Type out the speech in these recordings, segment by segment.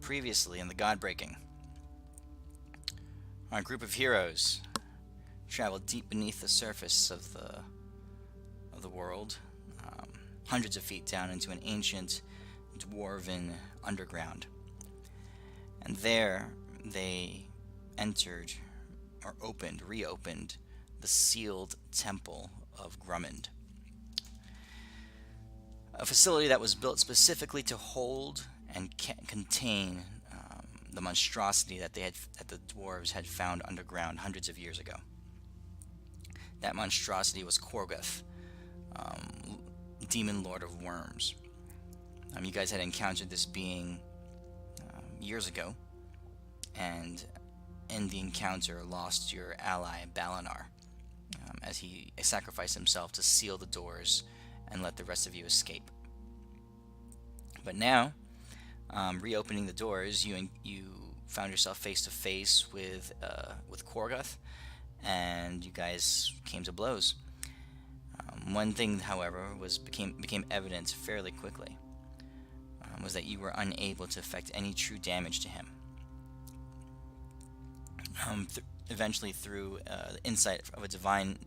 Previously in the GodBreaking, our group of heroes traveled deep beneath the surface of the world, hundreds of feet down into an ancient dwarven underground. And there they entered, or reopened, the sealed temple of Grummond. A facility that was built specifically to hold and contain the monstrosity that the dwarves had found underground hundreds of years ago. That monstrosity was Krygghyzhard, demon lord of worms. You guys had encountered this being years ago, and in the encounter lost your ally Balinar, as he sacrificed himself to seal the doors and let the rest of you escape. But now, reopening the doors, you found yourself face to face with Krygghyzhard, and you guys came to blows. One thing, however, became evident fairly quickly, was that you were unable to effect any true damage to him. Eventually, through the insight of a divine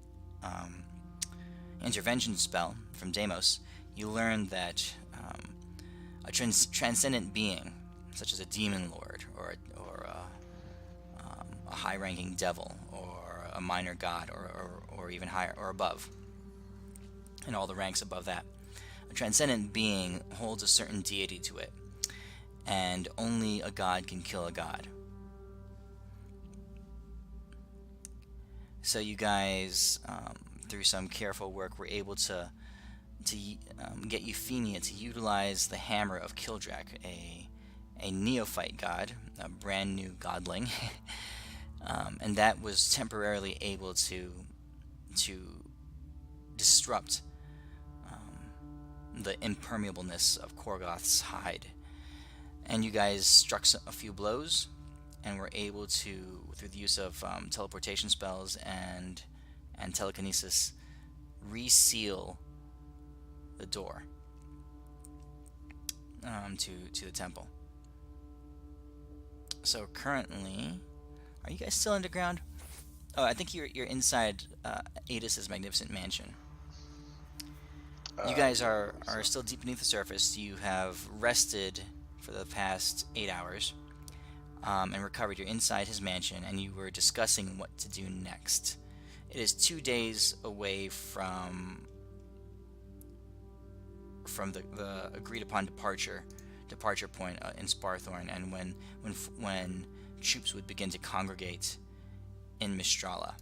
intervention spell from Deimos, you learned that a transcendent being, such as a demon lord or a high-ranking devil or a minor god or even higher or above, and all the ranks above that, a transcendent being holds a certain deity to it, and only a god can kill a god. So you guys, through some careful work, were able to get Euphemia to utilize the hammer of Kildrak, a neophyte god, a brand new godling, and that was temporarily able to disrupt the impermeableness of Korgoth's hide. And you guys struck a few blows and were able to, through the use of teleportation spells and telekinesis, reseal the door to the temple. So currently, are you guys still underground? Oh, I think you're inside Adis's magnificent mansion. You guys are still deep beneath the surface. You have rested for the past 8 hours and recovered. You're inside his mansion, and you were discussing what to do next. It is 2 days away from the agreed upon departure point in Sparthorn, and when troops would begin to congregate in Mistrala.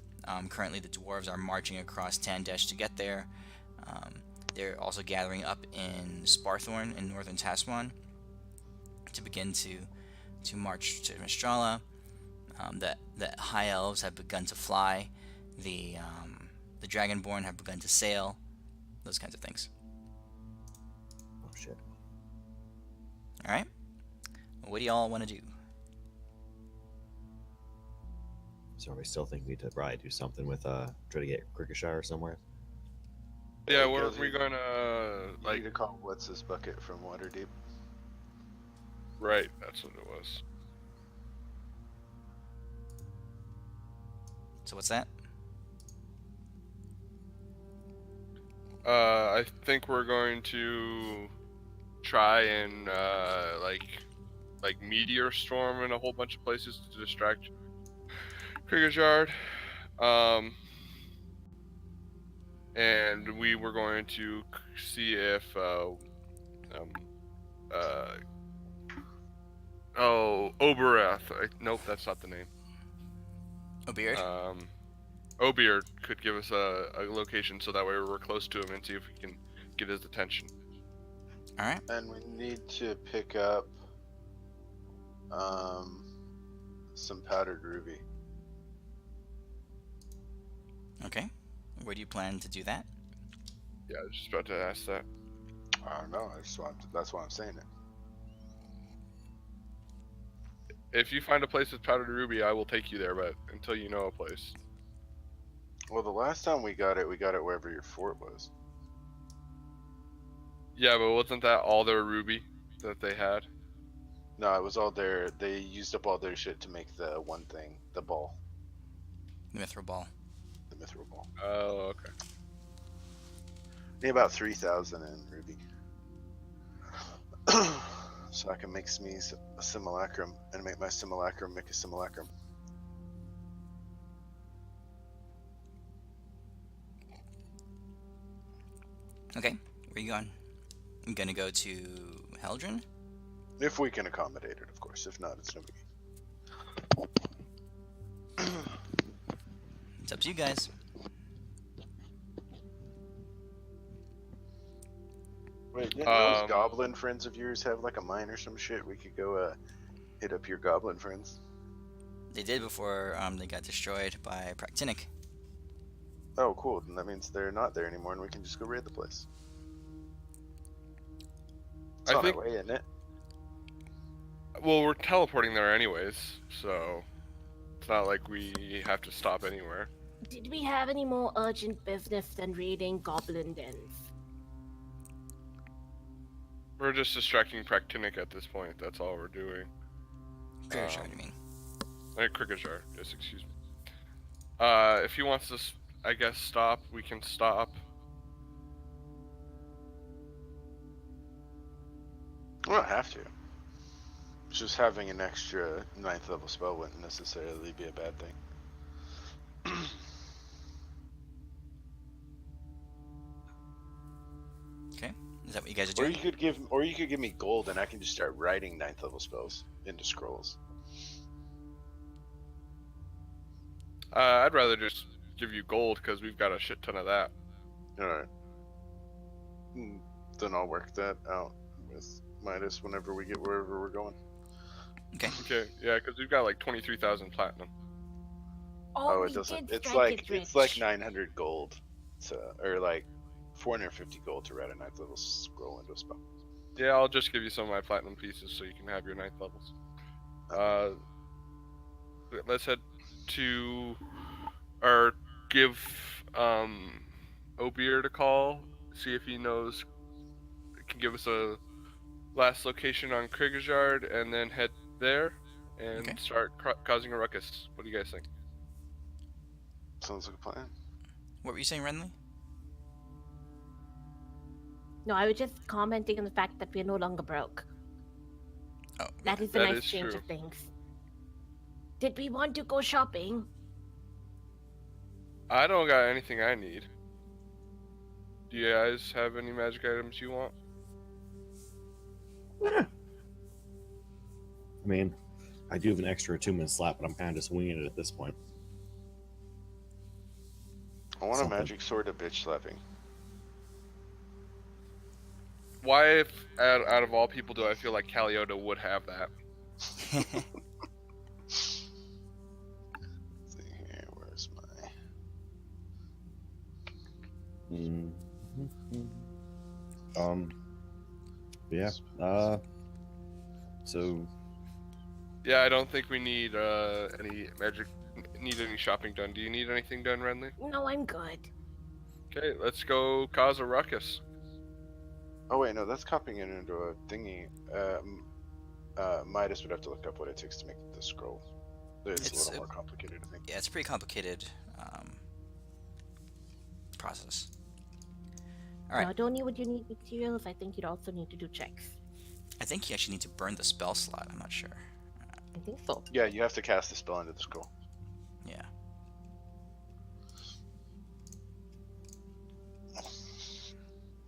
Currently, the dwarves are marching across Tandesh to get there. They're also gathering up in Sparthorn in northern Taswan to begin to march to Mistrala. The high elves have begun to fly. The dragonborn have begun to sail. Those kinds of things. Oh shit. All right. What do y'all want to do? So we still think we need to probably do something with try to get Krygghyzhard somewhere. Yeah, we're gonna You need to call what's this bucket from Waterdeep. Right, that's what it was. So what's that? I think we're going to try and like meteor storm in a whole bunch of places to distract Krygghyzhard. And we were going to see if Obereth. Nope, that's not the name. Obeard? Obeard could give us a location, so that way we're close to him and see if we can get his attention. All right. And we need to pick up some powdered ruby. Okay. Where do you plan to do that? Yeah, I was just about to ask that. I don't know. That's why I'm saying it. If you find a place with powdered ruby, I will take you there, but until you know a place. Well, the last time we got it wherever your fort was. Yeah, but wasn't that all their ruby that they had? No, it was all their. They used up all their shit to make the one thing, the ball, The mithril ball. the mithril ball. Oh, okay. Need about 3,000 in ruby. So I can make me a simulacrum and make my simulacrum make a simulacrum. Okay, where are you going? I'm gonna go to Heldren. If we can accommodate it, of course. If not, it's no biggie. It's up to you guys. Wait, didn't those goblin friends of yours have like a mine or some shit? We could go hit up your goblin friends. They did before they got destroyed by Practinic. Oh, cool. Then that means they're not there anymore, and we can just go raid the place. It's I on think- our way, isn't it? Well, we're teleporting there anyways, so it's not like we have to stop anywhere. Did we have any more urgent business than raiding goblin dens? We're just distracting Practinic at this point. That's all we're doing. Krygghyzhard, I mean. Krygghyzhard, yes, excuse me. If he wants to, I guess, stop, we can stop. We don't have to. Just having an extra 9th level spell wouldn't necessarily be a bad thing. Okay, is that what you guys are Or doing? you could give me gold, and I can just start writing 9th level spells into scrolls. I'd rather just give you gold because we've got a shit ton of that. Alright. Then I'll work that out with Midas whenever we get wherever we're going. Okay. Okay, yeah, because we've got like 23,000 platinum. Oh, we it doesn't. did It's strike like it it's like rich. 900 gold, or like 450 gold to write a 9th level scroll into a spell. Yeah, I'll just give you some of my platinum pieces so you can have your 9th levels. Let's head to, or give Obeard a call, see if he knows, can give us a last location on Krygghyzhard, and then head there and Okay. start causing a ruckus. What do you guys think? Sounds like a plan. What were you saying, Renly? No, I was just commenting on the fact that we're no longer broke. Oh, That is a That nice is change true. of things. Did we want to go shopping? I don't got anything I need. Do you guys have any magic items you want? I mean, I do have an extra attunement slot, but I'm kind of just winging it at this point. I want Something. a magic sword of bitch slapping. Why, if out of all people, do I feel like Caliota would have that? Let's see here, where's my? Yeah. So Yeah, I don't think we need any shopping done. Do you need anything done, Renly? No, I'm good. Okay, let's go cause a ruckus. Oh wait, no, that's copying it into a thingy. Midas would have to look up what it takes to make the scroll. It's a It's little more complicated, I think. Yeah, it's a pretty complicated process. Alright. Not only would you need materials, I think you'd also need to do checks. I think you actually need to burn the spell slot. I'm not sure. I think so. Yeah, you have to cast the spell into the scroll. Yeah.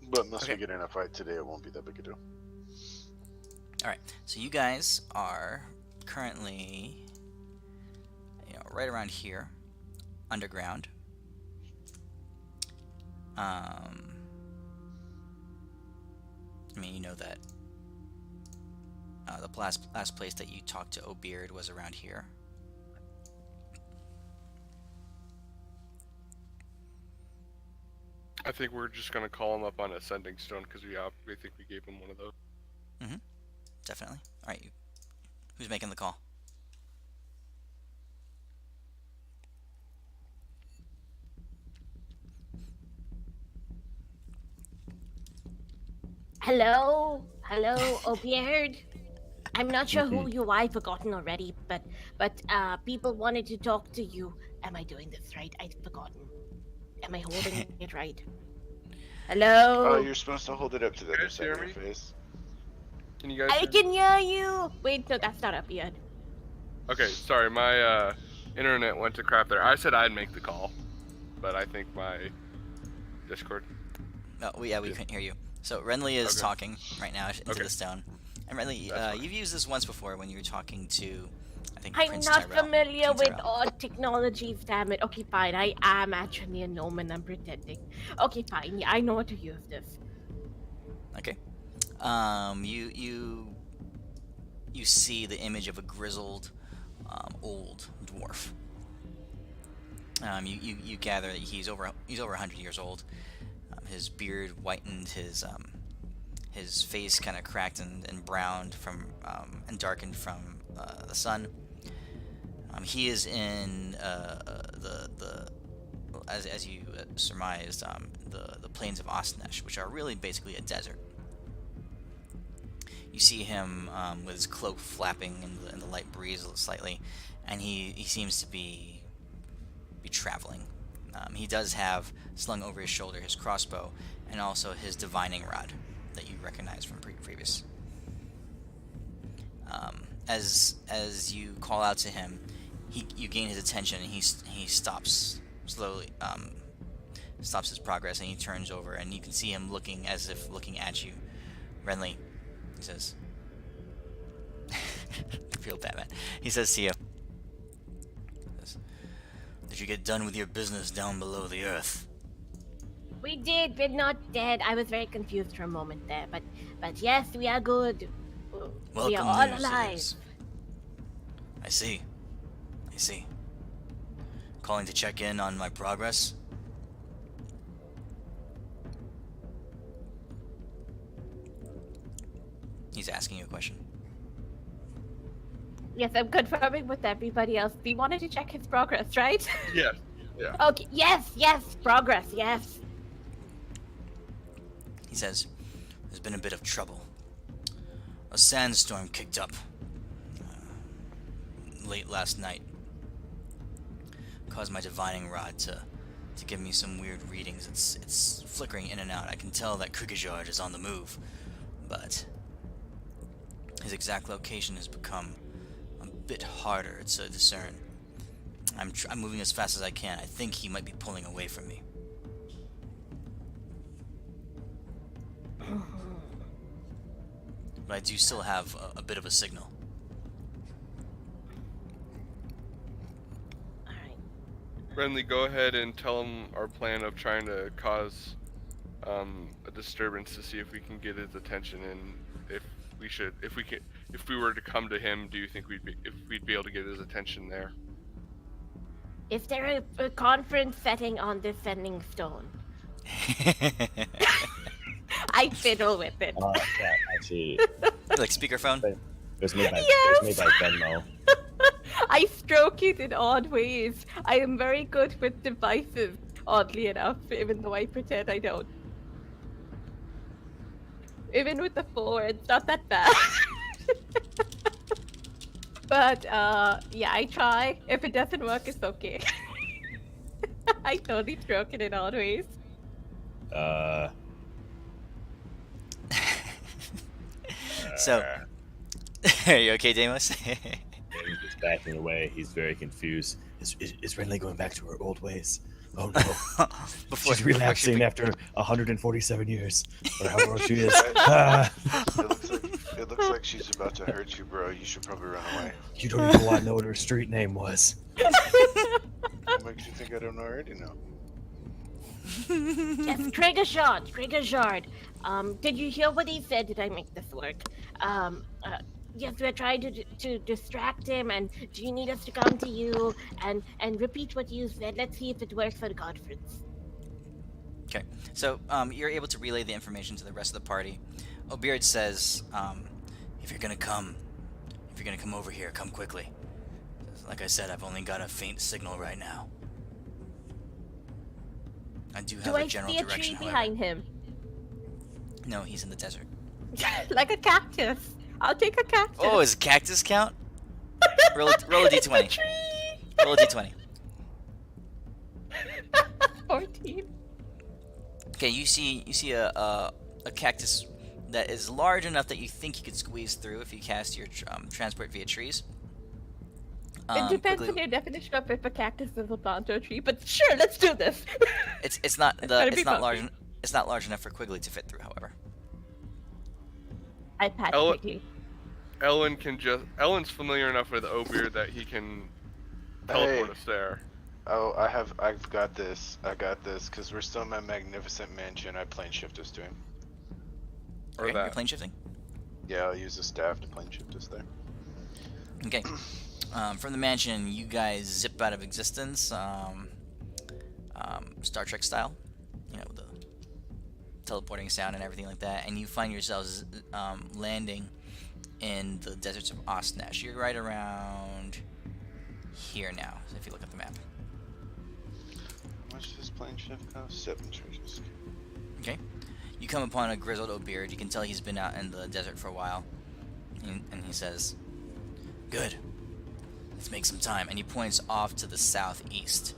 But unless Okay. we get in a fight today, it won't be that big a deal. Alright, so you guys are currently, right around here, underground. I mean, you know that the last place that you talked to Obeard was around here. I think we're just gonna call him up on Ascending Stone because we think we gave him one of those. Definitely. Alright, who's making the call? Hello? Hello, Obeard? I'm not sure who you are. I've forgotten already. But people wanted to talk to you. Am I doing this right? I've forgotten. Am I holding it right? Hello. Oh, you're supposed to hold it up to the other Guys side hear of your me? face. Can you guys I hear me? can hear you. Wait, no, that's not up yet. Okay, sorry, my internet went to crap there. I said I'd make the call, but I think my Discord. No, we couldn't hear you. So Renly is Okay. talking right now into Okay. the stone. And Renly, That's fine. you've used this once before when you were talking to, I think, I'm Prince not Tyrell. familiar King with Tyrell. all technologies, damn it. Okay, fine. I am actually a gnome and I'm pretending. Okay, fine. Yeah, I know how to use this. Okay. You see the image of a grizzled, old dwarf. You gather that he's over 100 years old. His beard whitened, his face kind of cracked and browned from and darkened from the sun. He is in as you surmised, the plains of Ostnesh, which are really basically a desert. You see him with his cloak flapping in the light breeze slightly, and he seems to be traveling. He does have slung over his shoulder his crossbow and also his divining rod that you recognize from previous. As you call out to him, you gain his attention, and he stops slowly, stops his progress, and he turns over, and you can see him looking as if looking at you. Renly, he says, "Real Batman." He says to you, "Did you get done with your business down below the earth?" We did, but not dead. I was very confused for a moment there, but yes, we are good. We Welcome are all news it alive. is. I see. Calling to check in on my progress. He's asking you a question. Yes, I'm confirming with everybody else. We wanted to check his progress, right? Yes. Yeah. Okay, yes, progress, yes. He says, "There's been a bit of trouble. A sandstorm kicked up late last night. Caused my divining rod to give me some weird readings. It's flickering in and out. I can tell that Krygghyzhard is on the move, but his exact location has become a bit harder to discern. I'm moving as fast as I can. I think he might be pulling away from me." But I do still have a bit of a signal. Alright. Renly, go ahead and tell him our plan of trying to cause a disturbance to see if we can get his attention, and if we were to come to him, do you think we'd be able to get his attention there? Is there a conference setting on this sending stone? I fiddle with it. Yeah, actually, Like speakerphone? it was made by Yes! Venmo. I stroke it in odd ways. I am very good with devices, oddly enough, even though I pretend I don't. Even with the 4, it's not that bad. But, yeah, I try. If it doesn't work, it's okay. I totally stroke it in odd ways. So, are you okay, Deimos? He's just backing away. He's very confused. Is Renly going back to her old ways? Oh no. She's relapsing after 147 years. Or however old she is. It looks like she's about to hurt you, bro. You should probably run away. You don't even want to know what her street name was. What makes you think I don't already know? Yes, Krygghyzhard. Did you hear what he said? Did I make this work? Yes, we're trying to distract him, and do you need us to come to you and repeat what you said? Let's see if it works for the conference. Okay, so you're able to relay the information to the rest of the party. Obeard says, if you're gonna come over here, come quickly. Like I said, I've only got a faint signal right now. I do have Do a I general see a direction, tree however. behind him? No, he's in the desert. Like a cactus. I'll take a cactus. Oh, is cactus count? Roll a It's a d20. tree. Roll a d20. 14. Okay, you see a cactus that is large enough that you think you could squeeze through if you cast your transport via trees. It depends Quickly- on your definition of if a cactus is a plant or a tree, but sure, let's do this. It's not gotta it's be not large bumpy. it's not large enough for Quigley to fit through. However, I pat Ella- quickly. Ellen's familiar enough with Obeard that he can teleport us there. Oh, I've got this. I got this, because we're still in my magnificent mansion. I plane shift us to him. Or okay, you're that. plane shifting. Yeah, I'll use the staff to plane shift us there. Okay. From the mansion, you guys zip out of existence, Star Trek style, with the teleporting sound and everything like that, and you find yourselves landing in the deserts of Ostnesh. You're right around here now, if you look at the map. How much does plane shift cost? 7 treasures. Okay. You come upon a grizzled Obeard. You can tell he's been out in the desert for a while, and he says, "Good. Let's make some time." And he points off to the southeast.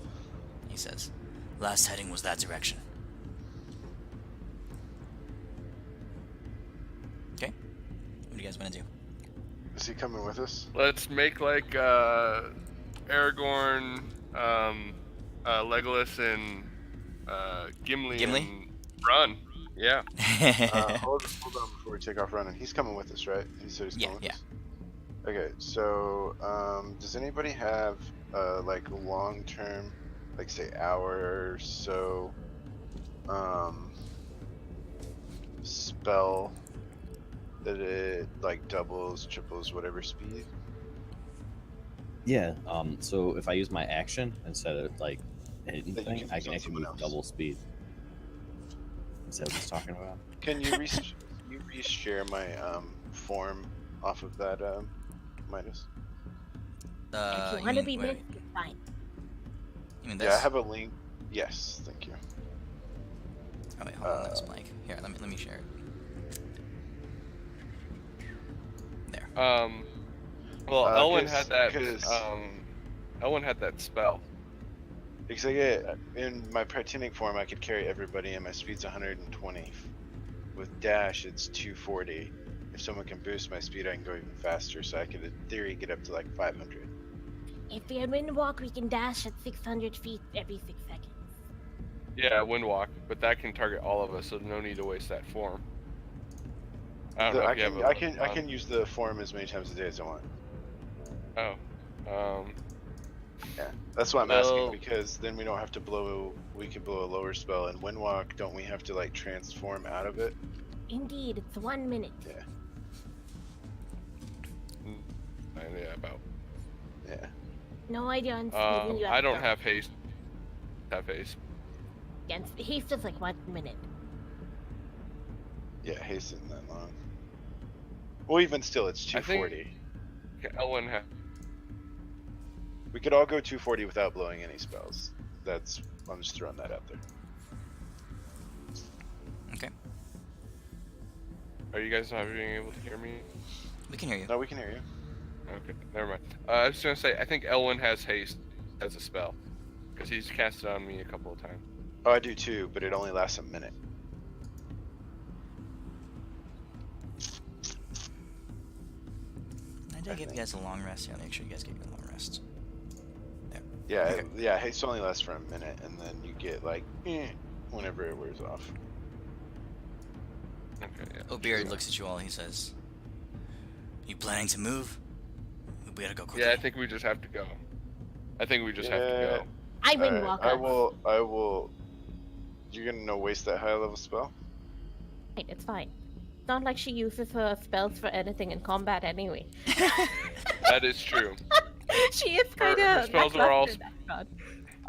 He says, "Last heading was that direction." Okay. What do you guys want to do? Is he coming with us? Let's make like Aragorn, Legolas, and Gimli. Gimli? And run. Yeah. Hold on before we take off running. He's coming with us, right? He said he's Yeah, coming with yeah. us. Okay, so does anybody have like a long-term, like say hour or so, spell that it like doubles, triples, whatever speed? Yeah. So if I use my action instead of like hitting Then you thing, can I use can on actually someone move else. double speed. Is that what he's talking about? Can you you reshare my form off of that minus? If you want to be missed, it's fine. You mean this? Yeah, I have a link. Yes, thank you. Oh wait, hold on, that's blank. Here, let me share it. There. Well, Ellen 'cause- had that. 'cause- Ellen had that spell. Because I get in my Pratinic form, I could carry everybody, and my speed's 120. With dash, it's 240. If someone can boost my speed, I can go even faster. So I could, in theory, get up to like 500. If we are windwalk, we can dash at 600 feet every 6 seconds. Yeah, Windwalk, but that can target all of us, so no need to waste that form. I don't know if you have I can use the form as many times a day as I want. Oh. Yeah, that's why I'm Well- asking, because then we don't have to blow. We could blow a lower spell, and Windwalk, don't we have to like transform out of it? Indeed, it's 1 minute. Yeah. Yeah, about. Yeah. No idea on speed. You I don't to have haste. Have haste. Against haste is like 1 minute. Yeah, haste isn't that long. Well, even still, it's I think- 240. Ellen had. We could all go 240 without blowing any spells. I'm just throwing that out there. Okay. Are you guys not being able to hear me? We can hear you. No, we can hear you. Okay, never mind. I was gonna say, I think Elwyn has haste as a spell, because he's cast it on me a couple of times. Oh, I do too, but it only lasts a minute. I did give you guys a long rest. Yeah, make sure you guys get your long rest. Yeah, Okay. yeah, haste only lasts for a minute, and then you get like, whenever it wears off. Okay, yeah. Obeard looks at you all. He says, "You planning to move? We gotta go quickly." Yeah, I think we just have to go. I think we just have to go. I Alright, windwalk I us. will. You're gonna no waste that high level spell? Right, it's fine. It's not like she uses her spells for anything in combat anyway. That is true. She is Her- kind her of spells are all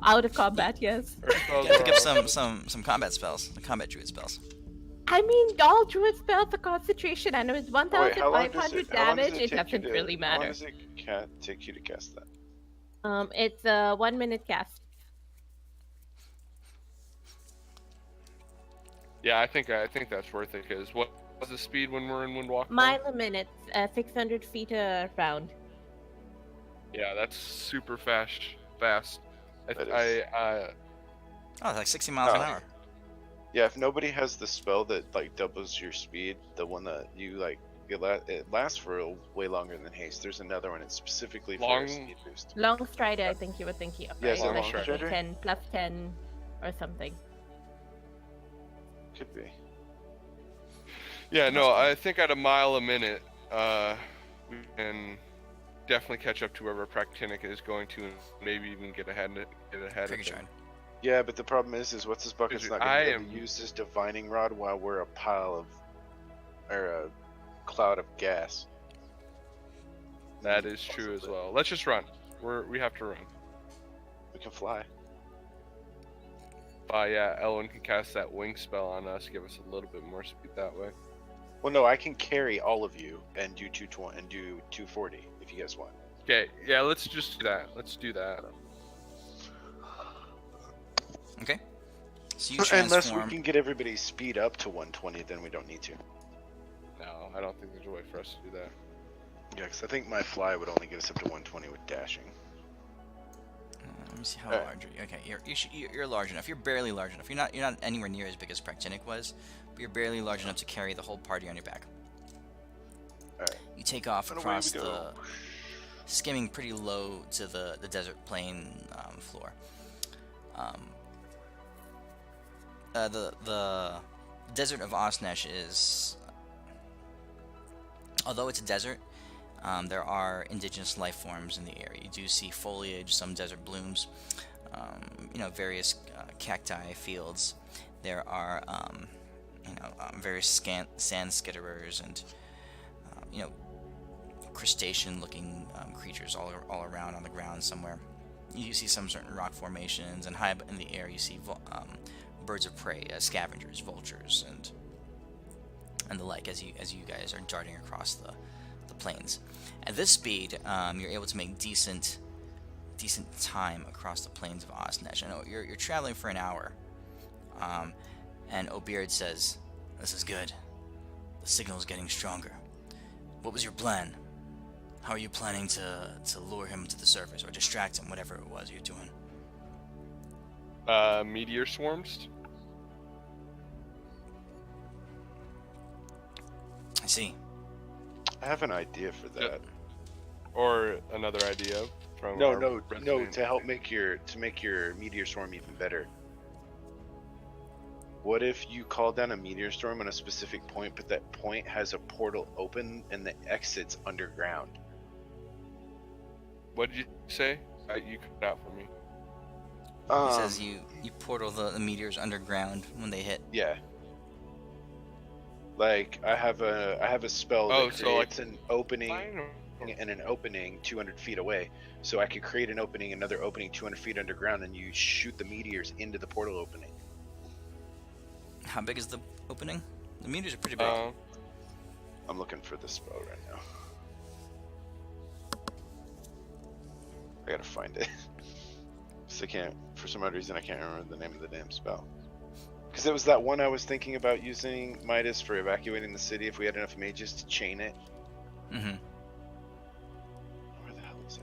out of combat. Yes. Her spells You gotta pick are up all- some combat spells, the combat druid spells. I mean, all druid spells are concentration. I know it's Oh, wait, how long does 1,500 how long does damage. It take you doesn't to- really How long matter. does it take you to cast that? It's a 1 minute cast. Yeah, I think that's worth it, because what What's the speed when we're in Windwalk? Mile a minute, 600 feet around. Yeah, that's super fast. Fast. That is- I Oh, it's like 60 miles an Oh. hour. Yeah, if nobody has the spell that like doubles your speed, the one that you like, it lasts for way longer than haste. There's another one. It's specifically for Long- a speed boost. Long strider, I think you were thinking of. Yeah, Right? is it Long Like strider? 10 plus 10 or something. Could be. Yeah, no, I think at a mile a minute, we can definitely catch up to wherever Practinic is going to, and maybe even get ahead of Krygghyzhard. him. Yeah, but the problem is what's his bucket's Dude, not going to I be able to am- use his divining rod while we're a pile of, or a cloud of gas. That is true as well. Let's just run. We have to run. We can fly. Yeah, Elwin can cast that wing spell on us, give us a little bit more speed that way. Well, no, I can carry all of you and do 220 and do 240 if you guys want. Okay, yeah, let's just do that. Let's do that. Okay. So you Unless transform. we can get everybody's speed up to 120, then we don't need to. No, I don't think there's a way for us to do that. Yeah, because I think my fly would only get us up to 120 with dashing. Let me see how Alright. large are you. Okay, you're large enough. You're barely large enough. You're not anywhere near as big as Practinic was, but you're barely large enough to carry the whole party on your back. Alright. You take off And away across we go. skimming pretty low to the desert plain floor. The desert of Osnesh is, although it's a desert, there are indigenous life forms in the area. You do see foliage, some desert blooms, various cacti fields. There are, various sand skitterers and, crustacean-looking creatures all around on the ground somewhere. You see some certain rock formations, and high up in the air you see birds of prey, scavengers, vultures, and the like as you guys are darting across the plains. At this speed, you're able to make decent time across the plains of Osnesh. I know you're traveling for an hour, and Obeard says, "This is good. The signal is getting stronger. What was your plan? How are you planning to lure him to the surface or distract him, whatever it was you're doing?" Meteor swarms? I see. I have an idea for that. Or another idea from No, our no, resident- to help make your meteor storm even better. What if you call down a meteor storm on a specific point, but that point has a portal open and the exit's underground? What did you say? You cut out for me. He says you portal the meteors underground when they hit. Yeah. Like I have a spell Oh, that so, like, creates an opening Fine, or- and an opening 200 feet away. So I could create an opening, another opening 200 feet underground, and you shoot the meteors into the portal opening. How big is the opening? The meteors are pretty big. I'm looking for the spell right now. I gotta find it. So for some odd reason, I can't remember the name of the damn spell. Because it was that one I was thinking about using Midas for evacuating the city if we had enough mages to chain it. Mm-hmm. Where the hell is it?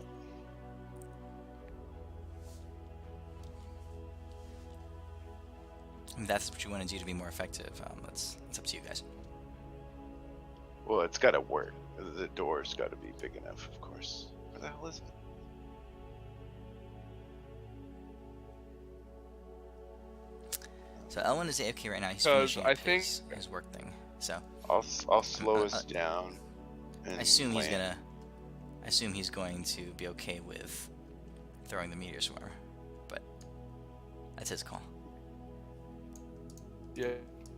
If that's what you want to do to be more effective. It's up to you guys. Well, it's gotta work. The door's gotta be big enough, of course. Where the hell is it? So Elwin is AFK right now. He's 'Cause finishing I up think- his work thing. So I'll slow us down. And I assume land. I assume he's going to be okay with throwing the meteor swarm, but that's his call. Yeah.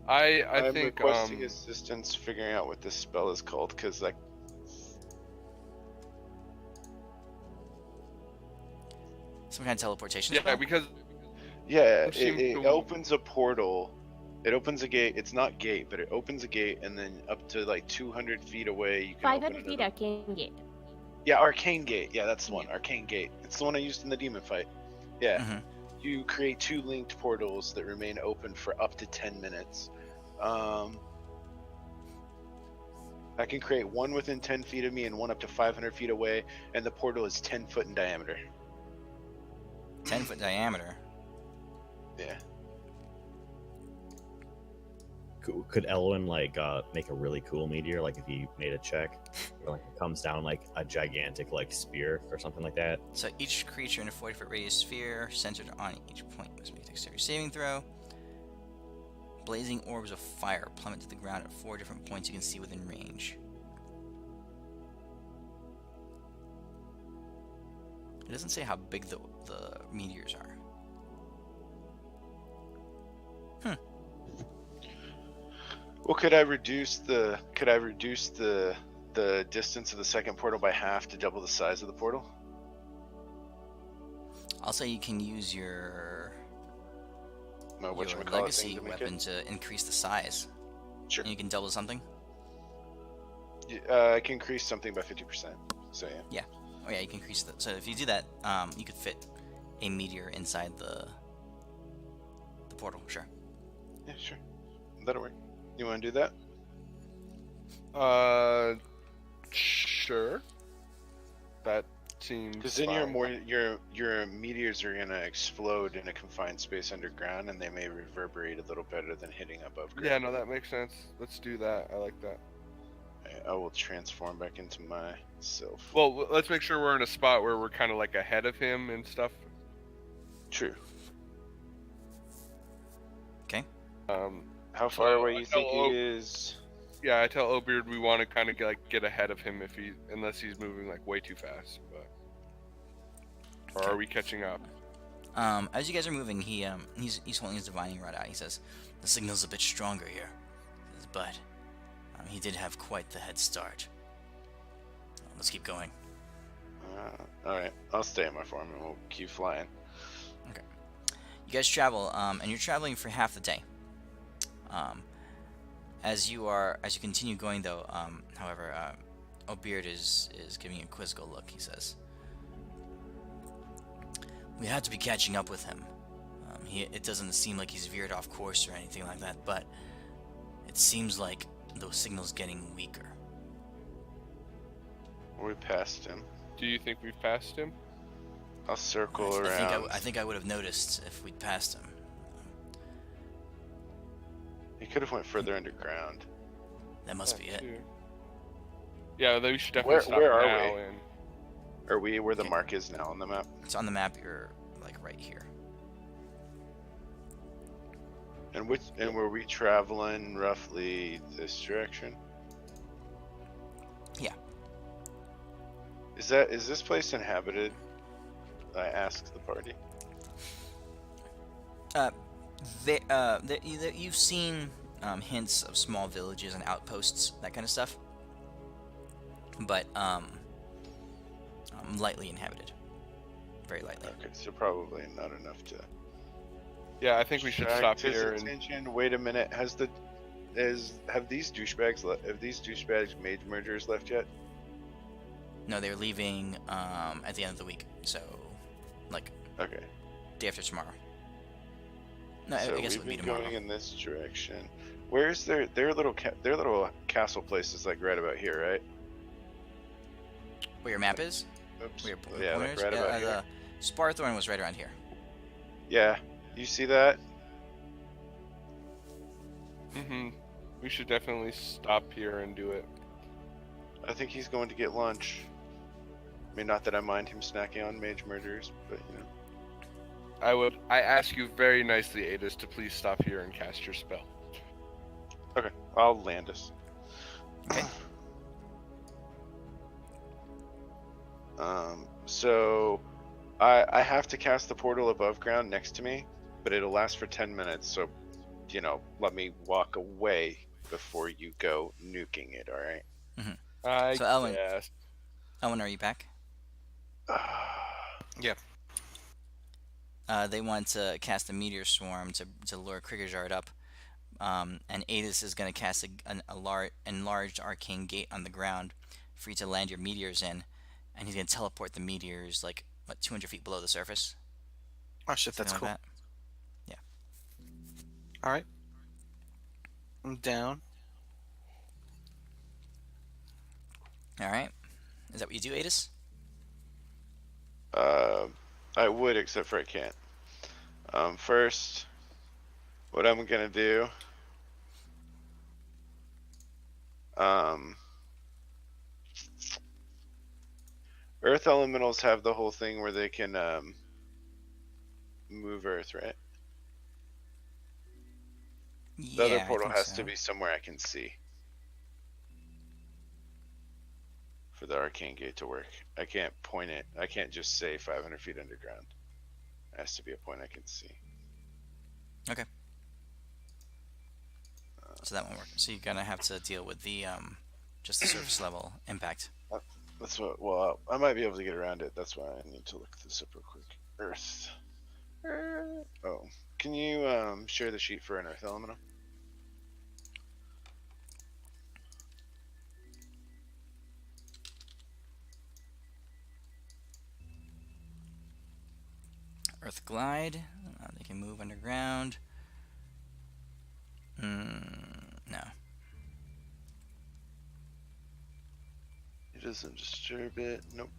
I I'm think requesting assistance figuring out what this spell is called, because like Some kind of teleportation. yeah, spell? because yeah, It seems it to- opens a portal. It opens a gate. It's not gate, but it opens a gate, and then up to like 200 feet away, you can 500 open feet another- arcane gate. Yeah, arcane gate. Yeah, that's the one. Arcane gate. It's the one I used in the demon fight. Yeah. Mhm. You create 2 linked portals that remain open for up to 10 minutes. I can create one within 10 feet of me and one up to 500 feet away, and the portal is 10 foot in diameter. 10-foot diameter. Yeah. Could Elwin like make a really cool meteor? Like if he made a check, where, like it comes down like a gigantic like spear or something like that. So each creature in a 40-foot radius sphere centered on each point must make a dexterity saving throw. Blazing orbs of fire plummet to the ground at 4 different points you can see within range. It doesn't say how big the meteors are. Well, could I reduce the distance of the second portal by half to double the size of the portal? I'll say you can use your My your whatchamacallit legacy thing to make weapon it? to increase the size. Sure. And you can double something. I can increase something by 50%. So yeah. Oh yeah, you can increase the. So if you do that, you could fit a meteor inside the portal. Sure. Yeah, sure. That'll work. You want to do that? Sure. That seems. Because then fine. your meteors are gonna explode in a confined space underground, and they may reverberate a little better than hitting above ground. Yeah, no, that makes sense. Let's do that. I like that. I will transform back into myself. Well, let's make sure we're in a spot where we're kind of like ahead of him and stuff. True. Okay. How far away I you tell think Oak- he is? Yeah, I tell Obeard we want to kind of get ahead of him unless he's moving like way too fast. But or are we catching up? As you guys are moving, he's holding his divining rod out. He says, "The signal's a bit stronger here," but he did have quite the head start. Let's keep going. All right, I'll stay in my form, and we'll keep flying. Okay. You guys travel, and you're traveling for half the day. As you continue going, though, however, Obeard is giving you a quizzical look. He says, "We have to be catching up with him. It doesn't seem like he's veered off course or anything like that, but it seems like the signal's getting weaker." We passed him. Do you think we've passed him? I'll circle I around. think I would have noticed if we'd passed him. He could have went further underground. That must be it. Too. Yeah, we should definitely stop where are now. we? And Are we where the Okay. mark is now on the map? It's on the map. You're like right here. And were we traveling roughly this direction? Yeah. Is this place inhabited? I asked the party. You've seen hints of small villages and outposts, that kind of stuff, but lightly inhabited, very lightly. Okay, so probably not enough to. yeah, I think we should stop Attract his here. And attention. Wait a minute. Have these douchebags mage mergers left yet? No, they're leaving at the end of the week, so like Okay. day after tomorrow. No, So I guess it we've would be been tomorrow. going in this direction. Where's their little castle place is like right about here, right? Where your map is? Oops. Where your Yeah, like pointers? right about here. The Sparthorn was right around here. Yeah, you see that? we should definitely stop here and do it. I think he's going to get lunch. I mean, not that I mind him snacking on mage murders, but you know. I ask you very nicely, Adis, to please stop here and cast your spell. Okay, I'll land us. Okay. So I have to cast the portal above ground next to me, but it'll last for 10 minutes. So, you know, let me walk away before you go nuking it. All right. I So, Elwin- guess. Owen, are you back? Yeah. They want to cast a meteor swarm to lure Krygghyzhard up, and Adis is going to cast a enlarged arcane gate on the ground for you to land your meteors in, and he's going to teleport the meteors like 200 feet below the surface. Oh shit, that's Something cool. like that. All right. I'm down. All right. Is that what you do, Adis? I would, except for I can't. First, what I'm gonna do. Earth elementals have the whole thing where they can move Earth, right? The other Yeah, I portal think has so. to be somewhere I can see for the arcane gate to work. I can't point it. I can't just say 500 feet underground. It has to be a point I can see. Okay. So that won't work. So you're gonna have to deal with the just the surface level impact. That's what. Well, I might be able to get around it. That's why I need to look this up real quick. Earth. Oh, can you share the sheet for an Earth elemental? Earth glide. They can move underground. No. It doesn't disturb it. Nope.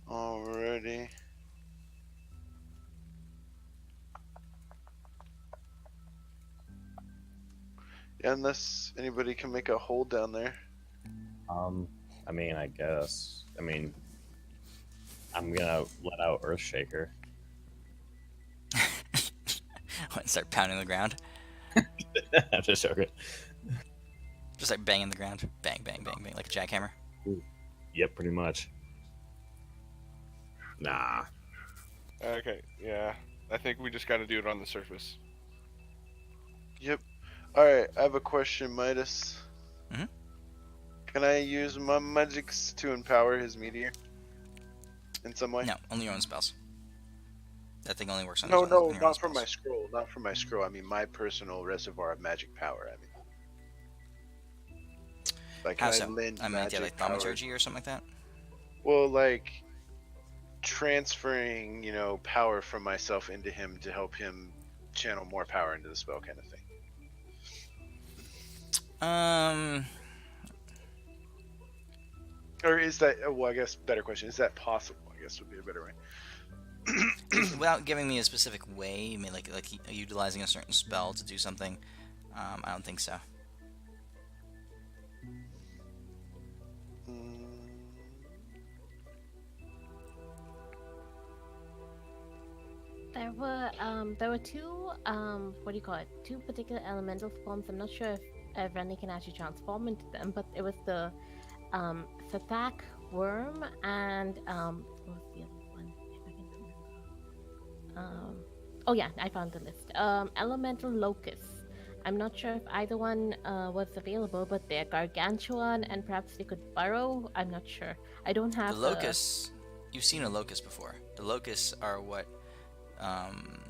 Alrighty. Yeah, unless anybody can make a hole down there. I mean, I guess. I mean, I'm gonna let out Earthshaker. Start pounding the ground. I'm just joking. Just like banging the ground. Bang, bang, bang, bang, like a jackhammer. Yep, pretty much. Nah. Okay, yeah. I think we just got to do it on the surface. Yep. Alright, I have a question, Midas. Mhm. Can I use my magics to empower his meteor? In some way? No, only your own spells. That thing only works on No, its own, no, on your own not from my spells. scroll. Not from my scroll. I mean my personal reservoir of magic power. I mean. Like, How can I so? lend I mean, magic yeah, like power? thaumaturgy or something like that. Well, like transferring, power from myself into him to help him channel more power into the spell, kind of thing. Or is that? Well, I guess better question. Is that possible? I guess would be a better way. Without giving me a specific way, I mean, like utilizing a certain spell to do something. I don't think so. There were two what do you call it? Two particular elemental forms. I'm not sure if Renly can actually transform into them, but it was the Sathak worm and what was the other one? If I can remember. Oh yeah, I found the list. Elemental locusts. I'm not sure if either one was available, but they're gargantuan and perhaps they could burrow. I'm not sure. I don't The have locusts, you've seen a locust before. The locusts are what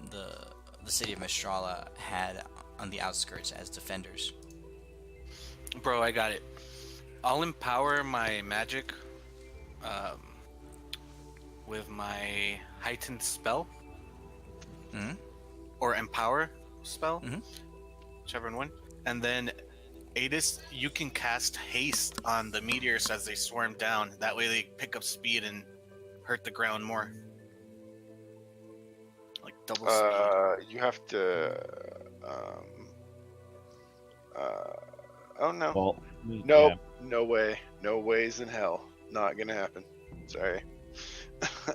the city of Mistrala had on the outskirts as defenders. Bro, I got it. I'll empower my magic with my heightened spell. Mhm. Or empower spell. Mhm. Whichever one. And then, Adis, you can cast haste on the meteors as they swarm down. That way they pick up speed and hurt the ground more. Like double speed. You have to. Oh no. Well, Nope. No way. No ways in hell. Not gonna happen. Sorry.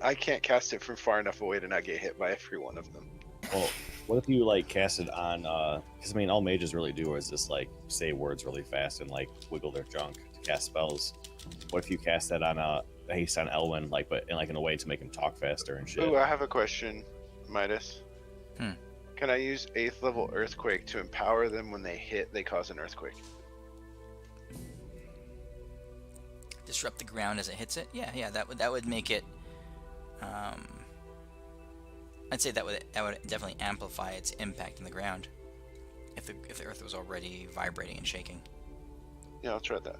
I can't cast it from far enough away to not get hit by every one of them. Well, what if you like cast it on? Because I mean, all mages really do is just like say words really fast and like wiggle their junk to cast spells. What if you cast that on haste on Elwyn, like but in a way to make him talk faster and shit? Ooh, I have a question, Midas. Hmm. Can I use 8th level Earthquake to empower them when they hit? They cause an earthquake. Disrupt the ground as it hits it. Yeah. That would make it. I'd say that would definitely amplify its impact in the ground. If the earth was already vibrating and shaking. Yeah, I'll try that.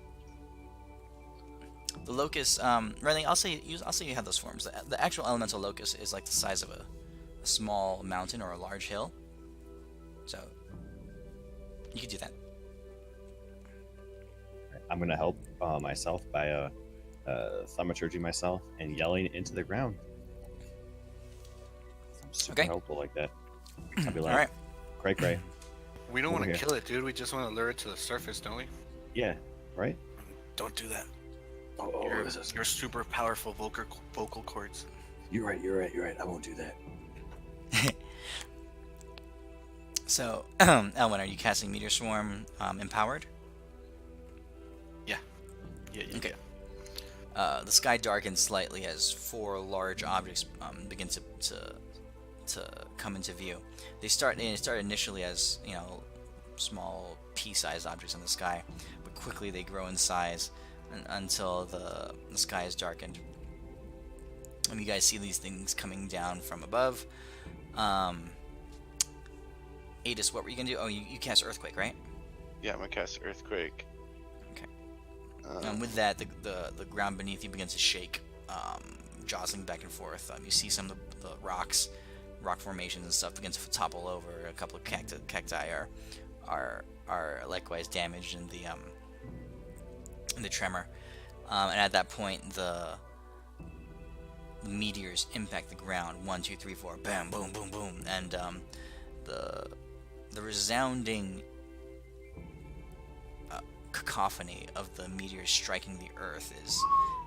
The locust, Renly, I'll say you have those forms. The actual elemental locust is like the size of a small mountain or a large hill. So you could do that. I'm gonna help myself by thaumaturgy myself and yelling into the ground. I'm super Okay. helpful like that. I'll be All like, right. cray. We don't want Over to here. kill it, dude. We just want to lure it to the surface, don't we? Yeah, right? Don't do that. Oh, Your super powerful vocal cords. You're right. I won't do that. So, Elwin, are you casting Meteor Swarm empowered? Yeah, Okay. yeah. The sky darkens slightly as four large objects begin to come into view. They start initially as small pea-sized objects in the sky, but quickly they grow in size until the sky is darkened. And you guys see these things coming down from above. Adis, what were you gonna do? Oh, you cast Earthquake, right? Yeah, I'm gonna cast Earthquake. Okay. Um, With that, the ground beneath you begins to shake, jostling back and forth. You see some of the rocks, rock formations and stuff begin to topple over. A couple of cacti are likewise damaged in the tremor. And at that point, the meteors impact the ground. 1, 2, 3, 4, bam, boom, boom, boom, and the resounding cacophony of the meteors striking the earth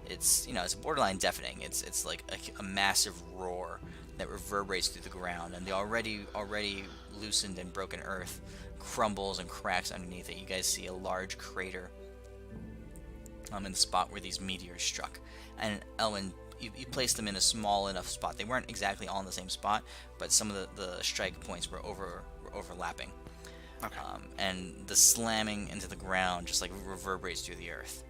it's borderline deafening. It's like a massive roar that reverberates through the ground, and the already loosened and broken earth crumbles and cracks underneath it. You guys see a large crater in the spot where these meteors struck. And Elwin, you placed them in a small enough spot. They weren't exactly all in the same spot, but some of the strike points were overlapping. Okay. And the slamming into the ground just like reverberates through the earth.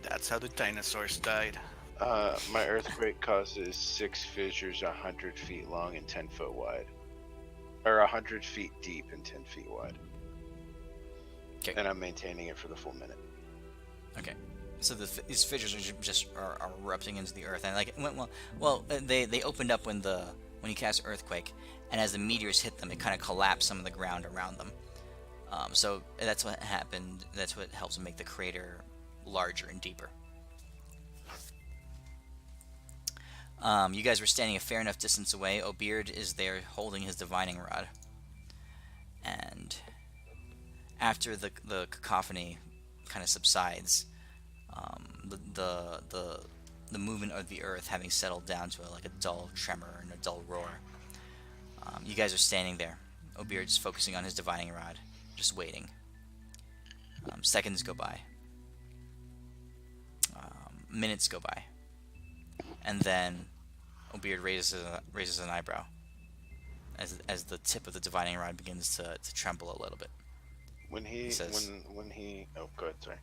That's how the dinosaurs died. my Earthquake causes 6 fissures 100 feet long and 10 foot wide. Or 100 feet deep and 10 feet wide. Okay. And I'm maintaining it for the full minute. Okay. So these fissures are erupting into the earth, and like they opened up when you cast Earthquake, and as the meteors hit them, it kind of collapsed some of the ground around them. So that's what happened. That's what helps to make the crater larger and deeper. You guys were standing a fair enough distance away. O'Beard is there holding his divining rod, and after the cacophony kind of subsides, the movement of the earth having settled down to a dull tremor and a dull roar, you guys are standing there. O'Beard's focusing on his divining rod, just waiting. Seconds go by. Minutes go by. And then O'Beard raises an eyebrow as the tip of the divining rod begins to tremble a little bit. When he says- when he oh go ahead, sorry.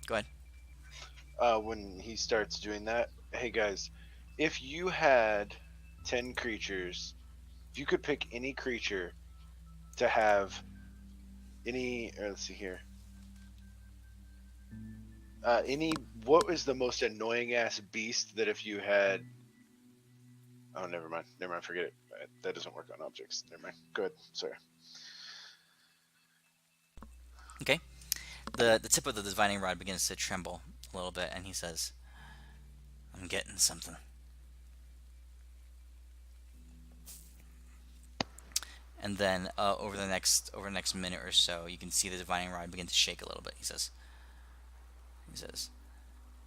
Go ahead. When he starts doing that, hey guys, if you had 10 creatures, if you could pick any creature to have let's see here. What was the most annoying ass beast that if you had oh never mind, forget it. That doesn't work on objects. Never mind. Good, sorry. Okay. The tip of the divining rod begins to tremble a little bit, and he says, "I'm getting something." And then over the next minute or so, you can see the divining rod begin to shake a little bit. He says,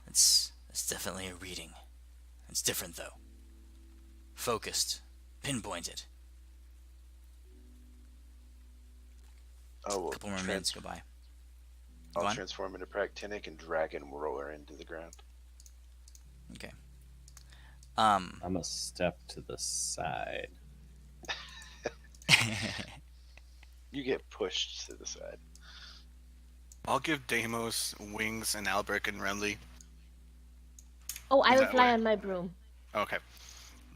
"It's definitely a reading. It's different though. Focused, pinpointed." Oh, well, A couple more minutes go by. I'll Go on. transform into Practinic and dragon roller into the ground. Okay. I'm a step to the side. You get pushed to the side. I'll give Deimos wings and Albrecht and Renly. Oh, I will That fly way. on my broom. Okay.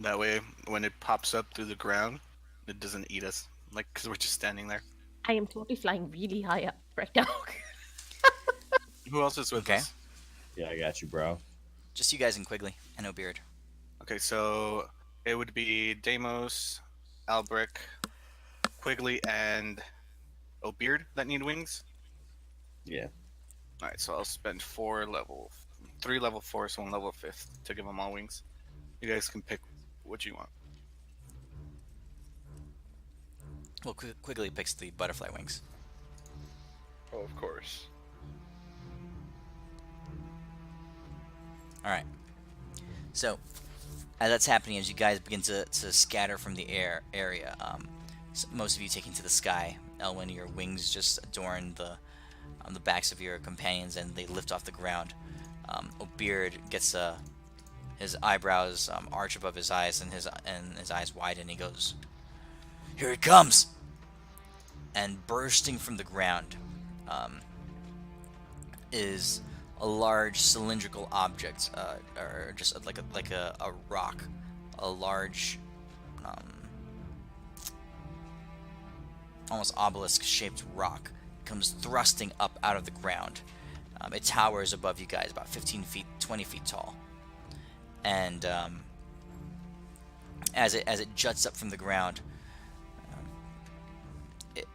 That way, when it pops up through the ground, it doesn't eat us. Because we're just standing there. I am totally flying really high up right now. Who else is with Okay. us? Yeah, I got you, bro. Just you guys and Quigley and O'Beard. Okay, so it would be Deimos, Albrecht, Quigley, and O'Beard that need wings? Yeah. Alright, so I'll spend 3 level 4s, 1 level 5th to give them all wings. You guys can pick what you want. Well, Quigley picks the butterfly wings. Oh, of course. All right. So, as that's happening, as you guys begin to scatter from the area, most of you taking to the sky. Elwyn, your wings just adorn the backs of your companions, and they lift off the ground. Beard gets his eyebrows arch above his eyes, and his eyes widen. He goes, "Here it comes!" And bursting from the ground is a large cylindrical object, or just like a rock, a large, almost obelisk-shaped rock comes thrusting up out of the ground. It towers above you guys, about 15 feet, 20 feet tall, and as it juts up from the ground,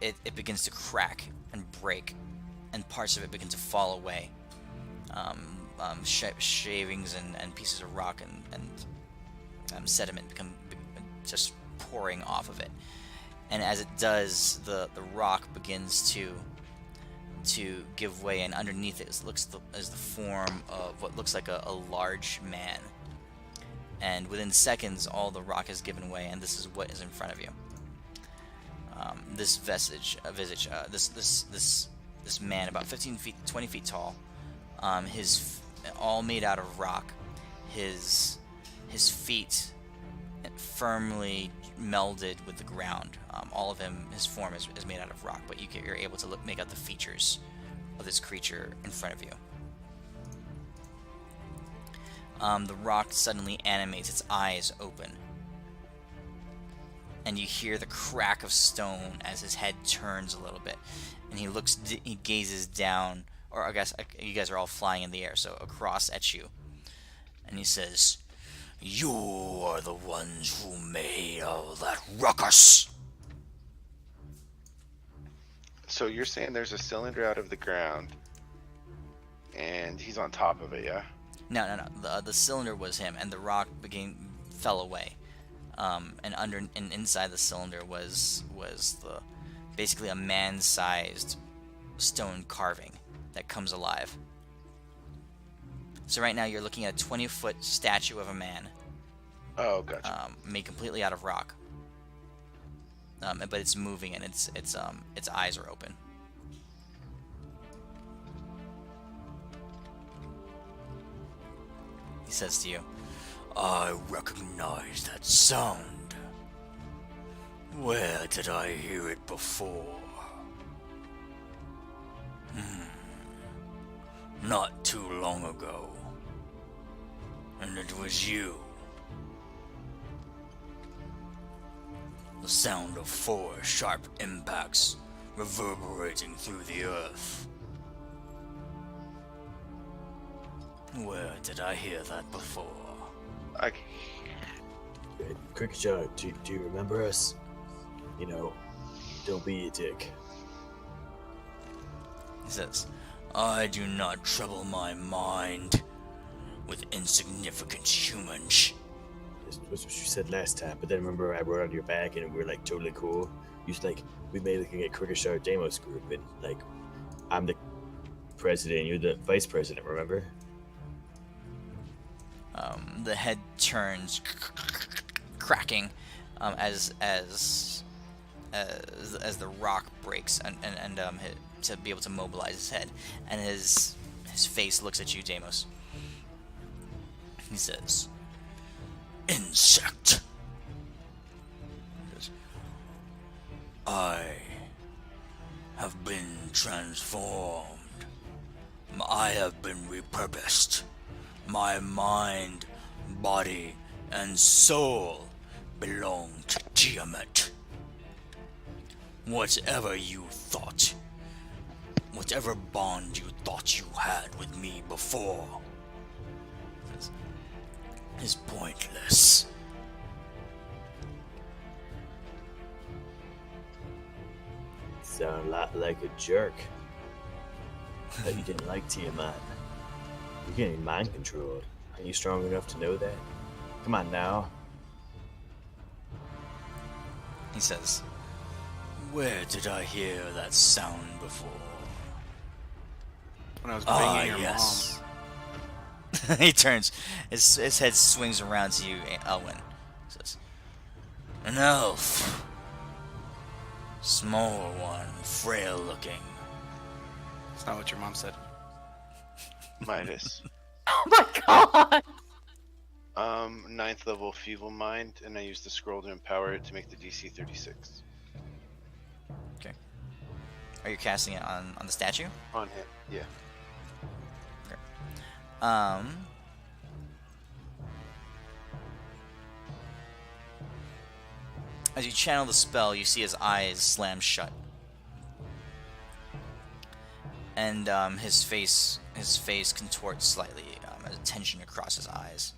it begins to crack and break, and parts of it begin to fall away. Shavings and pieces of rock and sediment become just pouring off of it. And as it does, the rock begins to give way, and underneath it is the form of what looks like a large man. And within seconds, all the rock has given way, and this is what is in front of you. This man, about 15 feet, 20 feet tall, all made out of rock. His feet firmly melded with the ground. All of him, his form is made out of rock, but you're able to make out the features of this creature in front of you. The rock suddenly animates, its eyes open, and you hear the crack of stone as his head turns a little bit, and he gazes down, or I guess you guys are all flying in the air, so across at you, and he says, "You are the ones who made all that ruckus." So you're saying there's a cylinder out of the ground, and he's on top of it, yeah? No. The cylinder was him, and the rock fell away. And inside the cylinder was basically a man-sized stone carving that comes alive. So right now you're looking at a 20-foot statue of a man. Oh, gotcha. Made completely out of rock. But it's moving, and its eyes are open. He says to you, "I recognize that sound. Where did I hear it before? Not too long ago. And it was you. The sound of 4 sharp impacts reverberating through the earth. Where did I hear that before?" Krygghyzhard, do you remember us? You know, don't be a dick. He says, "I do not trouble my mind with insignificant humans." That's what you said last time, but then remember I rode on your back and we were like totally cool. You was like, we made like a Krygghyzhard Demos group, and like, I'm the president, you're the vice president, remember? The head turns, cracking, as the rock breaks, and to be able to mobilize his head, and his face looks at you, Deimos. He says, "Insect." He says, "I have been transformed. I have been repurposed. My mind, body, and soul belong to Tiamat. Whatever you thought, whatever bond you thought you had with me before, is pointless." Sound a lot like a jerk. That you didn't like Tiamat. You're getting mind controlled. Are you strong enough to know that? Come on now. He says, "Where did I hear that sound before?" When I was Ah, banging your yes. He turns. His head swings around to you, Elwyn. He says, "An elf. Small one, frail looking." mom. It's not what your mom said. Midas. Oh my god! 9th level Feeble Mind, and I use the scroll to empower it to make the DC 36. Okay. Are you casting it on the statue? On him, yeah. As you channel the spell, you see his eyes slam shut, and his face contorts slightly as tension across his eyes,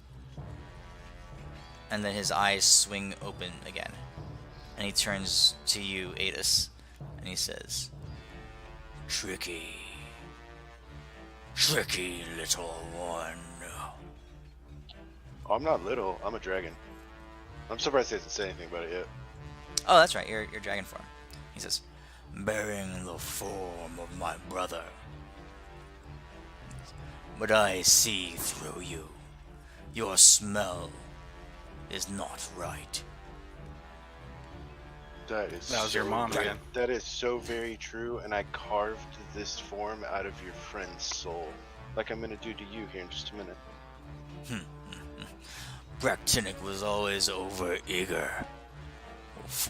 and then his eyes swing open again, and he turns to you, Adis, and he says, "Tricky, tricky little one." Oh, I'm not little, I'm a dragon. I'm surprised he hasn't said anything about it yet. Oh, that's right. You're dragon form. He says, "Bearing the form of my brother, but I see through you. Your smell is not right." That is That was your so mom very- again. That is so very true, and I carved this form out of your friend's soul. Like I'm gonna do to you here in just a minute. Bractinic was always over eager,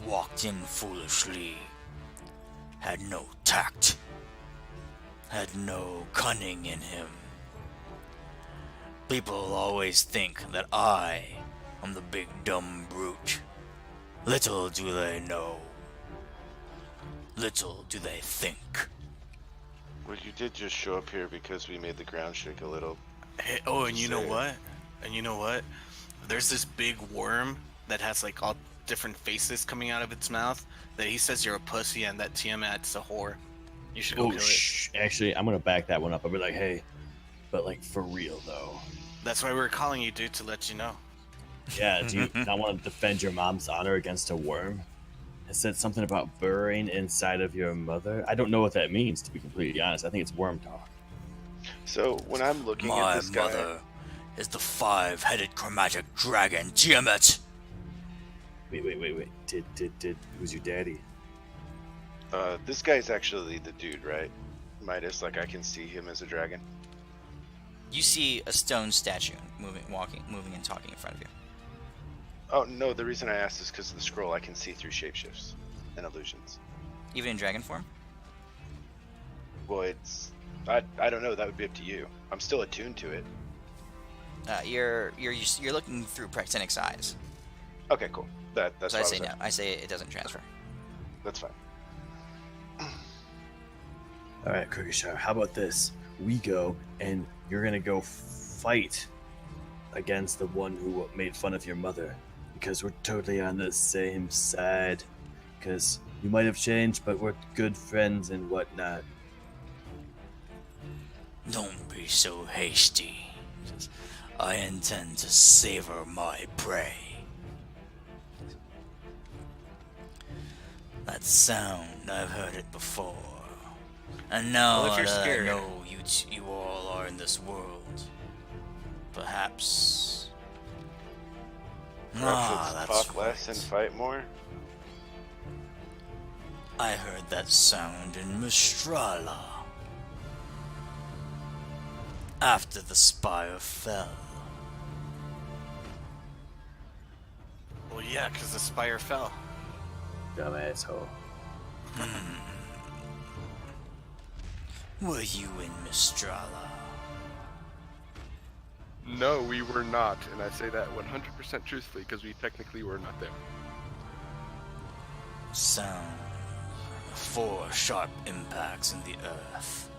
walked in foolishly, had no tact, had no cunning in him. People always think that I am the big dumb brute. Little do they know. Little do they think. Well, you did just show up here because we made the ground shake a little. Hey, oh, and you know Say it. what? And you know what? There's this big worm that has like all different faces coming out of its mouth. That he says you're a pussy and that Tiamat's a whore. You should go Oh, kill it. actually, I'm gonna back that one up. I'll be like, hey, but like for real though. That's why we were calling you, dude, to let you know. Yeah, do you not want to defend your mom's honor against a worm? It said something about burrowing inside of your mother. I don't know what that means, to be completely honest. I think it's worm talk. So when I'm looking at My this guy, mother is the five-headed chromatic dragon, Tiamat. Wait. Did who's your daddy? this guy's actually the dude, right? Midas, like I can see him as a dragon. You see a stone statue moving and talking in front of you. Oh no, the reason I asked is because of the scroll. I can see through shapeshifts and illusions. Even in dragon form? Well, it's I don't know. That would be up to you. I'm still attuned to it. You're looking through Praxenic's eyes. Okay, cool. That's So I what say was no. I say it doesn't transfer. That's fine. All right, Krygghyzhard, how about this? We go and you're gonna go fight against the one who made fun of your mother, because we're totally on the same side. Because you might have changed, but we're good friends and whatnot. Don't be so hasty. I intend to savor my prey. That sound, I've heard it before. And now Well, if you're that scared. I know you all are in this world, perhaps... Perhaps that's let's talk less right. and fight more. I heard that sound in Mistrala. After the spire fell. Well, yeah, because the spire fell. Dumb asshole. Were you in Mistrala? No, we were not, and I say that 100% truthfully because we technically were not there. Sound. 4 sharp impacts in the earth.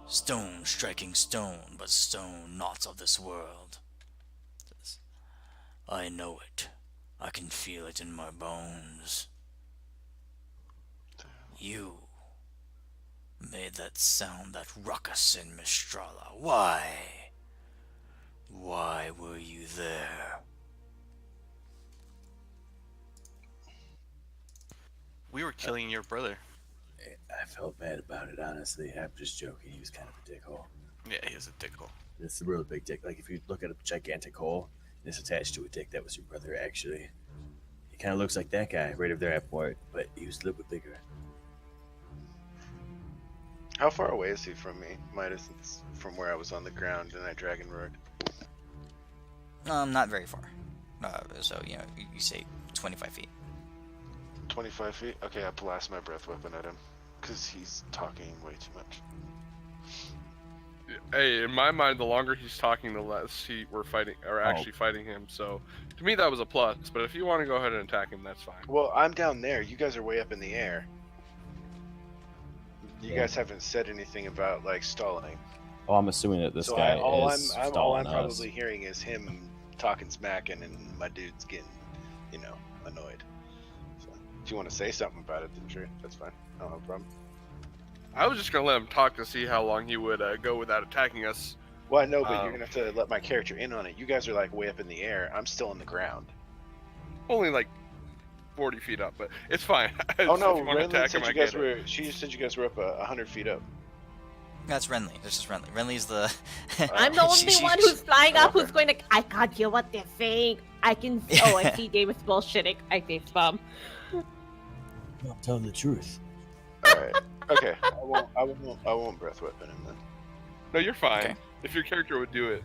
Stone striking stone, but stone not of this world. I know it. I can feel it in my bones. You made that sound, that ruckus in Mistrala? Why? Why were you there? We were killing your brother. I felt bad about it, honestly. I'm just joking. He was kind of a dickhole. Yeah, he was a dickhole. It's a real big dick. Like, if you look at a gigantic hole and it's attached to a dick, that was your brother, actually. He kind of looks like that guy right over there at Port, but he was a little bit bigger. How far away is he from me? Midas, from where I was on the ground and I dragon roared. Not very far. So, you say 25 feet. 25 feet? Okay, I blast my breath weapon at him. Because he's talking way too much. Hey, in my mind, the longer he's talking, the less we're fighting, or actually fighting him. So, to me, that was a plus. But if you want to go ahead and attack him, that's fine. Well, I'm down there. You guys are way up in the air. You guys haven't said anything about, like, stalling. Oh, I'm assuming that this So guy all is I'm stalling us. probably hearing is him talking smacking and my dude's getting, annoyed. So, if you want to say something about it, then sure, that's fine. I don't have a problem. I was just gonna let him talk to see how long he would go without attacking us. Well, I know, but you're gonna have to let my character in on it. You guys are like way up in the air. I'm still on the ground. Only like 40 feet up, but it's fine. Oh no, If you want to Renly attack said him, you I guys get it. were. She said you guys were up 100 feet up. That's Renly. This is Renly. Renly's the... I'm the only one who's flying up, okay. who's going to. I can't hear what they're saying. I can. Oh, I see David's bullshitting. I face bomb. I'm telling the truth. All right. Okay. I won't breath weapon him then. No, you're fine. Okay. If your character would do it.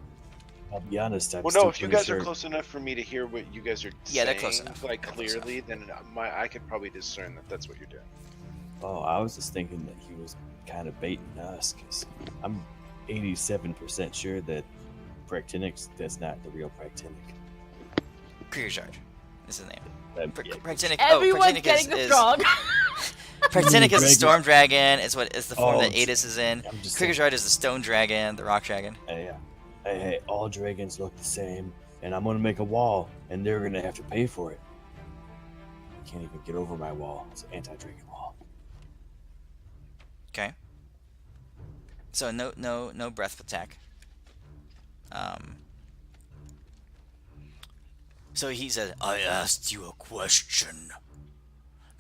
I'll be honest. I'm Well, still no. If you pretty guys sure... are close enough for me to hear what you guys are Yeah, saying, they're close enough. like They're close clearly, then I could probably discern that that's what you're doing. Oh, I was just thinking that he was kind of baiting us, because I'm 87% sure that Practinics, that's not the real Practinic. Krygghyzhard is his name. Yeah. Practinic. Everyone's Practinic getting the is strong. Practinic is the Dragon. storm dragon. It's the form Oh, that Adis is in. I'm just saying. Krygghyzhard is the stone dragon, the rock dragon. Hey, all dragons look the same, and I'm gonna make a wall, and they're gonna have to pay for it. I can't even get over my wall. It's an anti-dragon wall. Okay. So no breath attack. So he said, I asked you a question.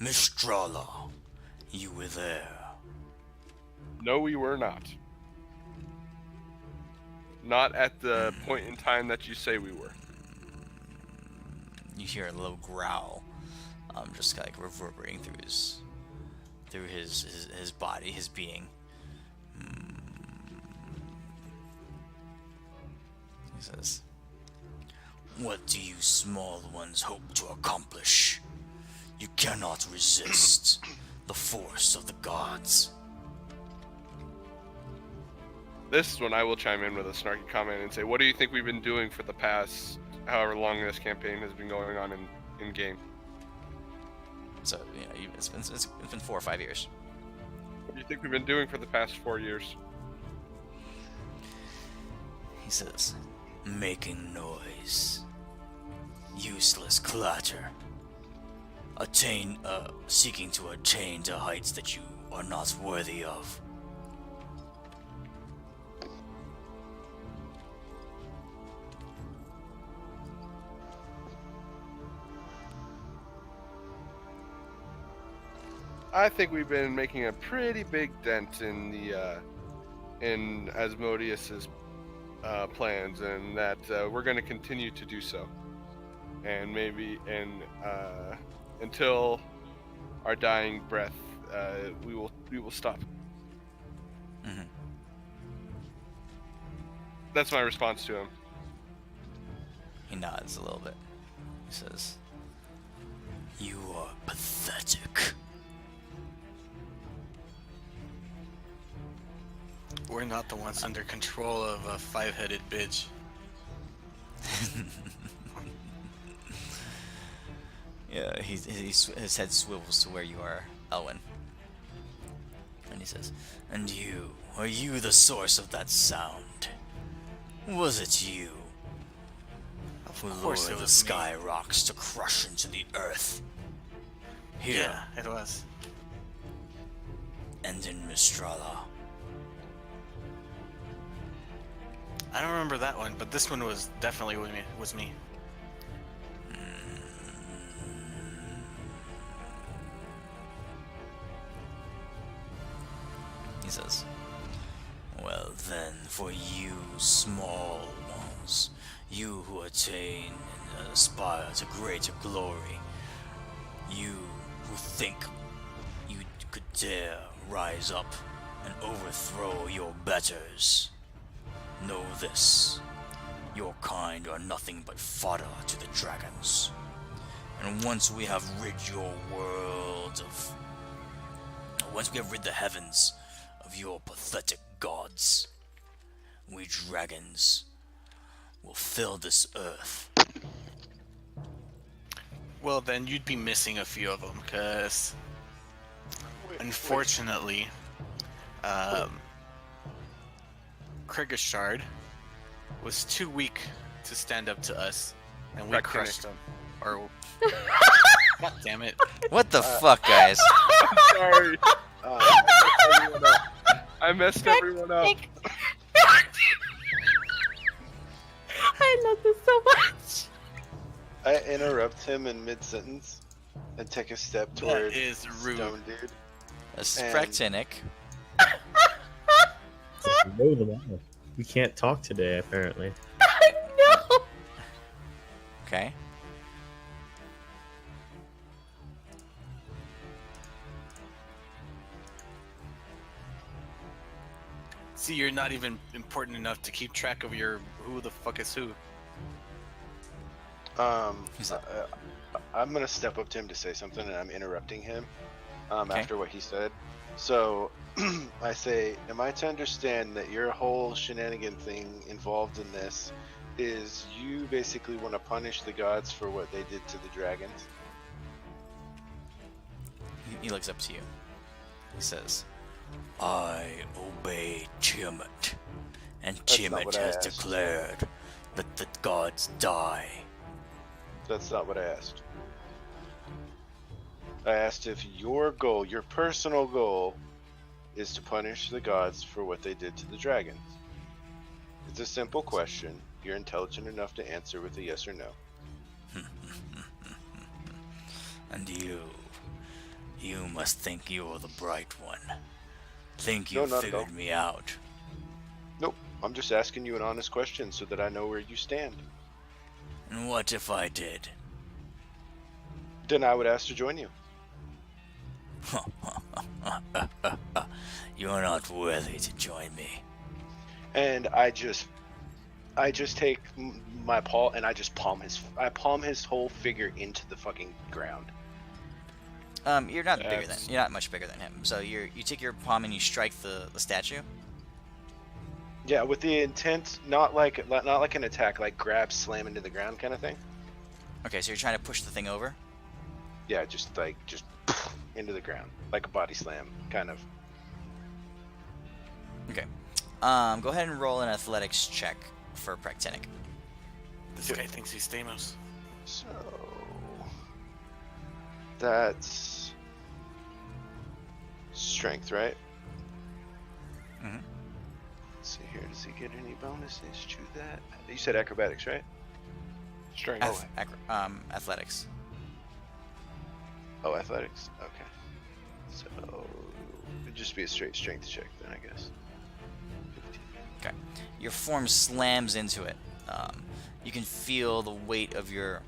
Mistrala, you were there. No, we were not. Not at the point in time that you say we were. You hear a low growl, just like reverberating through his body, his being. He says, what do you small ones hope to accomplish? You cannot resist the force of the gods. This is when I will chime in with a snarky comment and say, what do you think we've been doing for the past however long this campaign has been going on in game? So, it's been 4 or 5 years. What do you think we've been doing for the past 4 years? He says, making noise. Useless clatter. Seeking to attain to heights that you are not worthy of. I think we've been making a pretty big dent in the in Asmodeus's plans, and that we're going to continue to do so, and maybe until our dying breath, we will stop. Mm-hmm. That's my response to him. He nods a little bit. He says, you are pathetic. We're not the ones under control of a 5-headed bitch. Yeah, his head swivels to where you are, Elwyn. And he says, and are you the source of that sound? Was it you who course lowered it the was sky rocks to crush into the earth? Here, Yeah, it was. end in Mistrala. I don't remember that one, but this one was definitely was me. He says, well then, for you small ones, you who attain and aspire to greater glory, you who think you could dare rise up and overthrow your betters, know this, your kind are nothing but fodder to the dragons. And once we have rid the heavens of your pathetic gods, we dragons will fill this earth. Well, then you'd be missing a few of them, because unfortunately, Krygghyzhard was too weak to stand up to us, and we crushed him. Or, God damn it! What the fuck, guys? Sorry. I messed everyone up. I love this so much. I interrupt him in mid-sentence and take a step toward is rude. Stone Dude. That's And- Fractinic. Know them all. We can't talk today, apparently. No. Okay. See, you're not even important enough to keep track of your who the fuck is who. He's like, I'm gonna step up to him to say something, and I'm interrupting him Okay. after what he said. So I say, am I to understand that your whole shenanigan thing involved in this is you basically want to punish the gods for what they did to the dragons? he looks up to you. He says, I obey Tiamat, and That's not Tiamat what I has asked. declared that the gods die. That's not what I asked. I asked if your goal, your personal goal, is to punish the gods for what they did to the dragons. It's a simple question. You're intelligent enough to answer with a yes or no. And you must think you're the bright one. Think No, you not at all. figured me out. Nope. I'm just asking you an honest question so that I know where you stand. And what if I did? Then I would ask to join you. You're not worthy to join me. And I just take my paw and I just palm his whole figure into the fucking ground. You're not you're not much bigger than him. So you take your palm and you strike the statue. Yeah, with the intent, not like an attack, like grab, slam into the ground kind of thing. Okay, so you're trying to push the thing over. Yeah, just into the ground, like a body slam, kind of. Okay. Go ahead and roll an athletics check for Practinic. This guy thinks he's Stamos. So that's strength, right? Mhm. Let's see here. Does he get any bonuses to that? You said acrobatics, right? Strength. Athletics. Oh, athletics. Okay. So it'd just be a straight strength check then, I guess. 15. Okay. Your form slams into it. You can feel the weight of your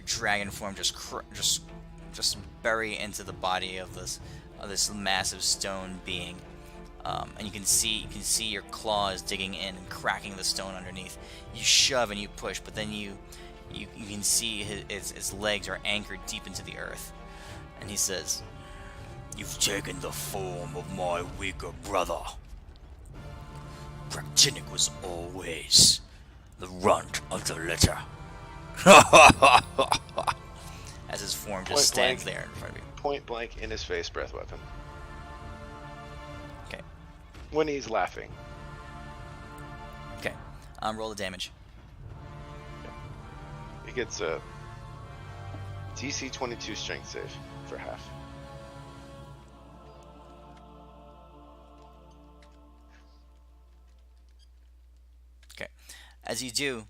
dragon form just bury into the body of this massive stone being, and you can see your claws digging in and cracking the stone underneath. You shove and you push, but then you can see his legs are anchored deep into the earth, and he says, "You've taken the form of my weaker brother. Practinic was always the runt of the litter." As his form just Point stands blank. there in front of you. Point blank in his face, breath weapon. Okay. When he's laughing. Okay. Roll the damage. He gets a DC 22 strength save for half. As you do,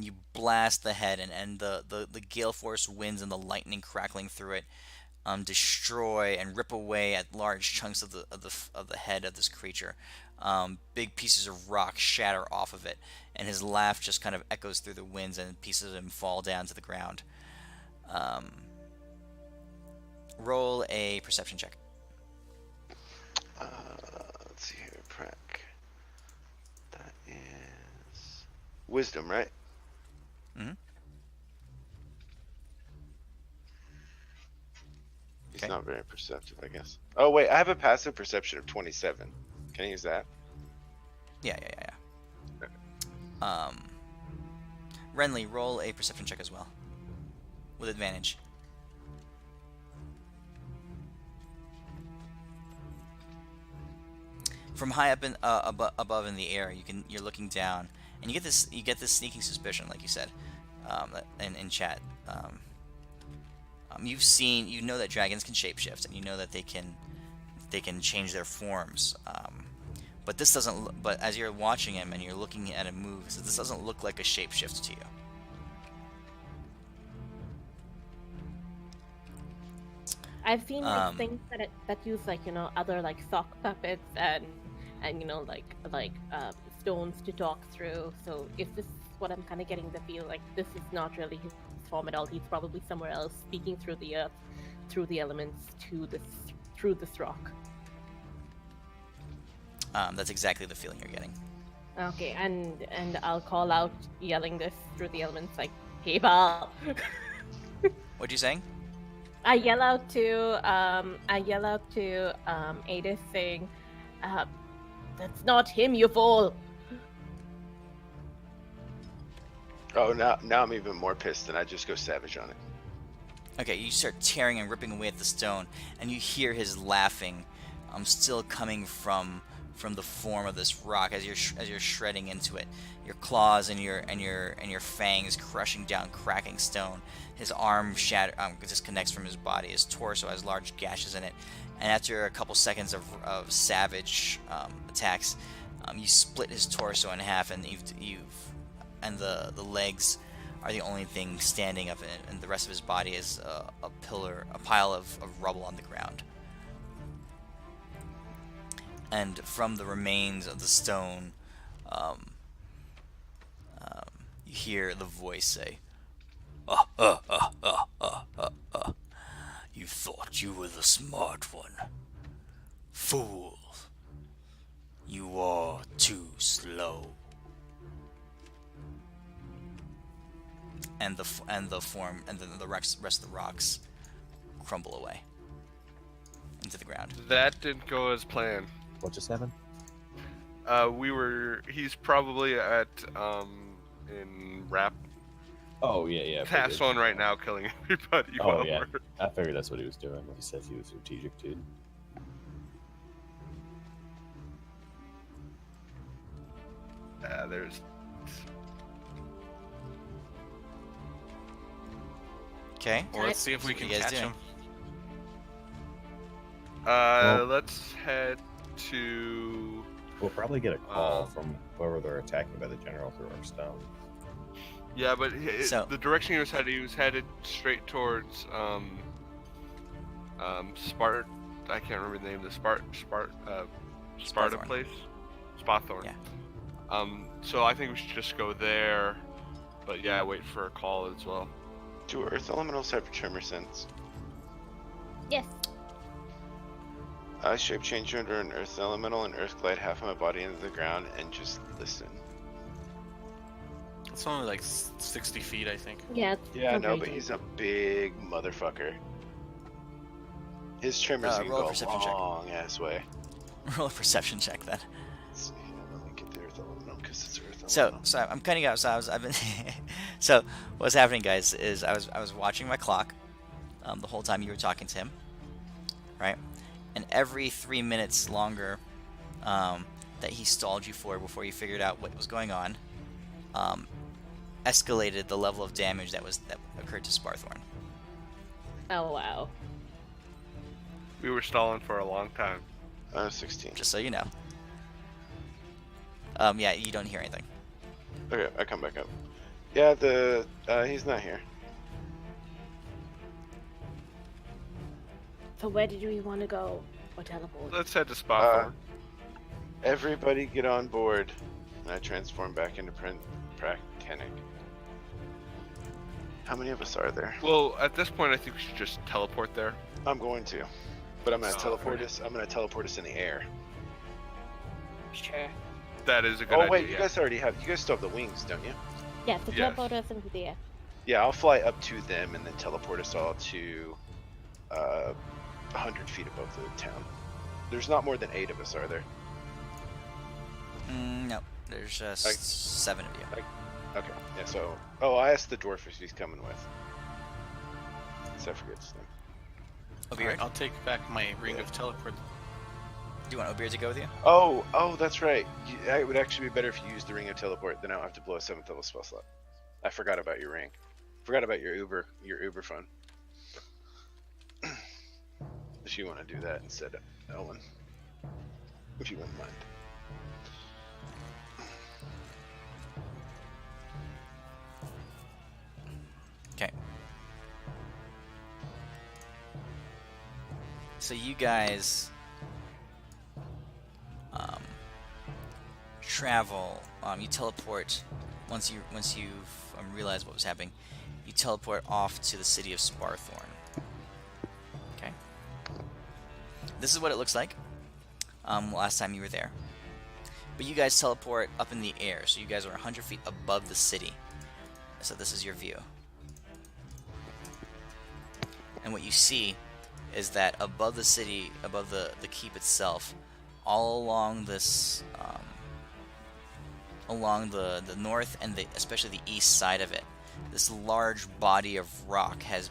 you blast the head, and the gale force winds and the lightning crackling through it destroy and rip away at large chunks of the head of this creature. Big pieces of rock shatter off of it, and his laugh just kind of echoes through the winds, and pieces of him fall down to the ground. Roll a perception check. Let's see here, Prac. That is wisdom, right? Mm-hmm. He's Okay. not very perceptive, I guess. Oh wait, I have a passive perception of 27. Can I use that? Yeah. Renly, roll a perception check as well, with advantage. From high up in above in the air, you're looking down, and you get this sneaking suspicion, like you said, in chat. You know that dragons can shapeshift, and you know that they can change their forms. But this doesn't. But as you're watching him and you're looking at him move, this doesn't look like a shapeshift to you. I've seen like things that use like other like sock puppets and stones to talk through. So if this is what I'm kind of getting the feel like, this is not really his form at all. He's probably somewhere else, speaking through the earth, through the elements, through this rock. That's exactly the feeling you're getting. Okay, and I'll call out, yelling this through the elements, like, "Hey, Bal!" What you saying? I yell out to Adis, saying, "That's not him, you fool!" Oh, now I'm even more pissed, and I just go savage on it. Okay, you start tearing and ripping away at the stone, and you hear his laughing, still coming from the form of this rock as you're shredding into it. Your claws and your fangs crushing down, cracking stone. His arm disconnects from his body. His torso has large gashes in it, and after a couple seconds of savage attacks, you split his torso in half, and the legs are the only thing standing up, and the rest of his body is a pile of rubble on the ground. And from the remains of the stone, you hear the voice say, You thought you were the smart one. Fool. You are too slow." And the rest of the rocks crumble away into the ground. That didn't go as planned. What just happened? He's probably at in rap Oh yeah. task one right now, killing everybody. Oh while yeah, we're- I figured that's what he was doing. He says he was strategic, dude. There's Okay. Well, let's see if we What can you guys catch doing? him. let's head to We'll probably get a call from whoever they're attacking by the general through our stone. yeah, but So- the direction he was headed straight towards Spart. I can't remember the name of the Sparta Sparthorn. place. Spathorn. Yeah. So I think we should just go there, but yeah, wait for a call as well. Do earth elementals have tremor sense? Yes. I shape change you under an earth elemental and earth glide half of my body into the ground and just listen. It's only like 60 feet, I think. Yeah. Yeah, I know, okay. but he's a big motherfucker. His tremors can roll a go a perception check. long ass way. Roll a perception check then. Let's see, let me get the earth elemental because it's earth So elemental. I'm cutting out. I've been. So what's happening, guys, is I was watching my clock, the whole time you were talking to him, right? And every 3 minutes longer, that he stalled you for before you figured out what was going on, escalated the level of damage that occurred to Sparthorn. Oh wow. We were stalling for a long time. 16. Just so you know. Yeah, you don't hear anything. Okay, I come back up. Yeah, he's not here. So where did we want to go or teleport? Let's head to Spotthorn. Everybody get on board. And I transform back into Prakenic. How many of us are there? Well, at this point, I think we should just teleport there. I'm going to. But I'm gonna Oh, teleport okay. us. I'm gonna teleport us in the air. Sure. That is a good Oh idea. wait, you yeah. guys already have. You guys still have the wings, don't you? Yeah, so Yes. teleport us into the air. Yeah, I'll fly up to them and then teleport us all to 100 feet above the town. There's not more than 8 of us, are there? No, there's just Like- 7 of you. Okay. Yeah. So, I asked the dwarf if he's coming with. So I forget his name. Obeard, Alright, I'll take back my ring of teleport. do you want Obeard to go with you? Oh, that's right. It would actually be better if you used the ring of teleport. Then I don't have to blow a 7th level spell slot. I forgot about your ring. Forgot about your Uber phone. If you want to do that instead, Ellen, if you wouldn't mind. Okay. So you guys travel. You teleport once you've realized what was happening. You teleport off to the city of Sparthorn. Okay. This is what it looks like. Last time you were there. But you guys teleport up in the air, so you guys are 100 feet above the city. So this is your view. And what you see is that above the city, above the keep itself, all along this, along the north and especially the east side of it, this large body of rock has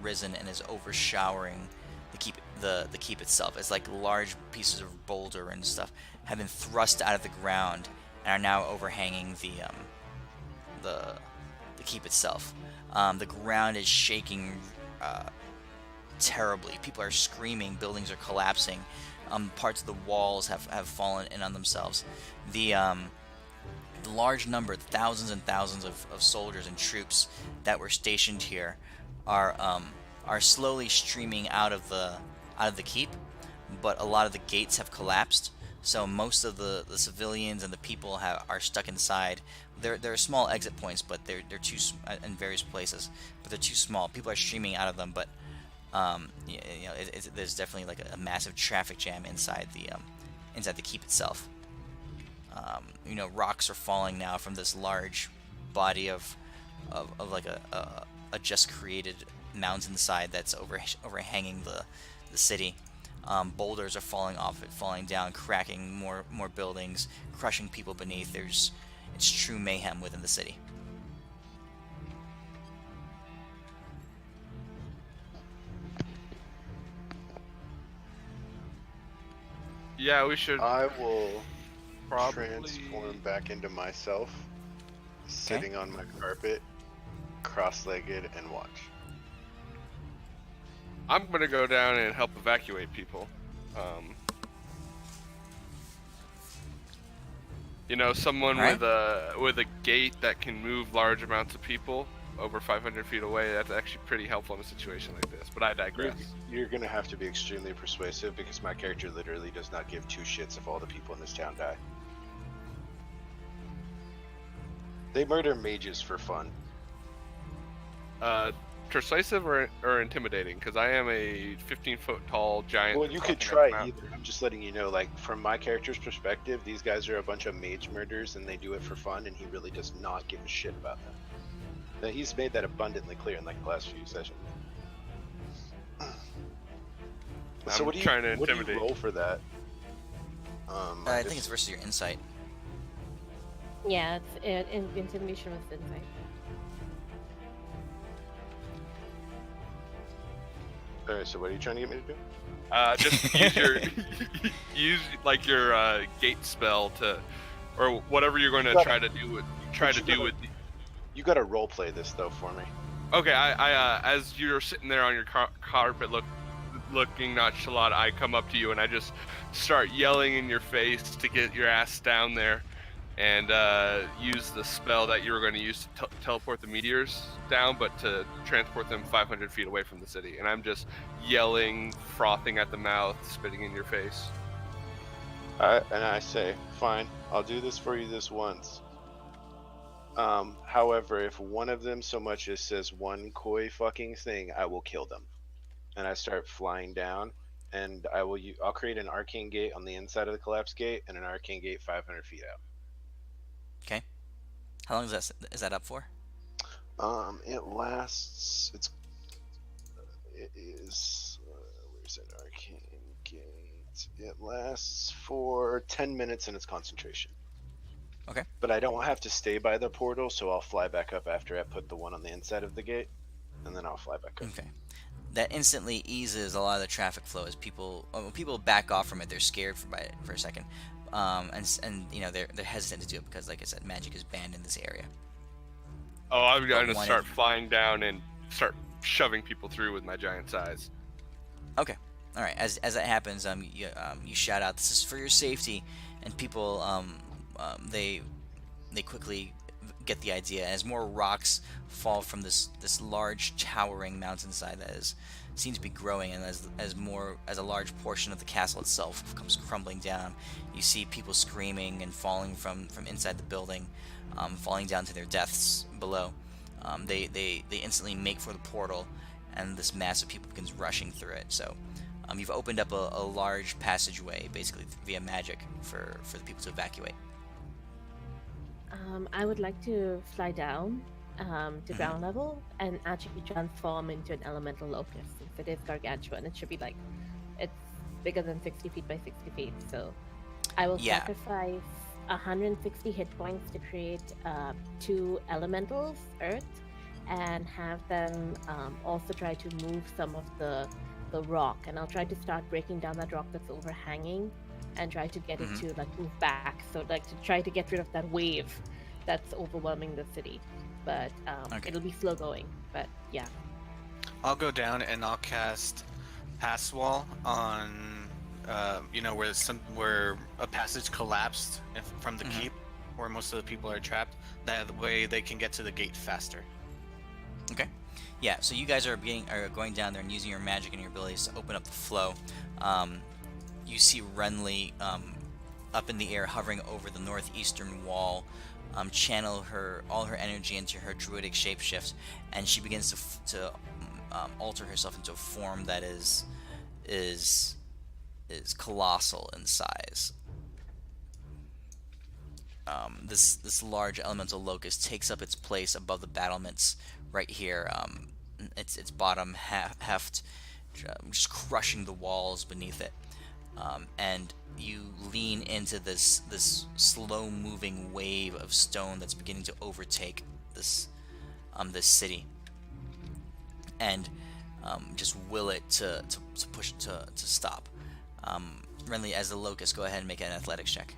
risen and is overshowering the keep itself. It's like large pieces of boulder and stuff have been thrust out of the ground and are now overhanging the keep itself. The ground is shaking terribly. People are screaming. Buildings are collapsing. Parts of the walls have fallen in on themselves. The large number, thousands and thousands of soldiers and troops that were stationed here are slowly streaming out of the keep, but a lot of the gates have collapsed. So most of the civilians and the people are stuck inside. There are small exit points, but they're too in various places, but they're too small. People are streaming out of them, but there's definitely like a massive traffic jam inside the keep itself. Rocks are falling now from this large body of like a just created mountainside that's overhanging the city. Boulders are falling off it, falling down, cracking more buildings, crushing people beneath. It's true mayhem within the city. Yeah, we should I will probably transform back into myself, sitting on my carpet, cross-legged, and watch. I'm gonna go down and help evacuate people. Someone Alright. with a gate that can move large amounts of people over 500 feet away. That's actually pretty helpful in a situation like this. But I digress. You're gonna have to be extremely persuasive because my character literally does not give 2 shits if all the people in this town die. They murder mages for fun. Persuasive or intimidating? Because I am a 15-foot tall giant. Well, you could talking try about- either. I'm just letting you know, like, from my character's perspective, these guys are a bunch of mage murders and they do it for fun, and he really does not give a shit about them. Now, he's made that abundantly clear in, like, the last few sessions. So I'm what do you, trying to what do you intimidate. roll for that? I think it's versus your insight. Yeah, it's intimidation with insight. Alright, so what are you trying to get me to do? Just use your gate spell to, or whatever you're going to But- try to do with You gotta roleplay this, though, for me. Okay, I as you're sitting there on your carpet looking nonchalant, I come up to you and I just start yelling in your face to get your ass down there. and use the spell that you were going to use to teleport the meteors down, but to transport them 500 feet away from the city. And I'm just yelling, frothing at the mouth, spitting in your face. And I say, fine, I'll do this for you this once. However, if one of them so much as says one coy fucking thing, I will kill them. And I start flying down, and I'll create an arcane gate on the inside of the collapse gate and an arcane gate 500 feet out. Okay. How long is that up for? It lasts. It is. Where's that arcane gate? It lasts for 10 minutes in its concentration. Okay. But I don't have to stay by the portal, so I'll fly back up after I put the one on the inside of the gate, and then I'll fly back up. Okay. That instantly eases a lot of the traffic flow as when people back off from it, they're scared for a second, and you know they're hesitant to do it because, like I said, magic is banned in this area. Oh, I'm going to start flying down and start shoving people through with my giant size. Okay. All right. As that happens, you shout out, "This is for your safety," and people they quickly get the idea. As more rocks fall from this large towering mountainside that seems to be growing, and as a large portion of the castle itself comes crumbling down, you see people screaming and falling from inside the building, falling down to their deaths below. They instantly make for the portal, and this mass of people begins rushing through it. So you've opened up a large passageway, basically via magic, for the people to evacuate. I would like to fly down to ground level and actually transform into an elemental locust. Since it is gargantuan, it should be it's bigger than 60 feet by 60 feet. So I will sacrifice 160 hit points to create 2 elementals, earth, and have them also try to move some of the rock. And I'll try to start breaking down that rock that's overhanging and try to get it to move back. So to try to get rid of that wave that's overwhelming the city. But it'll be slow going. But yeah. I'll go down and I'll cast Pass Wall on, where a passage collapsed from the keep, where most of the people are trapped. That way they can get to the gate faster. Okay. Yeah. So you guys are going down there and using your magic and your abilities to open up the flow. You see Renly up in the air, hovering over the northeastern wall, channel all her energy into her druidic shapeshift, and she begins to alter herself into a form that is colossal in size. This large elemental locust takes up its place above the battlements right here. Its bottom heft just crushing the walls beneath it. And you lean into this slow-moving wave of stone that's beginning to overtake this city, and just will it to push to stop. Renly, as the locust, go ahead and make an athletics check.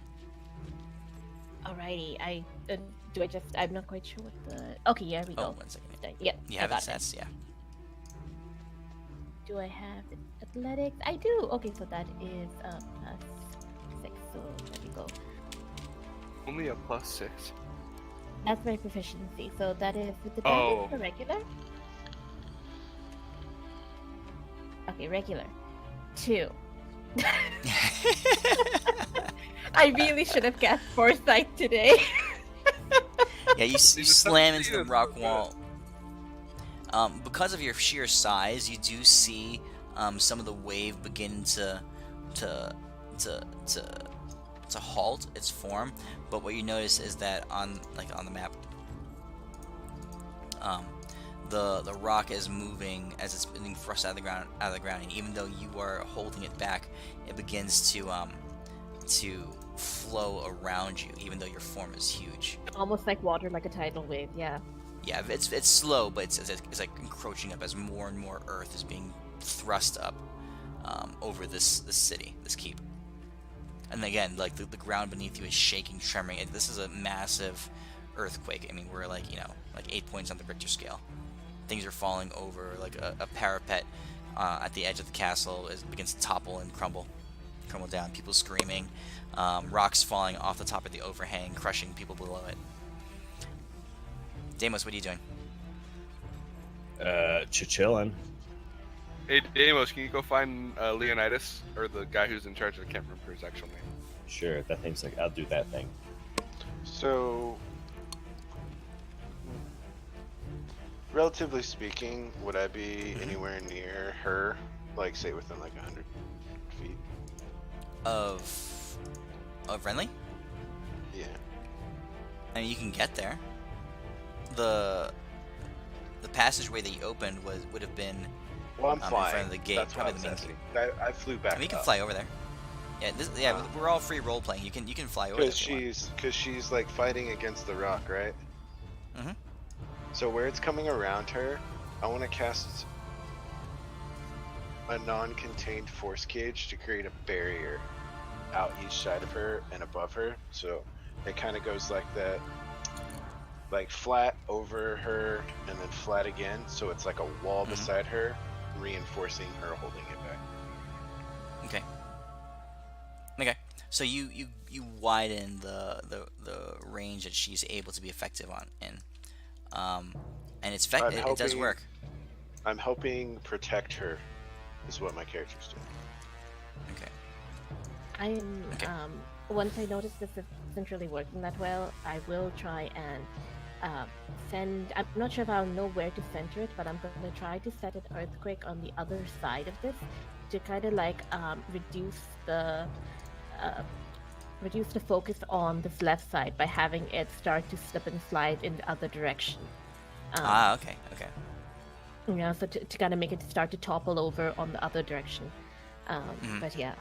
Alrighty, I'm not quite sure what the. Okay, yeah, here we go. 1 second. Yeah, You have it, stats, yeah. Do I have athletics? I do. Okay, so that is +6. So there we go. Only a +6. That's my proficiency. So that is with the damage for regular. Okay, regular. 2. I really should have cast Foresight today. Yeah, you slam into the rock wall. Because of your sheer size, you do see some of the wave begin to halt its form. But what you notice is that on the map, the rock is moving as it's being thrust out of the ground. And even though you are holding it back, it begins to flow around you, even though your form is huge. Almost like water, like a tidal wave. Yeah. Yeah, it's slow, but it's like encroaching up as more and more earth is being thrust up over this city, this keep. And again, like the ground beneath you is shaking, tremoring. This is a massive earthquake. I mean, we're like 8 points on the Richter scale. Things are falling over. Like a parapet at the edge of the castle begins to topple and crumble. crumble down. People screaming, rocks falling off the top of the overhang, crushing people below it. Deimos, what are you doing? Chillin'. Hey, Deimos, can you go find Leonidas, or the guy who's in charge of the camp room, for his actual name? Sure, that thing's like, I'll do that thing. So, relatively speaking, would I be anywhere near her? Like, say, within like 100 feet? Of Renly? Yeah. I mean, you can get there. The passageway that you opened would have been Well, I'm in flying. front of the gate, That's what probably I was the main asking. gate. I flew back. I mean, you can up. fly over there. Yeah, we're all free role playing. You can fly over there. Because she's like fighting against the rock, right? Mm-hmm. So where it's coming around her, I want to cast a non-contained force cage to create a barrier out each side of her and above her. So it kind of goes like that, like flat over her and then flat again. So it's like a wall beside her, reinforcing her holding it back. Okay. So you widen the range that she's able to be effective in, and it does work. I'm helping protect her, is what my character's doing. Okay. I'm Okay. Once I notice this isn't really working that well, I will try and send. I'm not sure if I'll know where to center it, but I'm going to try to set an earthquake on the other side of this to kind of like reduce the focus on this left side by having it start to slip and slide in the other direction. Okay. You know, so to kind of make it start to topple over on the other direction. But yeah,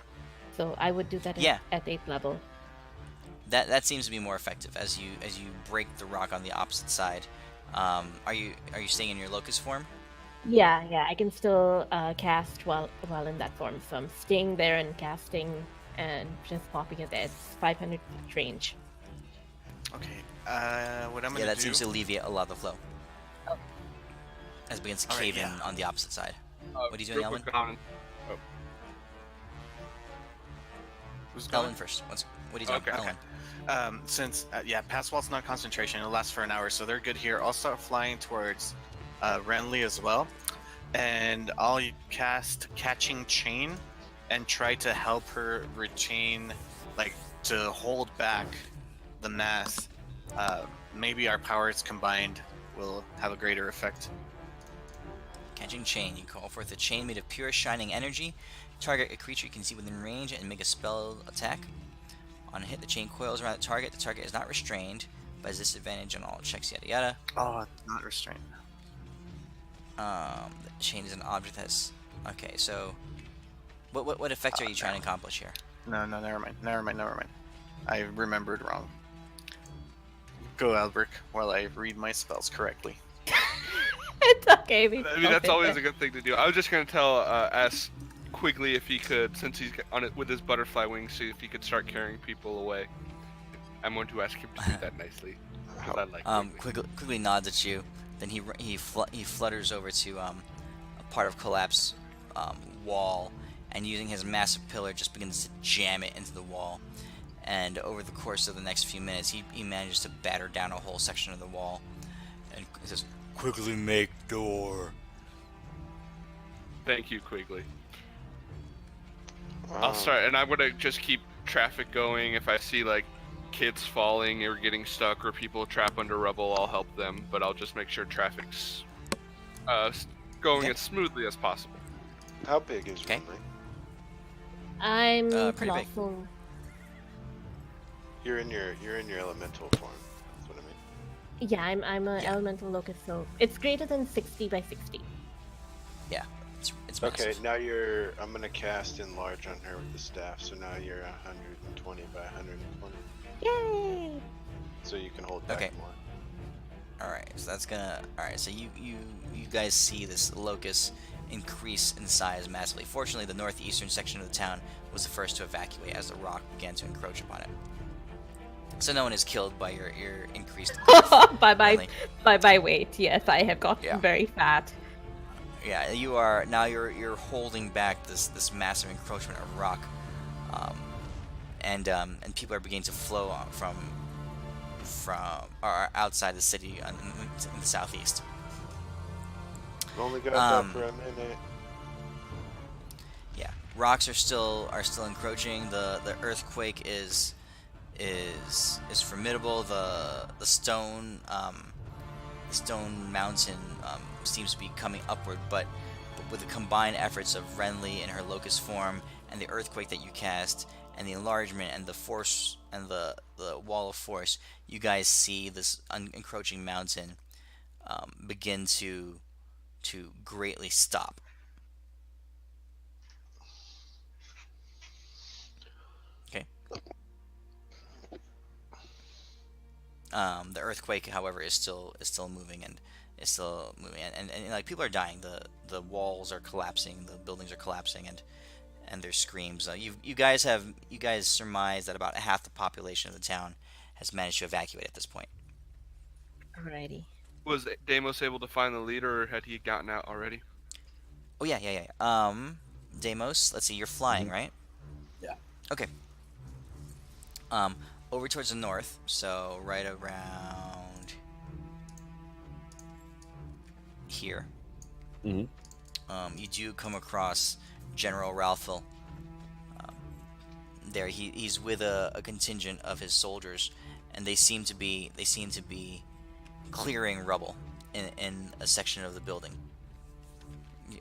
so I would do that at 8th level. That seems to be more effective as you break the rock on the opposite side. Are you staying in your locust form? Yeah, I can still cast while in that form. So I'm staying there and casting and just popping it there. It's 500 feet range. Okay. What I'm gonna Yeah, that do? seems to alleviate a lot of the flow. Oh. As it begins to All right, cave in yeah. on the opposite side. What are you doing, real Elwin? quick, Conan. Who's going? Elwin first. What are you doing, Okay. Elwin? Since pass wall's not concentration, it'll last for an hour, so they're good here. I'll start flying towards Renly as well, and I'll cast Catching Chain and try to help her retain, like, to hold back the mass. Maybe our powers combined will have a greater effect. Catching chain. You call forth a chain made of pure shining energy. Target a creature you can see within range and make a spell attack. On a hit, the chain coils around the target. The target is not restrained, but has disadvantage on all checks, yada yada. Oh, it's not restrained. The chain is an object that's... Okay, so... What effect are you trying to accomplish here? No, never mind. I remembered wrong. Go, Albert, while I read my spells correctly. It's okay. I mean, that's always a good thing to do. I was just gonna ask Quigley if he could, since he's on it with his butterfly wings, see if he could start carrying people away. I'm going to ask him to do that nicely, because I like Quigley. Quigley nods at you. Then he flutters over to a part of collapse wall, and using his massive pillar, just begins to jam it into the wall. And over the course of the next few minutes, he manages to batter down a whole section of the wall. And he says, "Quickly make door." Thank you, Quigley. I'll start, and I'm gonna just keep traffic going. If I see like kids falling or getting stuck or people trapped under rubble, I'll help them. But I'll just make sure traffic's going as smoothly as possible. How big is Okay. Renly? I'm Pretty big. colossal. You're in your elemental form. That's what I mean. Yeah, I'm an elemental locust, so it's greater than 60 by 60. Yeah, it's Okay, massive. now I'm gonna cast enlarge on her with the staff. So now you're 120 by 120. Yay! So you can hold back Okay. more. Alright, so that's gonna... Alright, so you guys see this locust increase in size massively. Fortunately, the northeastern section of the town was the first to evacuate as the rock began to encroach upon it. So no one is killed by your increased... by Renly. my weight, yes, I have gotten Yeah. very fat. Yeah, you are... Now you're holding back this massive encroachment of rock. and people are beginning to flow from or outside the city in the southeast. Only got Um, that for a minute. Yeah, rocks are still encroaching. The earthquake is formidable. The stone mountain seems to be coming upward, but with the combined efforts of Renly in her locust form and the earthquake that you cast and the enlargement and the force and the wall of force, you guys see this encroaching mountain begin to greatly stop. Okay. The earthquake, however, is still moving and like people are dying. The walls are collapsing, the buildings are collapsing, and there's screams. You guys surmise that about half the population of the town has managed to evacuate at this point. Alrighty. Was Deimos able to find the leader, or had he gotten out already? Oh yeah. Deimos, let's see, you're flying, right? Yeah. Okay. Over towards the north, so right around here. Mhm. You do come across General Ralphil. There, he's with a contingent of his soldiers, and they seem to be clearing rubble in a section of the building.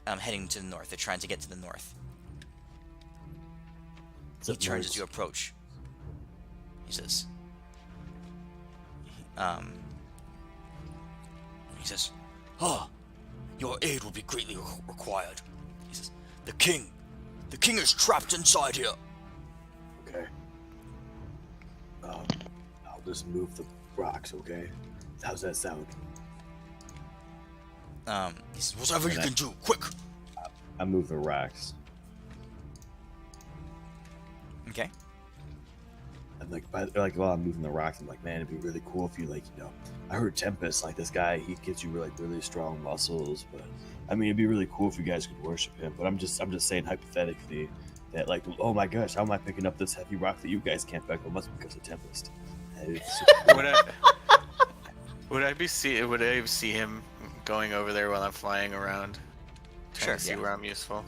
Heading to the north. They're trying to get to the north. He turns as you approach. He says, "Ah, your aid will be greatly required." He says, the king is trapped inside here." Okay. I'll just move the rocks, okay? How's that sound? He says, "Whatever you can do, quick." I move the rocks. Okay. I'm like while I'm moving the rocks, I'm like, man, it'd be really cool if you I heard Tempest, like this guy, he gives you really strong muscles, but I mean, it'd be really cool if you guys could worship him. But I'm just saying hypothetically that oh my gosh, how am I picking up this heavy rock that you guys can't pick up? It must be because of Tempest. Would I see him going over there while I'm flying around? Trying Sure, to see yeah. where I'm useful.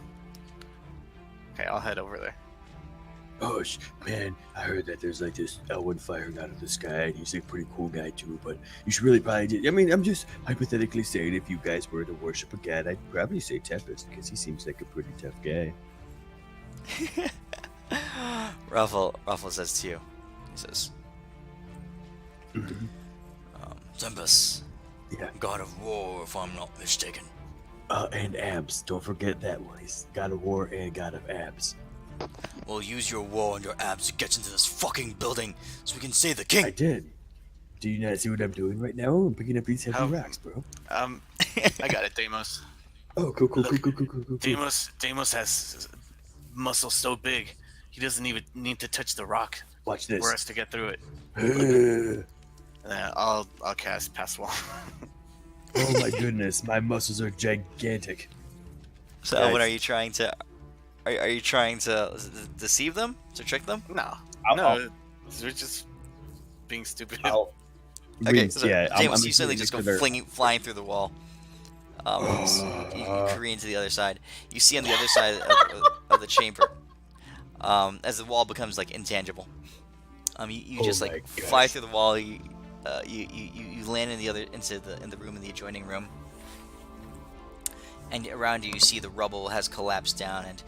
Okay, I'll head over there. Oh, man, I heard that there's like this Elwyn firing out of the sky, and he's a pretty cool guy too, but you should really probably I mean, I'm just hypothetically saying if you guys were to worship a god, I'd probably say Tempest, because he seems like a pretty tough guy. Ruffle says to you, he says, "Tempest, Yeah. god of war, if I'm not mistaken." And abs. Don't forget that one. He's god of war and god of abs. "Well, use your war and your abs to get into this fucking building so we can save the king." I did. Do you not see what I'm doing right now? I'm picking up these heavy How- rocks, bro. I got it, Deimos. Oh, cool. Deimos has muscles so big, he doesn't even need to touch the rock Watch this. for us to get through it. I'll cast Pass Wall. Oh my goodness, my muscles are gigantic. So, Guys. what are you trying to? Are you trying to deceive them? To trick them? No, I'll- we're just being stupid. Okay, so James, I'm you suddenly just go flying through the wall. You careen to the other side. You see on the other side of the chamber, as the wall becomes like intangible. You Oh just my like gosh. fly through the wall. You land in the room in the adjoining room, and around you see the rubble has collapsed down, and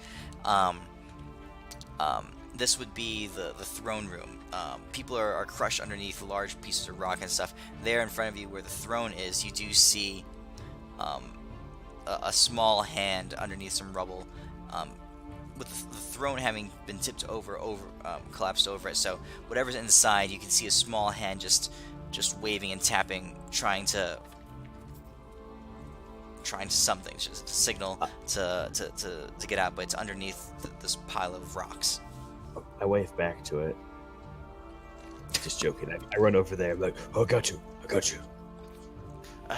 this would be the throne room. People are crushed underneath large pieces of rock and stuff. There in front of you, where the throne is, you do see a small hand underneath some rubble, with the throne having been tipped over collapsed over it. So whatever's inside, you can see a small hand just waving and tapping, trying to something, just a signal to get out, but it's underneath this pile of rocks. I wave back to it. Just joking. I run over there. I'm like, oh, I got you.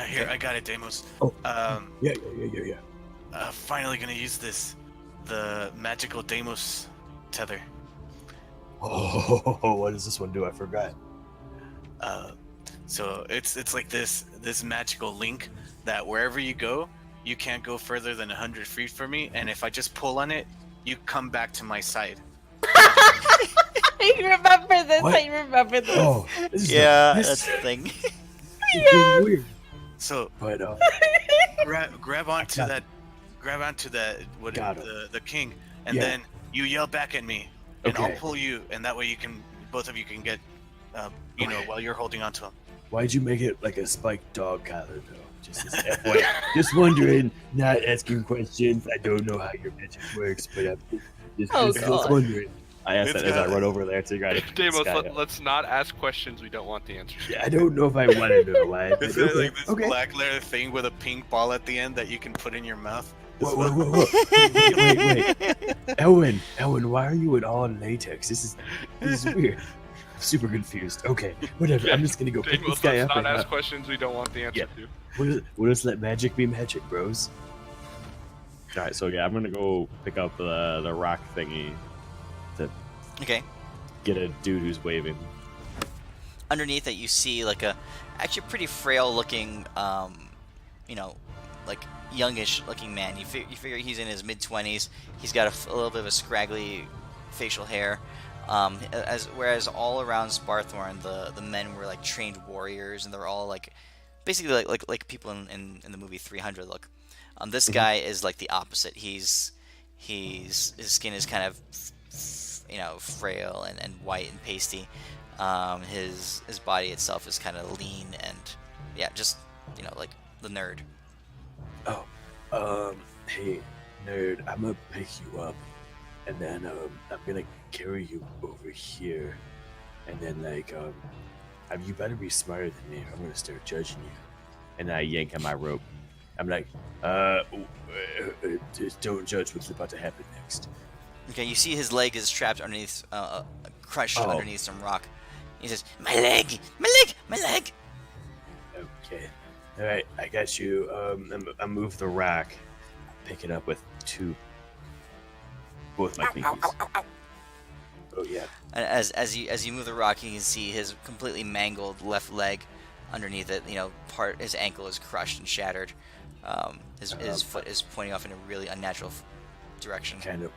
Here, I got it, Deimos. Oh. Yeah. Finally gonna use the magical Deimos tether. Oh, what does this one do? I forgot. So it's like this magical link that wherever you go, you can't go further than 100 feet from me, and if I just pull on it, you come back to my side. I remember this. What? I remember this. Oh, this is Yeah, this that's the thing. is getting weird. So But grab onto got that, Got him. the king, and Yeah. then you yell back at me, and I'll Okay. pull you, and that way both of you can get, while you're holding onto him. why'd you make it like a spiked dog collar though? Just as FYI. Just wondering, not asking questions. I don't know how your magic works, but I'm just God. wondering. I asked It's that as I got- run over there to try to. Deimos, Sky up. let's not ask questions we don't want the answers to. Yeah, I don't know if I want to know why. But Is it okay, like this okay. black leather thing with a pink ball at the end that you can put in your mouth? Whoa, whoa, whoa, whoa. Wait. Elwin, why are you in all latex? This is weird. I'm super confused. Okay, whatever. I'm just gonna go pick Deimos, this guy let's up not and ask questions we don't want the answer Yeah. to. we'll just let magic be magic, bros. All right, so yeah, I'm gonna go pick up the rock thingy to Okay. get a dude who's waving. Underneath it, you see like a actually pretty frail looking, like youngish looking man. You figure he's in his mid-20s. He's got a little bit of a scraggly facial hair. Whereas all around Sparthorn, the men were like trained warriors, and they're all like basically like people in the movie 300 look. This guy is like the opposite. His skin is kind of frail and white and pasty. His body itself is kind of lean and just like the nerd. Hey, nerd, I'm gonna pick you up, and then I'm gonna carry you over here, and then you better be smarter than me, or I'm gonna start judging you. And I yank on my rope. I'm like, just don't judge what's about to happen next. Okay, you see his leg is trapped underneath, crushed Oh. underneath some rock. He says, "My leg, my leg." Okay, all right, I got you. I move the rock, pick it up with both my pinkies. Oh yeah. And as you move the rock, you can see his completely mangled left leg underneath it. His ankle is crushed and shattered. His foot is pointing off in a really unnatural direction. Kind of,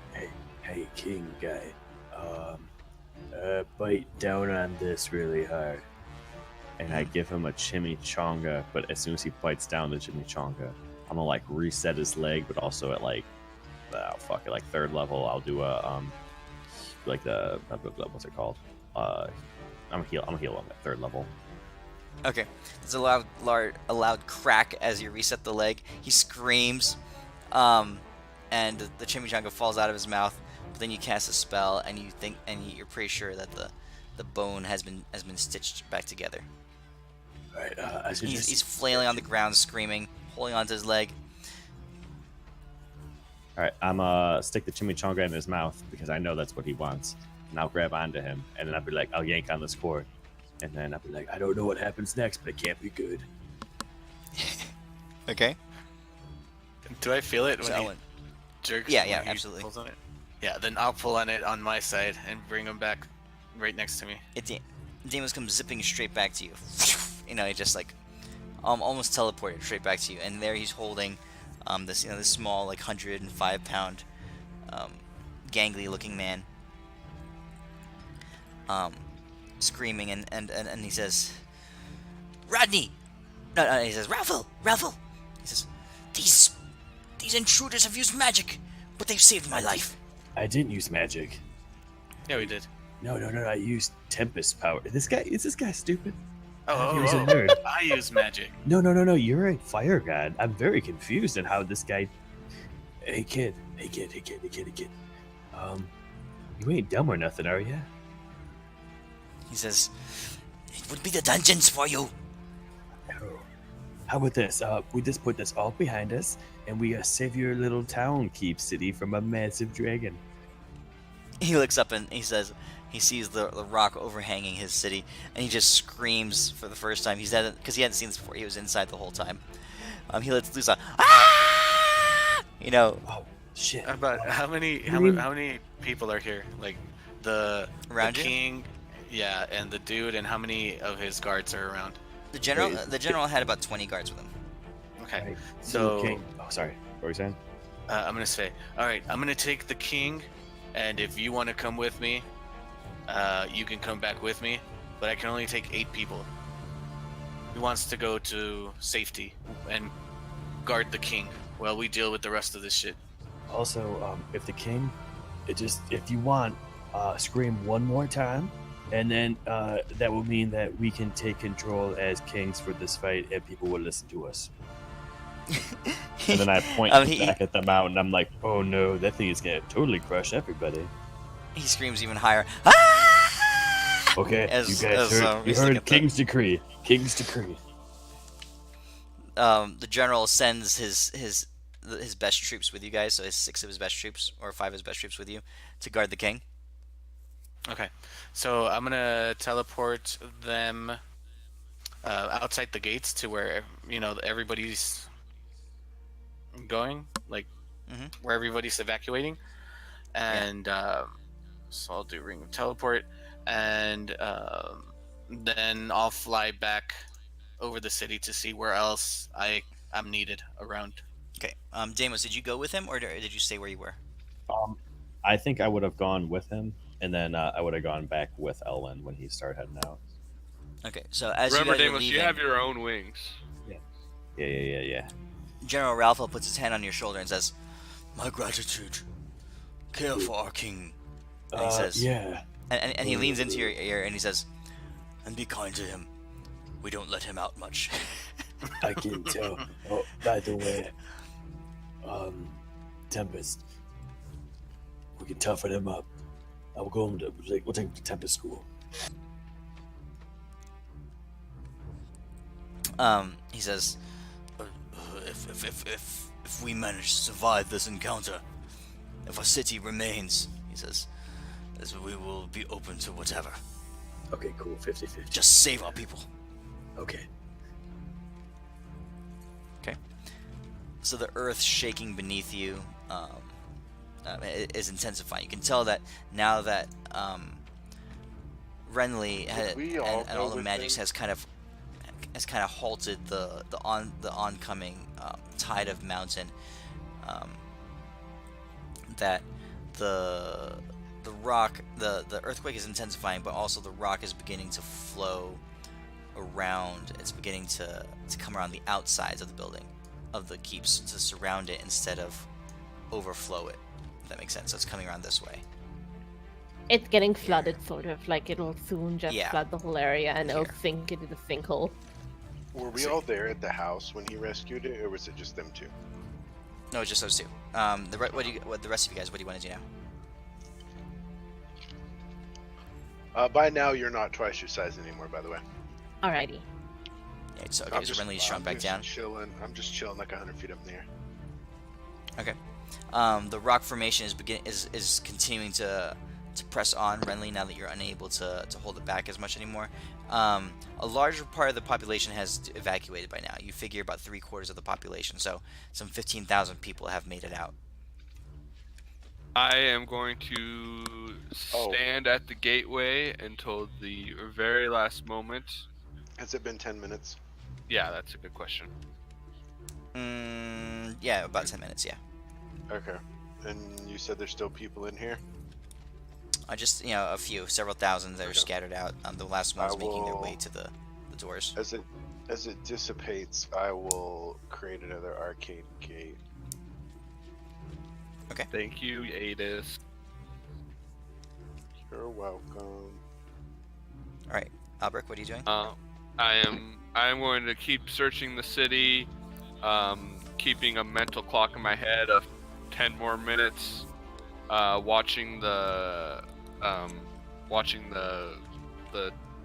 hey, king guy, bite down on this really hard. And I give him a chimichanga, but as soon as he bites down the chimichanga, I'm gonna like reset his leg, but also at like third level, I'll do a what's it called? I'm gonna heal him at third level. Okay, there's a loud crack as you reset the leg. He screams, and the chimichanga falls out of his mouth. But then you cast a spell, and you're pretty sure that the bone has been stitched back together. All right, I suggest He's flailing on the ground, screaming, holding onto his leg. All right, I'm stick the chimichanga in his mouth because I know that's what he wants, and I'll grab onto him, and then I'll be like, I'll yank on this cord, and then I'll be like, I don't know what happens next, but it can't be good. Okay. Do I feel it when So he Owen, jerks? Yeah, when yeah, he absolutely. pulls on it? Yeah, then I'll pull on it on my side and bring him back right next to me. Deimos comes zipping straight back to you. He just like almost teleported straight back to you, and there he's holding this small 105-pound gangly looking man, screaming and he says, "Rodney!" No, he says, Ralphel! He says, these intruders have used magic, but they've saved my life. I didn't use magic. Yeah, we did. No, I used Tempest power. Is this guy stupid? Oh, He was a nerd. I use magic. No, you're a fire god. I'm very confused on how this guy. Hey kid. You ain't dumb or nothing, are ya? He says, "It would be the dungeons for you." No. How about this? We just put this all behind us, and we save your little town, Keep City, from a massive dragon. He looks up and he says, he sees the rock overhanging his city, and he just screams for the first time. Because he hadn't seen this before. He was inside the whole time. He lets loose a ah! Oh shit! About how many mean- how many people are here? Like The Around you? king, yeah, and the dude, and how many of his guards are around? The general had about 20 guards with him. Okay, Right. so King. Oh, sorry. What were you saying? I'm gonna say, all right, I'm gonna take the king, and if you want to come with me, you can come back with me, but I can only take 8 people. Who wants to go to safety and guard the king while we deal with the rest of this shit? Also, if the king, if you want, scream one more time, and then that will mean that we can take control as kings for this fight, and people will listen to us. And then I point He back at the mountain. I'm like, oh no, that thing is gonna totally crush everybody. screams even higher. Ah! Okay, As- you guys as, heard, he's looking at the- King's decree. King's decree. The general sends his best troops with you guys, so 6 of his best troops or 5 of his best troops with you to guard the king. Okay, so I'm gonna teleport them outside the gates to where everybody's going, like Mhm. where everybody's evacuating, and so I'll do ring of teleport, and then I'll fly back over the city to see where else I'm needed around. Okay. Deimos, did you go with him or did you stay where you were? I think I would have gone with him, and then I would have gone back with Elwyn when he started heading out. Okay. So as Remember, you guys are Deimos, leaving, you have your own wings. Yeah. General Ralpho puts his hand on your shoulder and says, "My gratitude. Care for our king." And he says, Yeah. and he leans into your ear and he says, "And be kind to him. We don't let him out much." I can tell. Oh, by the way, Tempest, we can toughen him up. I will go home to we'll take him to Tempest School. He says, if we manage to survive this encounter, if our city remains, he says, as we will be open to whatever. Okay, cool. 50-50. Just save our people. Okay. Okay. So the earth shaking beneath you is intensifying. You can tell that now that Renly we all and go all the with magics him? has kind of halted the oncoming tide of mountain. That the rock, the earthquake is intensifying, but also the rock is beginning to flow around. It's beginning to come around the outsides of the building, of the keeps, to surround it instead of overflow it. If that makes sense. So it's coming around this way. It's getting flooded, sort of. Like it'll soon just Yeah. flood the whole area and it'll Here. sink into the sinkhole. Were we all there at the house when he rescued it, or was it just them two? No, it's just those two. The rest of you guys? What do you want to do now? By now, you're not twice your size anymore, by the way. Alrighty. Yeah, so okay, so Renly's shrunk back down. I'm just chilling like 100 feet up in the air. Okay. The rock formation is continuing to press on Renly now that you're unable to hold it back as much anymore. A larger part of the population has evacuated by now. You figure about 3/4 of the population, so some 15,000 people have made it out. I am going to stand at the gateway until the very last moment. Has it been 10 minutes? Yeah, that's a good question. Yeah, about 10 minutes, yeah. Okay. And you said there's still people in here? Just, a few, several thousand that are Okay. scattered out. The last ones I making their way will- to the doors. As it dissipates, I will create another arcade gate. Thank you, Adis. You're welcome. Alright, Albrecht, what are you doing? I'm going to keep searching the city, keeping a mental clock in my head of 10 more minutes, watching the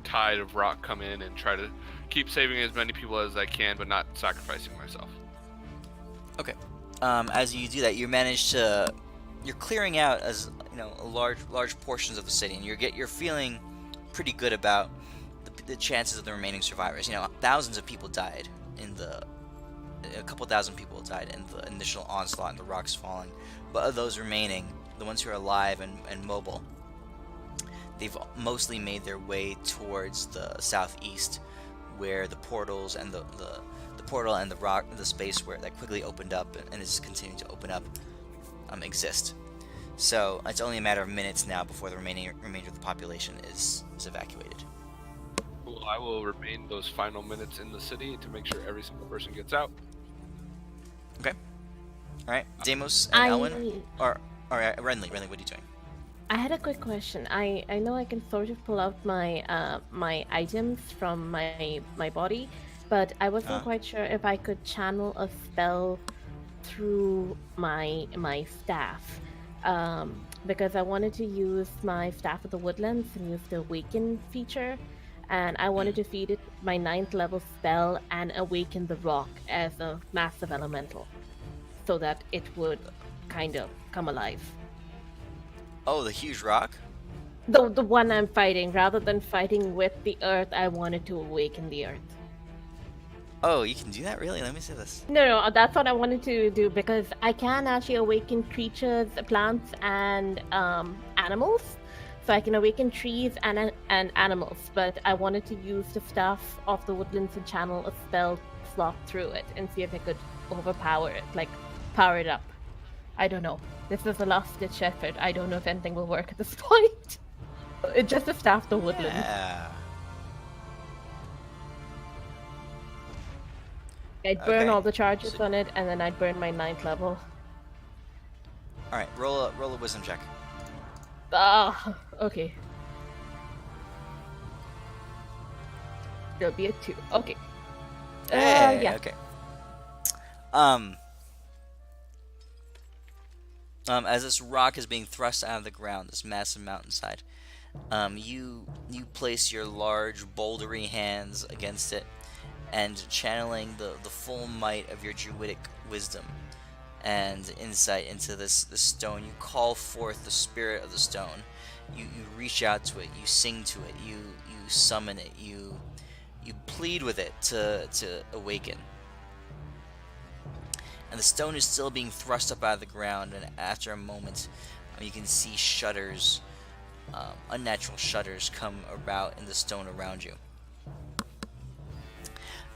tide of rock come in and try to keep saving as many people as I can, but not sacrificing myself. As you do that, you're clearing out large portions of the city, and you're feeling pretty good about the chances of the remaining survivors. Thousands of people died a couple thousand people died in the initial onslaught and the rocks falling, but of those remaining, the ones who are alive and mobile, they've mostly made their way towards the southeast, where the portals and the portal and the space where that quickly opened up and is continuing to open up exist. So it's only a matter of minutes now before the remainder of the population is evacuated. Well, I will remain those final minutes in the city to make sure every single person gets out. Okay. All right, Deimos and Elwyn, or Renly, what are you doing? I had a quick question. I know I can sort of pull out my my items from my body, but I wasn't quite sure if I could channel a spell through my staff, because I wanted to use my Staff of the Woodlands and use the Awaken feature, and I wanted to feed it my 9th level spell and awaken the rock as a massive elemental, so that it would kind of come alive. Oh, the huge rock? The one I'm fighting, rather than fighting with the earth, I wanted to awaken the earth. Oh, you can do that? Really? Let me see this. No, that's what I wanted to do, because I can actually awaken creatures, plants, and animals. So I can awaken trees and animals, but I wanted to use the Staff of the Woodlands and channel a spell slot through it and see if I could overpower it, like power it up. I don't know. This is a last-ditch effort. I don't know if anything will work at this point. It's just a Staff of the Woodlands. Yeah. I'd burn Okay. all the charges So- on it, and then I'd burn my 9th level. All right, roll a wisdom check. Ah, okay. There'll be a 2. Okay. Hey, Yeah. Okay. As this rock is being thrust out of the ground, this massive mountainside, you place your large, bouldery hands against it, and channeling the full might of your druidic wisdom and insight into this stone, you call forth the spirit of the stone. You reach out to it, you sing to it, you summon it, you plead with it to awaken. And the stone is still being thrust up out of the ground, and after a moment, you can see shudders, unnatural shudders, come about in the stone around you.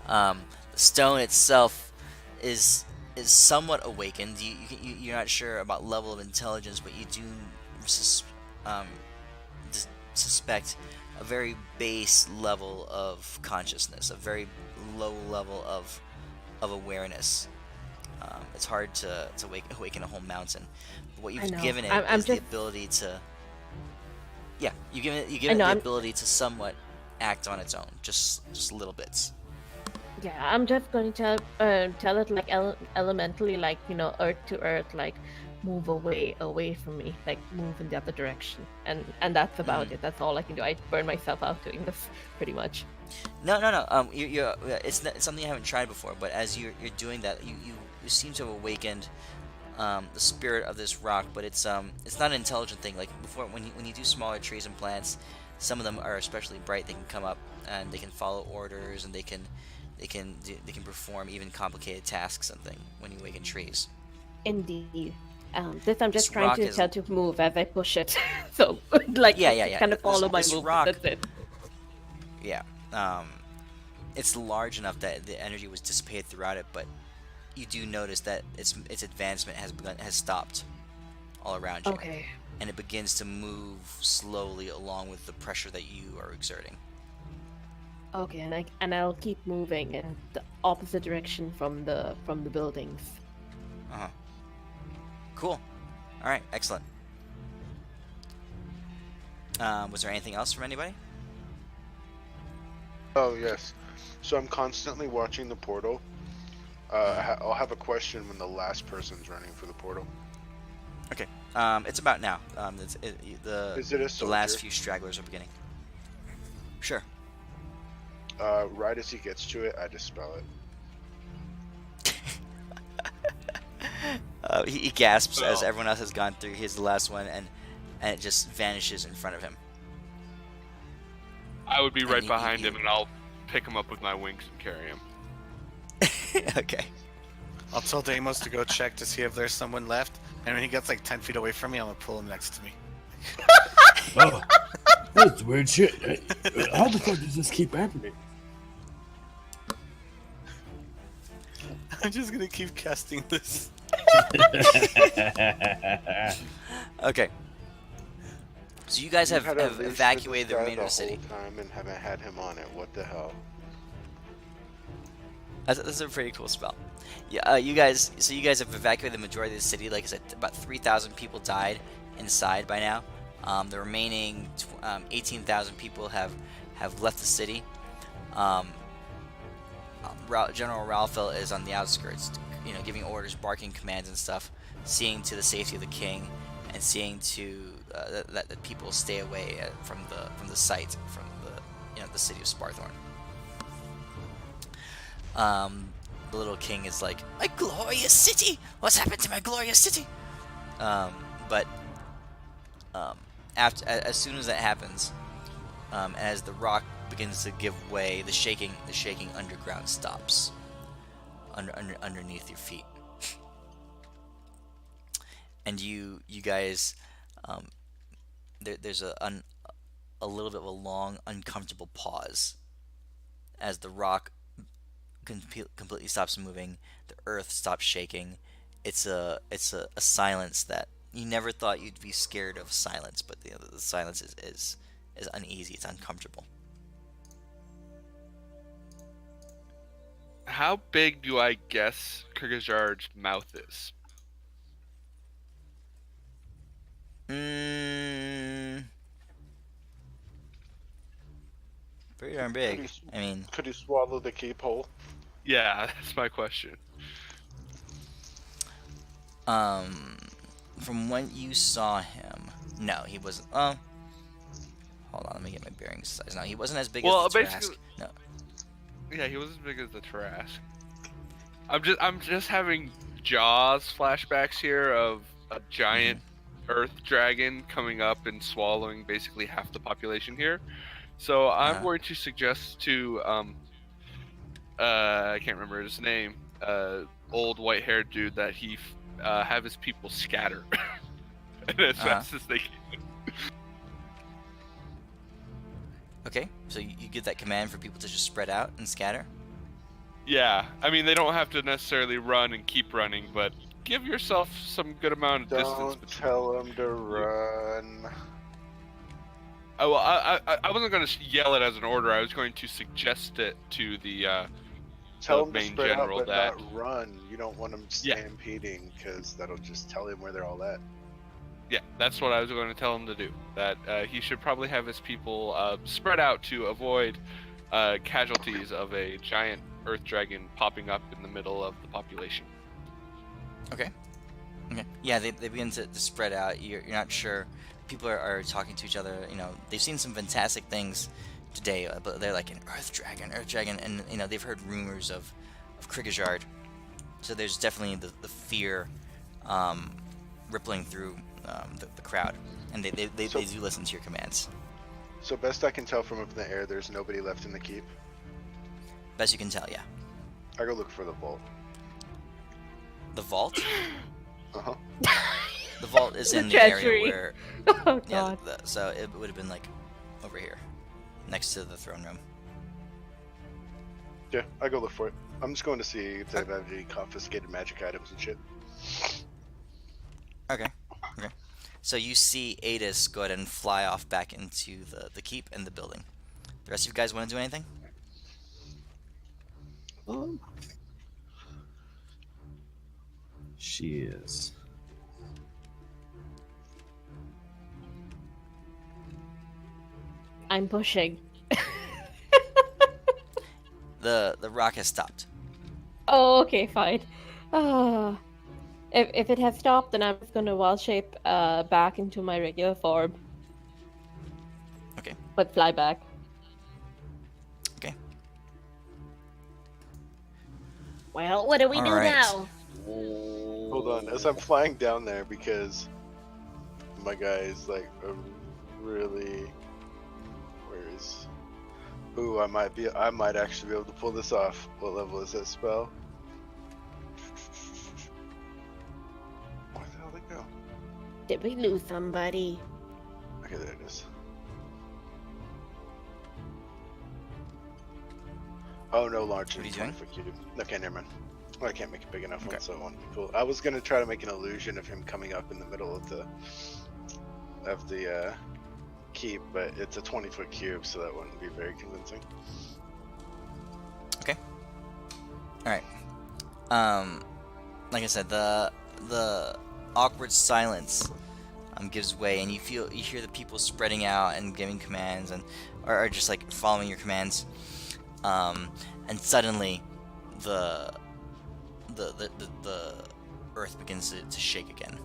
The stone itself is somewhat awakened. You're not sure about level of intelligence, but you do suspect a very base level of consciousness, a very low level of awareness. It's hard to awaken a whole mountain. But what you've given it is the ability to. Yeah, you give it the ability to somewhat act on its own, just little bits. Yeah, I'm just going to tell it like elementally, like, earth to earth, like move away from me, like move in the other direction, and that's about it. That's all I can do. I burn myself out doing this, pretty much. No. It's something you haven't tried before, but as you're doing that, you seem to have awakened the spirit of this rock, but it's not an intelligent thing. Like before, when you do smaller trees and plants, some of them are especially bright. They can come up and they can follow orders, and they can perform even complicated tasks and things when you awaken trees. Indeed. This I'm just This trying rock to is- tell to move as I push it. So like Yeah. kind of follow my This movement. rock- That's it. Yeah. It's large enough that the energy was dissipated throughout it, but you do notice that its advancement has stopped all around you. Okay. And it begins to move slowly along with the pressure that you are exerting. Okay, and I'll keep moving in the opposite direction from the buildings. Uh-huh. Cool. All right, excellent. Was there anything else from anybody? Oh yes. So I'm constantly watching the portal. I'll have a question when the last person's running for the portal. Okay. It's about now. Is it a the last soldier? few stragglers are beginning. Sure. Right as he gets to it, I dispel it. He gasps as everyone else has gone through. He's the last one, and it just vanishes in front of him. I would be And right you- behind you- him, and I'll pick him up with my wings and carry him. Okay. I'll tell Deimos to go check to see if there's someone left, and when he gets like 10 feet away from me, I'm gonna pull him next to me. Oh, That's weird shit. How the fuck does this keep happening? I'm just gonna keep casting this. Okay. So you guys have, Had a have leash for evacuated this the guy remainder of the city. whole time and haven't had him on it. What the hell? That's a pretty cool spell. Yeah, you guys have evacuated the majority of the city. Like I said, about 3,000 people died inside by now. The remaining 18,000 people have left the city. General Ralphil is on the outskirts, giving orders, barking commands and stuff, seeing to the safety of the king, and seeing to that people stay away from the site, from the city of Sparthorn. The little king is like, my glorious city! What's happened to my glorious city? But as soon as that happens, as the rock begins to give way, the shaking underground stops underneath your feet, and you guys, there's a little bit of a long, uncomfortable pause as the rock completely stops moving, the earth stops shaking. It's a silence that you never thought you'd be scared of. Silence, but the silence is uneasy. It's uncomfortable. How big do I guess Krygghyzhard's mouth is? Pretty darn big. I mean, Could he swallow the keep hole? Yeah, that's my question. From when you saw him, no, he wasn't. Hold on, let me get my bearings size. No, he wasn't as big as the Trask. No. Yeah, he was as big as the Trask. I'm just having Jaws flashbacks here of a giant earth dragon coming up and swallowing basically half the population here. So I'm going to suggest to I can't remember his name, old white-haired dude, that he have his people scatter as fast as they can. Okay, so you give that command for people to just spread out and scatter? Yeah, I mean, they don't have to necessarily run and keep running, but give yourself some good amount of distance. Don't tell him to run. Oh, well, I wasn't going to yell it as an order. I was going to suggest it to the Tell him to main spread general out, but that not run. You don't want him stampeding, because that'll just tell him where they're all at. Yeah, that's what I was going to tell him to do. That he should probably have his people spread out to avoid casualties of a giant earth dragon popping up in the middle of the population. Okay. Yeah, they begin to spread out. You're not sure. People are talking to each other. They've seen some fantastic things today, but they're like an earth dragon, and they've heard rumors of Krygghyzhard. So there's definitely the fear rippling through the crowd, and they do listen to your commands. So best I can tell from up in the air, there's nobody left in the keep. Best you can tell, yeah. I go look for the vault. The vault? Uh-huh. The vault is in the treasury. area where... Oh, yeah, God. so it would have been like over here, next to the throne room. Yeah, I go look for it. I'm just going to see if they've had any confiscated magic items and shit. Okay. So you see Adis go ahead and fly off back into the keep and the building. The rest of you guys want to do anything? She is. I'm pushing. The rock has stopped. Oh, okay, fine. If it has stopped, then I'm just going to wall shape back into my regular form. Okay. But fly back. Okay. Well, what do we do All right. now? Hold on, as I'm flying down there, because my guy is like a really... Where is... Ooh, I might actually be able to pull this off. What level is that spell? Where the hell did it go? Did we lose somebody? Okay, there it is. Oh, no larger What are than you 20 foot cube. Okay, never mind. Well, I can't make a big enough Okay. one, so it won't be cool. I was gonna try to make an illusion of him coming up in the middle of the keep, but it's a 20-foot cube, so that wouldn't be very convincing. Okay. All right. Like I said, the awkward silence gives way, and you hear the people spreading out and giving commands, and are just like following your commands. And suddenly, the earth begins to shake again.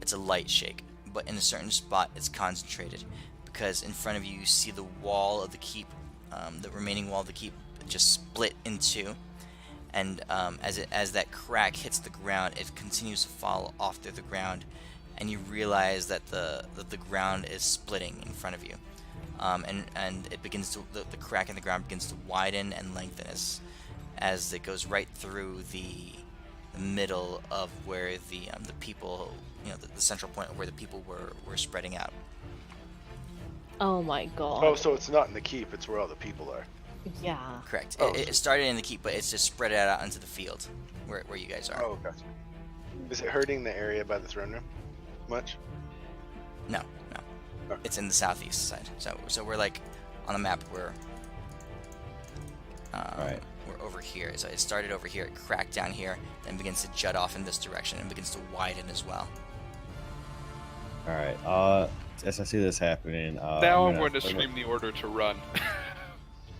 It's a light shake, but in a certain spot, it's concentrated, because in front of you, you see the wall of the keep, the remaining wall of the keep, just split in two. And as that crack hits the ground, it continues to fall off through the ground, and you realize that the ground is splitting in front of you, and it begins to the crack in the ground begins to widen and lengthen as it goes right through the middle of where the people, the central point where the people were spreading out. Oh my god. Oh, so it's not in the keep; it's where all the people are. Yeah. Correct. Oh, It started in the keep, but it's just spread out into the field where you guys are. Oh, gotcha. Is it hurting the area by the throne room much? No. Okay. It's in the southeast side. So we're like on the map. We're Right. we're over here. So it started over here, it cracked down here, then begins to jut off in this direction and begins to widen as well. All right. As I see this happening, Now I'm gonna going to scream the order to run.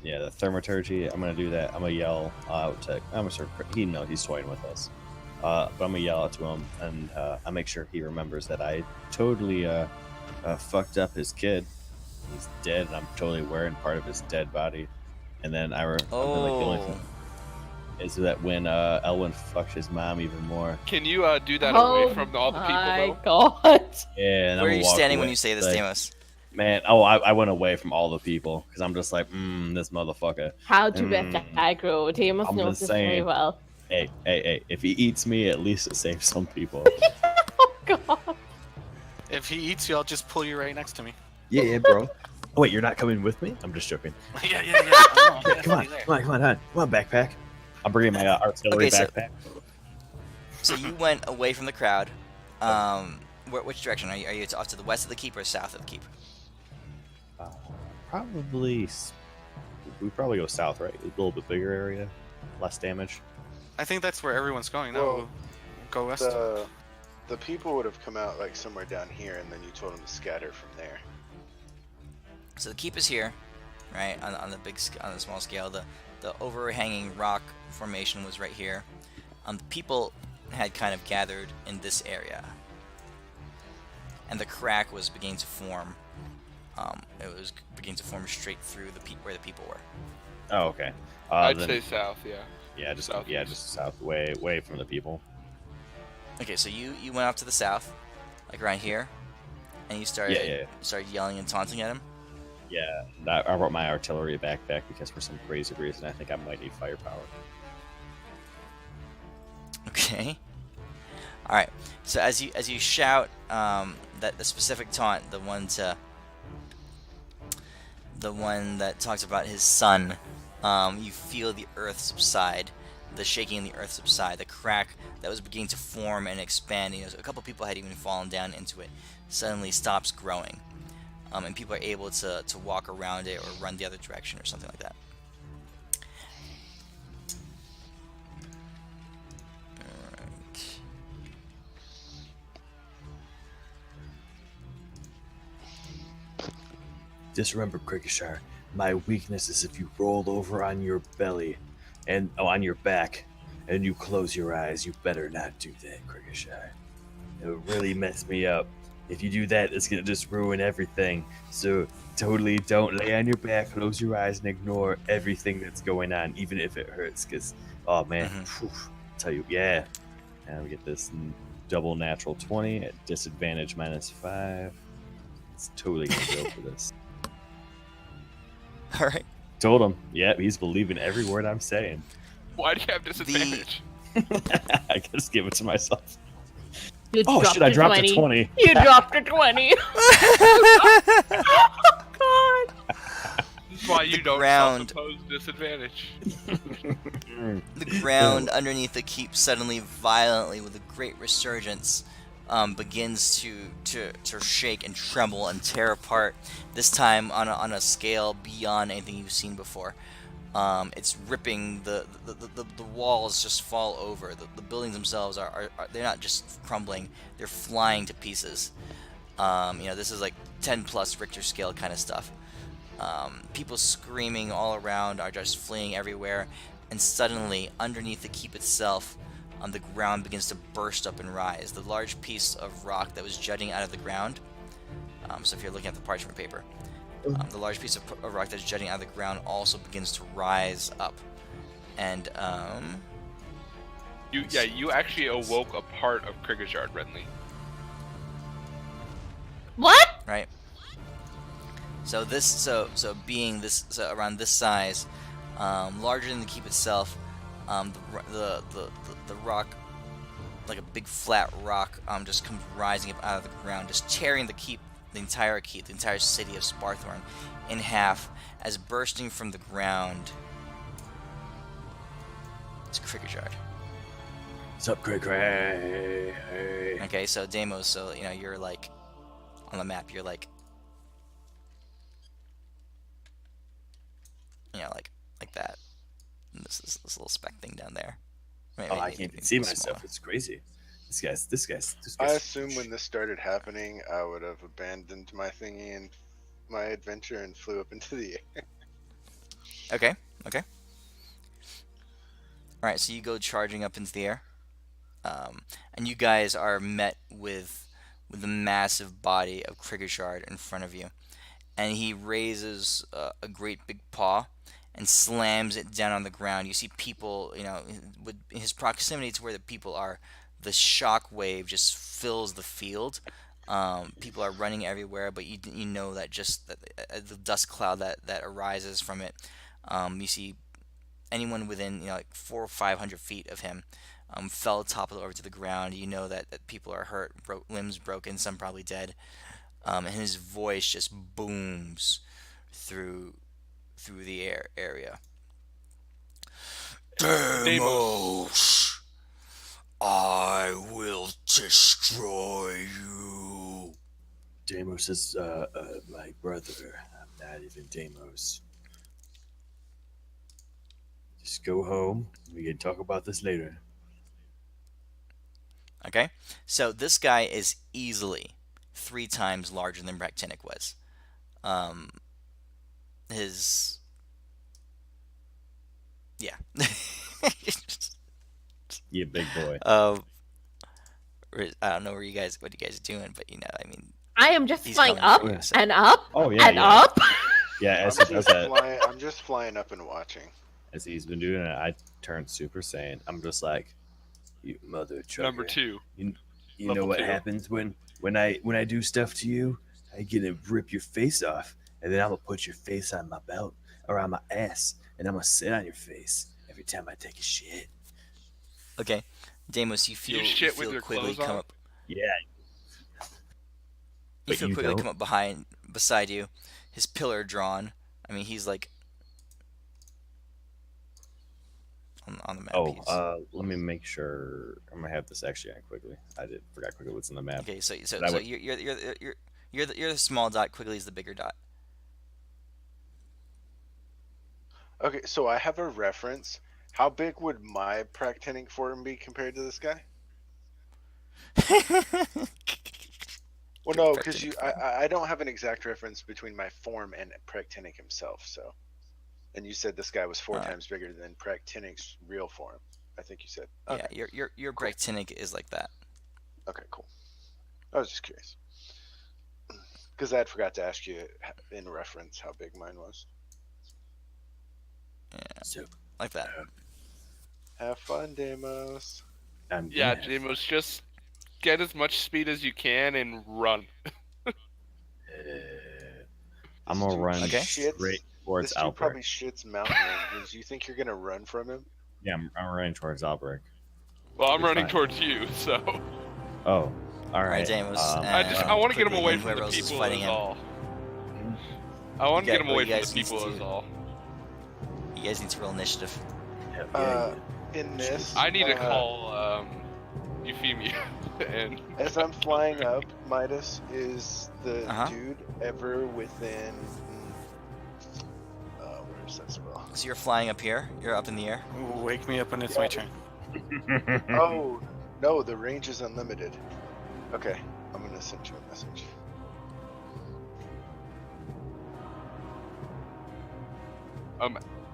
Yeah, the thaumaturgy. I'm gonna do that. I'm gonna yell out to. I'm gonna he knows he's toying with us, but I'm gonna yell out to him, and I make sure he remembers that I totally fucked up his kid. He's dead, and I'm totally wearing part of his dead body. And then like, the only thing is that when Elwin fucked his mom even more. Can you do that away from all the people, my though? god. Yeah. And Where are I'm you walk standing away, when you say this, like, Deimos? Man, I went away from all the people because I'm just like, this motherfucker. How to bet aggro. Deimos I'm knows just this very saying. well. Hey, if he eats me, at least it saves some people. Oh god. If he eats you, I'll just pull you right next to me. Yeah, bro. Oh, wait, you're not coming with me? I'm just joking. yeah. I know, Come on, backpack. I'm bringing my artillery Okay, so- backpack. So you went away from the crowd. Which direction are you? Are you off to the west of the keep or south of the keep? We probably go south, right? A little bit bigger area, less damage. I think that's where everyone's going. No, Well, go west. The people would have come out like somewhere down here, and then you told them to scatter from there. So the keep is here, right? On the small scale, the overhanging rock formation was right here. The people had kind of gathered in this area, and the crack was beginning to form. It was beginning to form straight through where the people were. Oh, okay. I'd then- say south, yeah. just south, way from the people. Okay, so you went off to the south, like around here, and you started yelling and taunting at him. Yeah, I brought my artillery backpack because for some crazy reason I think I might need firepower. Okay. All right. So as you shout that the specific taunt, the one that talks about his son, you feel the earth subside, the shaking in the earth subside, the crack that was beginning to form and expand. A couple people had even fallen down into it. Suddenly stops growing, and people are able to walk around it or run the other direction or something like that. Alright. Just remember, Krygghyzhard, my weakness is if you roll over on your belly and on your back and you close your eyes. You better not do that, Krygghyzhard. It'll really mess me up. If you do that, it's gonna just ruin everything. So totally don't lay on your back, close your eyes, and ignore everything that's going on, even if it hurts. Cause oh man, tell you, yeah. And we get this double natural 20 at disadvantage -5. It's totally gonna go for this. All right. Told him, yeah, he's believing every word I'm saying. Why do you have disadvantage? I just give it to myself. You Oh dropped shit, I a dropped 20. a 20. You dropped a 20. Oh god. That's why you don't ground- self-impose disadvantage. The ground underneath the keep suddenly, violently, with a great resurgence, begins to shake and tremble and tear apart. This time on a scale beyond anything you've seen before. It's ripping the walls just fall over. The buildings themselves are they're not just crumbling; they're flying to pieces. This is like 10 plus Richter scale kind of stuff. People screaming all around are just fleeing everywhere, and suddenly, underneath the keep itself, the ground begins to burst up and rise. The large piece of rock that was jutting out of the ground. So if you're looking at the parchment paper. The large piece of rock that's jutting out of the ground also begins to rise up, and you actually awoke a part of Krygghyzhard, Renly. What? right. So being around this size, larger than the keep itself, the rock, like a big flat rock, just comes rising up out of the ground, just tearing the keep. The entire city of Sparthorn in half, as bursting from the ground. It's Krygghyzhard. What's up, Cray? Okay, so Deimos, you're like on the map. You're like, like that. And this little speck thing down there. I can't even see myself. It's crazy. This guy's. I assume when this started happening, I would have abandoned my thingy and my adventure and flew up into the air. Okay. All right, so you go charging up into the air, and you guys are met with the massive body of Krygghyzhard in front of you, and he raises a great big paw and slams it down on the ground. You see people, with his proximity to where the people are. The shock wave just fills the field. People are running everywhere, but you know that just the dust cloud that arises from it. You see anyone within 400 or 500 feet of him fell toppled over to the ground. You know that people are hurt, limbs broken, some probably dead. And his voice just booms through the area. Deimos! I will destroy you. Deimos is my brother. I'm not even Deimos. Just go home. We can talk about this later. Okay, so this guy is easily 3 times larger than Bractinic was. You big boy. I don't know what you guys are doing, but I am just he's flying coming up for you, so- and up Oh yeah, and yeah. up. Yeah, as he does that, I'm just flying up and watching. as he's been doing it, I turned Super Saiyan. I'm just like, You mother trucker. Number 2. You Level know what 2. happens when I do stuff to you? I get to rip your face off, and then I'm gonna put your face on my belt or on my ass, and I'm gonna sit on your face every time I take a shit. Okay, Deimos, you You shit with your Quigley clothes come on? up. yeah. You But feel you Quigley don't? come up beside you, his pillar drawn. He's like on the map. Oh, let me make sure. I'm gonna have this actually on quickly. I forgot quickly what's in the map. Okay, so That would- you're the small dot. Quigley's the bigger dot. Okay, so I have a reference. How big would my Practinic form be compared to this guy? Well, no, because I don't have an exact reference between my form and Practinic himself. So, and you said this guy was 4 times bigger than Practinic's real form. I think you said. Okay. Yeah, your Cool. Bractinic is like that. Okay, cool. I was just curious because I had forgot to ask you in reference how big mine was. Yeah, So like that. Have fun, Deimos. Yeah, Deimos, just get as much speed as you can and run. I'm gonna run Okay. straight towards This dude Albrecht. probably shits mountain ranges. You think you're gonna run from him? Yeah, I'm running towards Albrecht. Well, I'm You're running fine. towards you, so Oh, all right. Alright, Deimos. I want to get him Quigley away and from the whoever else is people. fighting Is him. all. I want to You get him got- away you from guys the people need is to- all. You guys need to roll initiative. In this, I need to call Euphemia and as I'm flying up, Midas, is the Uh-huh. dude ever within? Where is that spell? So you're flying up here. You're up in the air. Wake me up when it's my turn. Oh no, the range is unlimited. Okay, I'm gonna send you a message.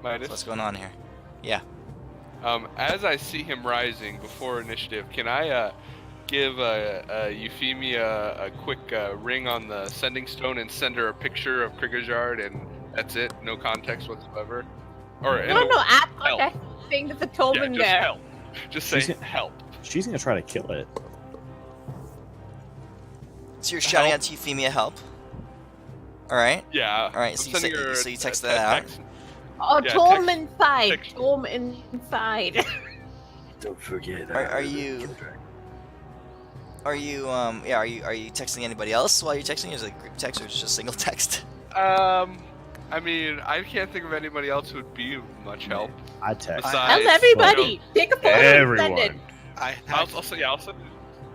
Midas. So what's going on here? As I see him rising before initiative, can I give Euphemia a quick ring on the sending stone and send her a picture of Krygghyzhard, and that's it? No context whatsoever? Or No, add help. context. Saying there's a yeah, Tobin just there. help. Just say She's- help. She's gonna try to kill it. So you're shouting Help. out to Euphemia, help. All right. Yeah. All right. I'm So you, sending say, her so you a- text a that out. text. Oh, Yeah, Tom text- inside. text- Tom inside. Don't forget. Are you? Are you are you texting anybody else while you're texting? Is it a group text or just a single text? I mean, I can't think of anybody else who would be much help. I text. Besides- Tell everybody. Take a photo and send it. Everyone.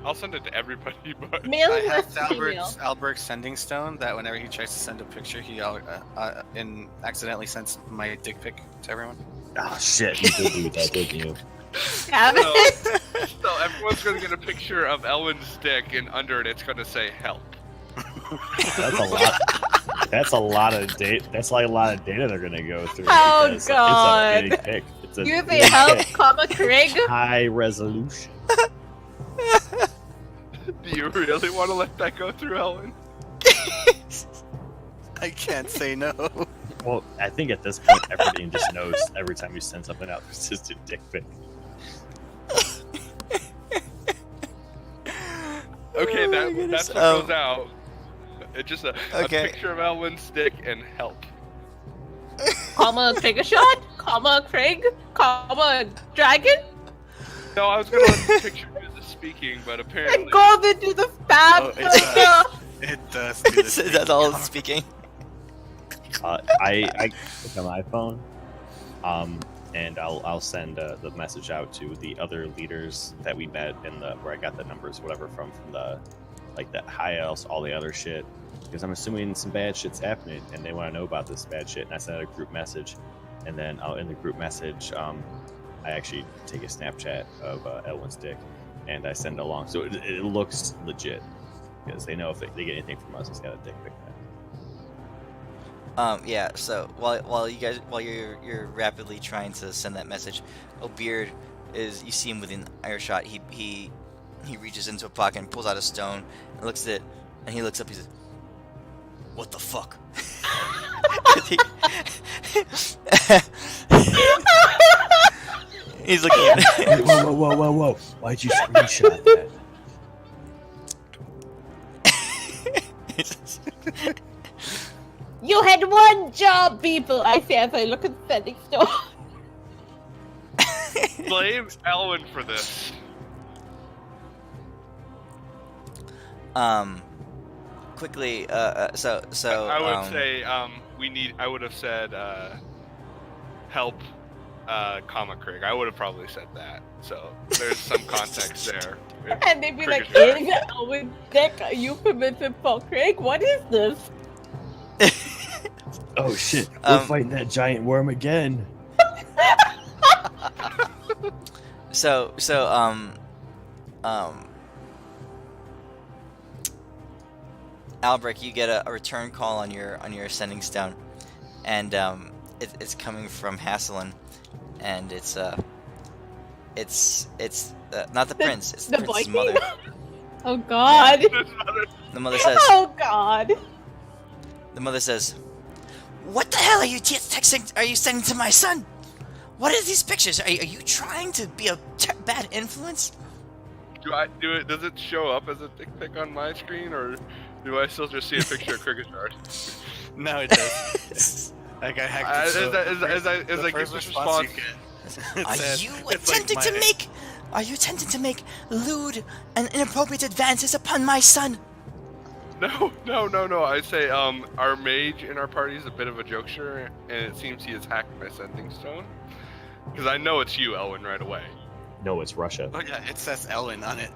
I'll send it to everybody, but Male I have with female. Albert's sending stone that whenever he tries to send a picture, he accidentally sends my dick pic to everyone. Oh shit! You did do that, didn't you? Have it. so everyone's gonna get a picture of Elwin's dick, and under it, it's gonna say help. That's a lot. That's a lot of data. That's like a lot of data they're gonna go through. Oh, because God. It's a big pic. It's a You big say help, pic. comma Craig. High resolution. Do you really want to let that go through, Elwin? I can't say no. Well, I think at this point, everybody just knows every time you send something out, it's just a dick pic. Okay, Oh my that's goodness. what goes out. It's just a Okay. picture of Elwin's dick and help. Comma Krygghyzhard. Comma Craig. Comma Dragon. No, I was gonna let the picture do the speaking, but apparently. And go into the spam. Oh, it's, It does do this. That's all it's speaking. I click on my phone, and I'll send the message out to the other leaders that we met in the where I got the numbers, whatever, from the like the high else, all the other shit, because I'm assuming some bad shit's happening, and they want to know about this bad shit. And I send out a group message, and then in the group message, I actually take a Snapchat of Elwin's dick, and I send it along, so it looks legit, because they know if they get anything from us, it's got a dick pic. Yeah. So while you're rapidly trying to send that message, O'Beard you see him within earshot. He reaches into a pocket and pulls out a stone and looks at it, and he looks up. He says, "What the fuck?" He's looking at it. Whoa! Why'd you screenshot that? He says, You had one job, people. I say as I look at the sending stone. Blame Elwin for this. quickly. I would um, say I would have said help, comma Craig. I would have probably said that. So there's some context there. And they'd be like, Krygghyzhard. is Elwin dick a euphemism for Craig? What is this? Oh shit! We're Um, fighting that giant worm again. Albrecht, you get a return call on your sending stone, and it's coming from Hasselin, and it's not the prince, it's the the prince's Viking? mother. Oh God. The mother says, Oh God. the mother says, "What the hell are you texting? Are you sending to my son? What are these pictures? Are you trying to be a bad influence?" Do I do it? Does it show up as a dick pic on my screen, or do I still just see a picture of Krygghyzhard? No, it does. That guy hacked it. So As I the give first this response response, you get, it Are says, you it's like attempting to my- make? Are you attempting to make lewd and inappropriate advances upon my son? No. I say, our mage in our party is a bit of a jokester, and it seems he has hacked my sending stone. Because I know it's you, Elwin, right away. No, it's Russia. Oh yeah, it says Ellen on it.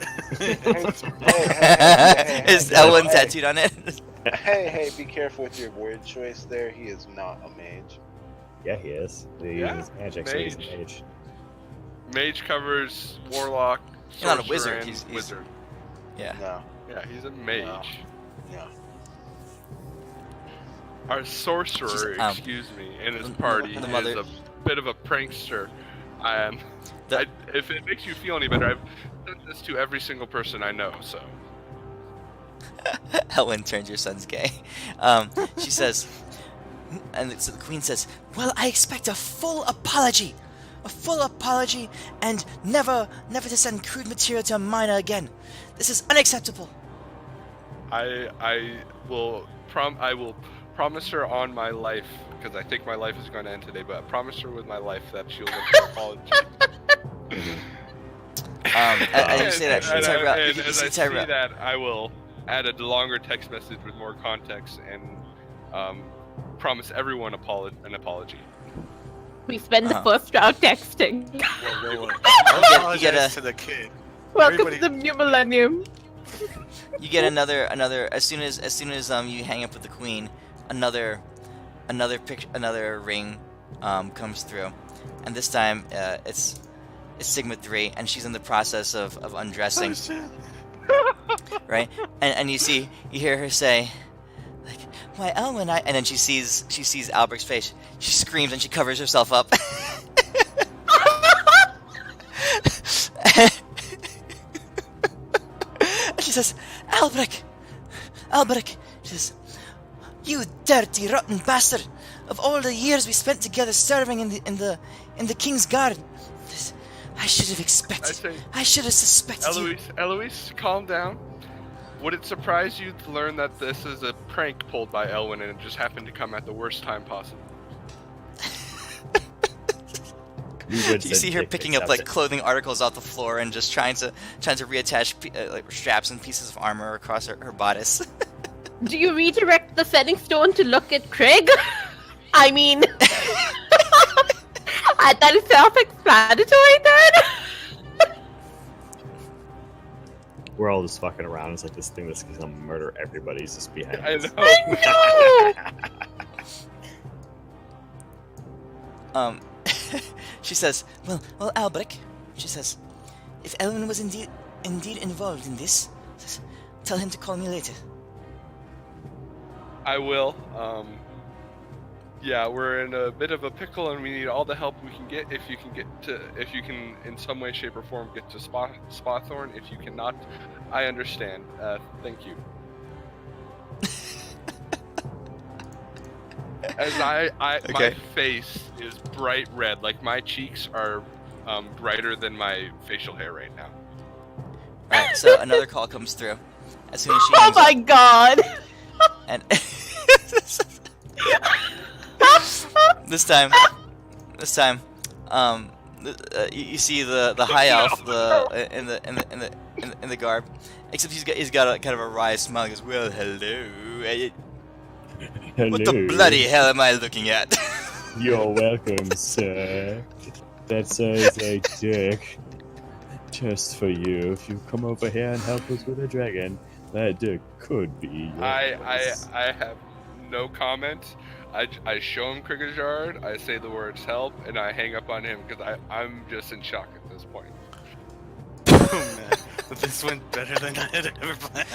Is Ellen tattooed on it? Hey, be careful with your word choice there. He is not a mage. Yeah, he is. He uses magic, so he's a mage. Mage covers warlock. He's not a sorcerer, wizard. and He's wizard. Yeah. No. Yeah, he's a mage. No. Our sorcerer, She's, excuse me, in his party the mother- is a bit of a prankster. If it makes you feel any better, I've done this to every single person I know. So Ellen turns your son's gay. She says, and so the queen says, "Well, I expect a full apology, and never to send crude material to a miner again. This is unacceptable." I will promise her on my life, because I think my life is going to end today. But I promise her with my life that she'll look for apology. And you say that, and you as see I see Tyrell. that, I will add a longer text message with more context and promise everyone an apology. We spend the first round texting. Whoa. You get a- to the kid. Welcome Everybody- to the new millennium. You get another. As soon as you hang up with the queen, another ring comes through, and this time it's Sigma 3, and she's in the process of undressing. Right, and you hear her say, like, "Why, Elwin, and then she sees Albert's face. She screams and she covers herself up. And she says, Albrecht, she says, "You dirty, rotten bastard! Of all the years we spent together serving in the King's Guard, I should have expected. I should have suspected you." Eloise, calm down. Would it surprise you to learn that this is a prank pulled by Elwin and it just happened to come at the worst time possible? You see her picking up like clothing articles off the floor and just trying to reattach like straps and pieces of armor across her bodice. Do you redirect the setting stone to look at Craig? I mean, that is self-explanatory then. We're all just fucking around. It's like this thing that's gonna murder everybody's just behind I us. know. She says, well, Albrecht, she says, "If Elwin was indeed involved in this, tell him to call me later." I will. Yeah, we're in a bit of a pickle, and we need all the help we can get. If you can, in some way, shape, or form, get to Spawthorn. If you cannot, I understand. Thank you. As Okay. my face is bright red, like my cheeks are brighter than my facial hair right now. Alright, so another call comes through. As soon as she Oh hangs my up, god. and this time, you see the high elf in the garb, except he's got a kind of a wry smile. He goes, "Well, hello. What the bloody hell am I looking at?" You're welcome, sir. That size a dick. Just for you. If you come over here and help us with a dragon, that dick could be yours. I have no comment. I show him Krygghyzhard, I say the words help, and I hang up on him because I'm just in shock at this point. Oh man, this went better than I had ever planned.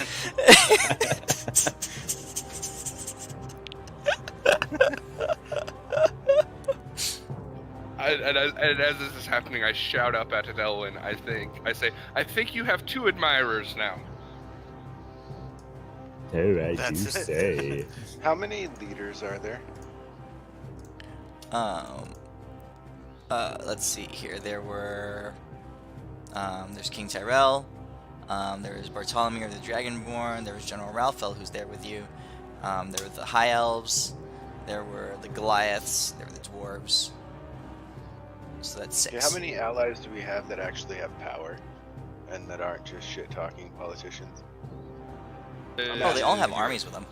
And as this is happening, I shout up at Elwin. I say, I think you have 2 admirers now. Alright, That's you it. say. How many leaders are there? Let's see here. There were, there's King Tyrell, there was Bartholomew the Dragonborn, there was General Ralphel, who's there with you, there were the High Elves, there were the Goliaths, there were the Dwarves. So that's 6. Okay, how many allies do we have that actually have power and that aren't just shit-talking politicians? Oh, they all have armies with them.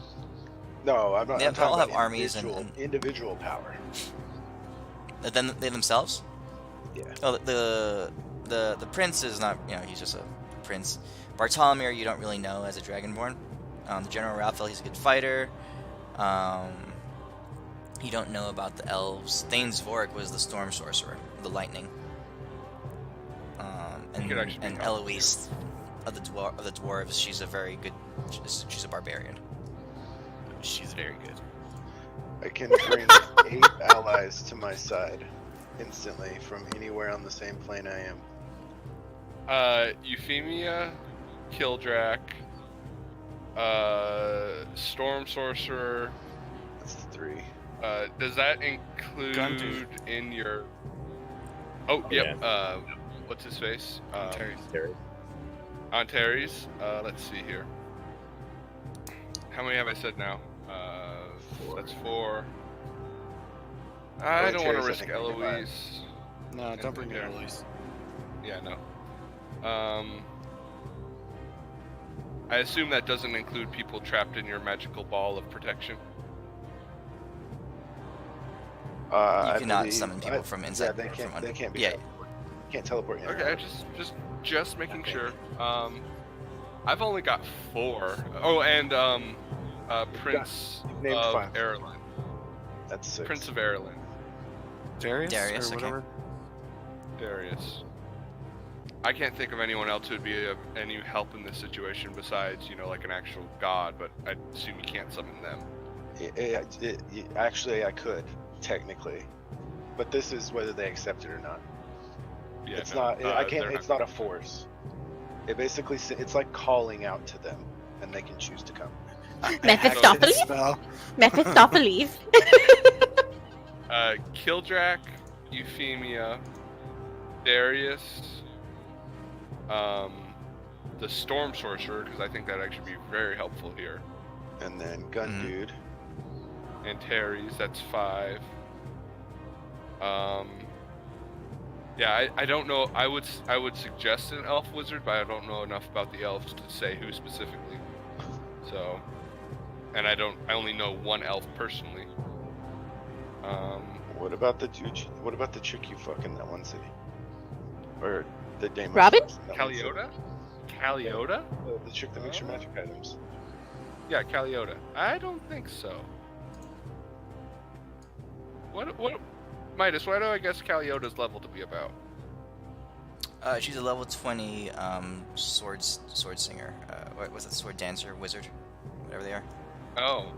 No, I'm not. They I'm talking all have about armies individual power. Then they themselves. Yeah. Oh, the prince is not. He's just a prince. Bartolomir, you don't really know as a dragonborn. The General Raphael, he's a good fighter. You don't know about the elves. Thane Zvorik was the storm sorcerer, the lightning. And Eloise of the dwarves, she's a very good. She's a barbarian. She's very good. I can bring 8 allies to my side instantly from anywhere on the same plane I am. Euphemia, Kildrak, Storm Sorcerer. That's 3. Does that include Gundu. in your? Oh, yep. Yeah. What's his face? Terry. Antares. Let's see here. How many have I said now? 4. That's 4. I don't want to Antares, I risk think, maybe 5. Eloise. No, don't bring Yeah. Eloise. Yeah, no. I assume that doesn't include people trapped in your magical ball of protection. You cannot summon people from inside. Yeah, they can't. from under. They can't be. Yeah, Can't teleport in. Okay, just making sure. I've only got 4. Oh, and Prince You've named of 5. Erlen. That's 6. Prince of Erlen. Darius, or okay. whatever. Darius. I can't think of anyone else who'd be of any help in this situation besides, like an actual god, but I assume you can't summon them. Actually, I could technically, but this is whether they accept it or not. Yeah, It's no, not. I can't. they're It's not a force. It basically. It's like calling out to them, and they can choose to come. Mephistopheles? Spell. Mephistopheles. Kildrak, Euphemia, Darius, the Storm Sorcerer, because I think that'd actually be very helpful here, And then Gun Dude. and Terry's, that's 5. Yeah, I don't know. I would suggest an elf wizard, but I don't know enough about the elves to say who specifically. So, and I only know one elf personally. What about the dude? What about the chick you fuck in that one city? Or the Dame? Robin? Caliota? Caliota? The chick that makes your magic items. Yeah, Caliota. I don't think so. What Midas, why do I guess Caliota's level to be about? She's a level 20 sword singer. What was it? Sword dancer, wizard, whatever they are. Oh,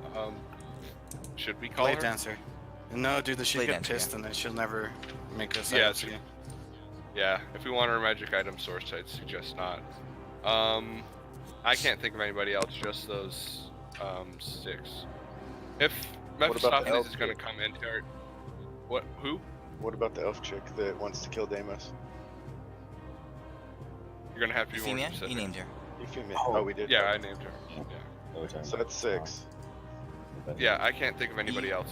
should we call Blade her? dancer. No, dude, she'll Blade get dancer, pissed and then she'll never make us Yeah, items again. Yeah, if we want her magic item source, I'd suggest not. I can't think of anybody else, just those 6. If What about the Mephistopheles elf is going to chick? come into her... What? Who? What about the elf chick that wants to kill Deimos? You're going to have to be more Euphemia? specific. You named her. Euphemia. Oh. Oh, we did. Yeah, I named her. Yeah. So that's 6. Yeah, I can't think of anybody else.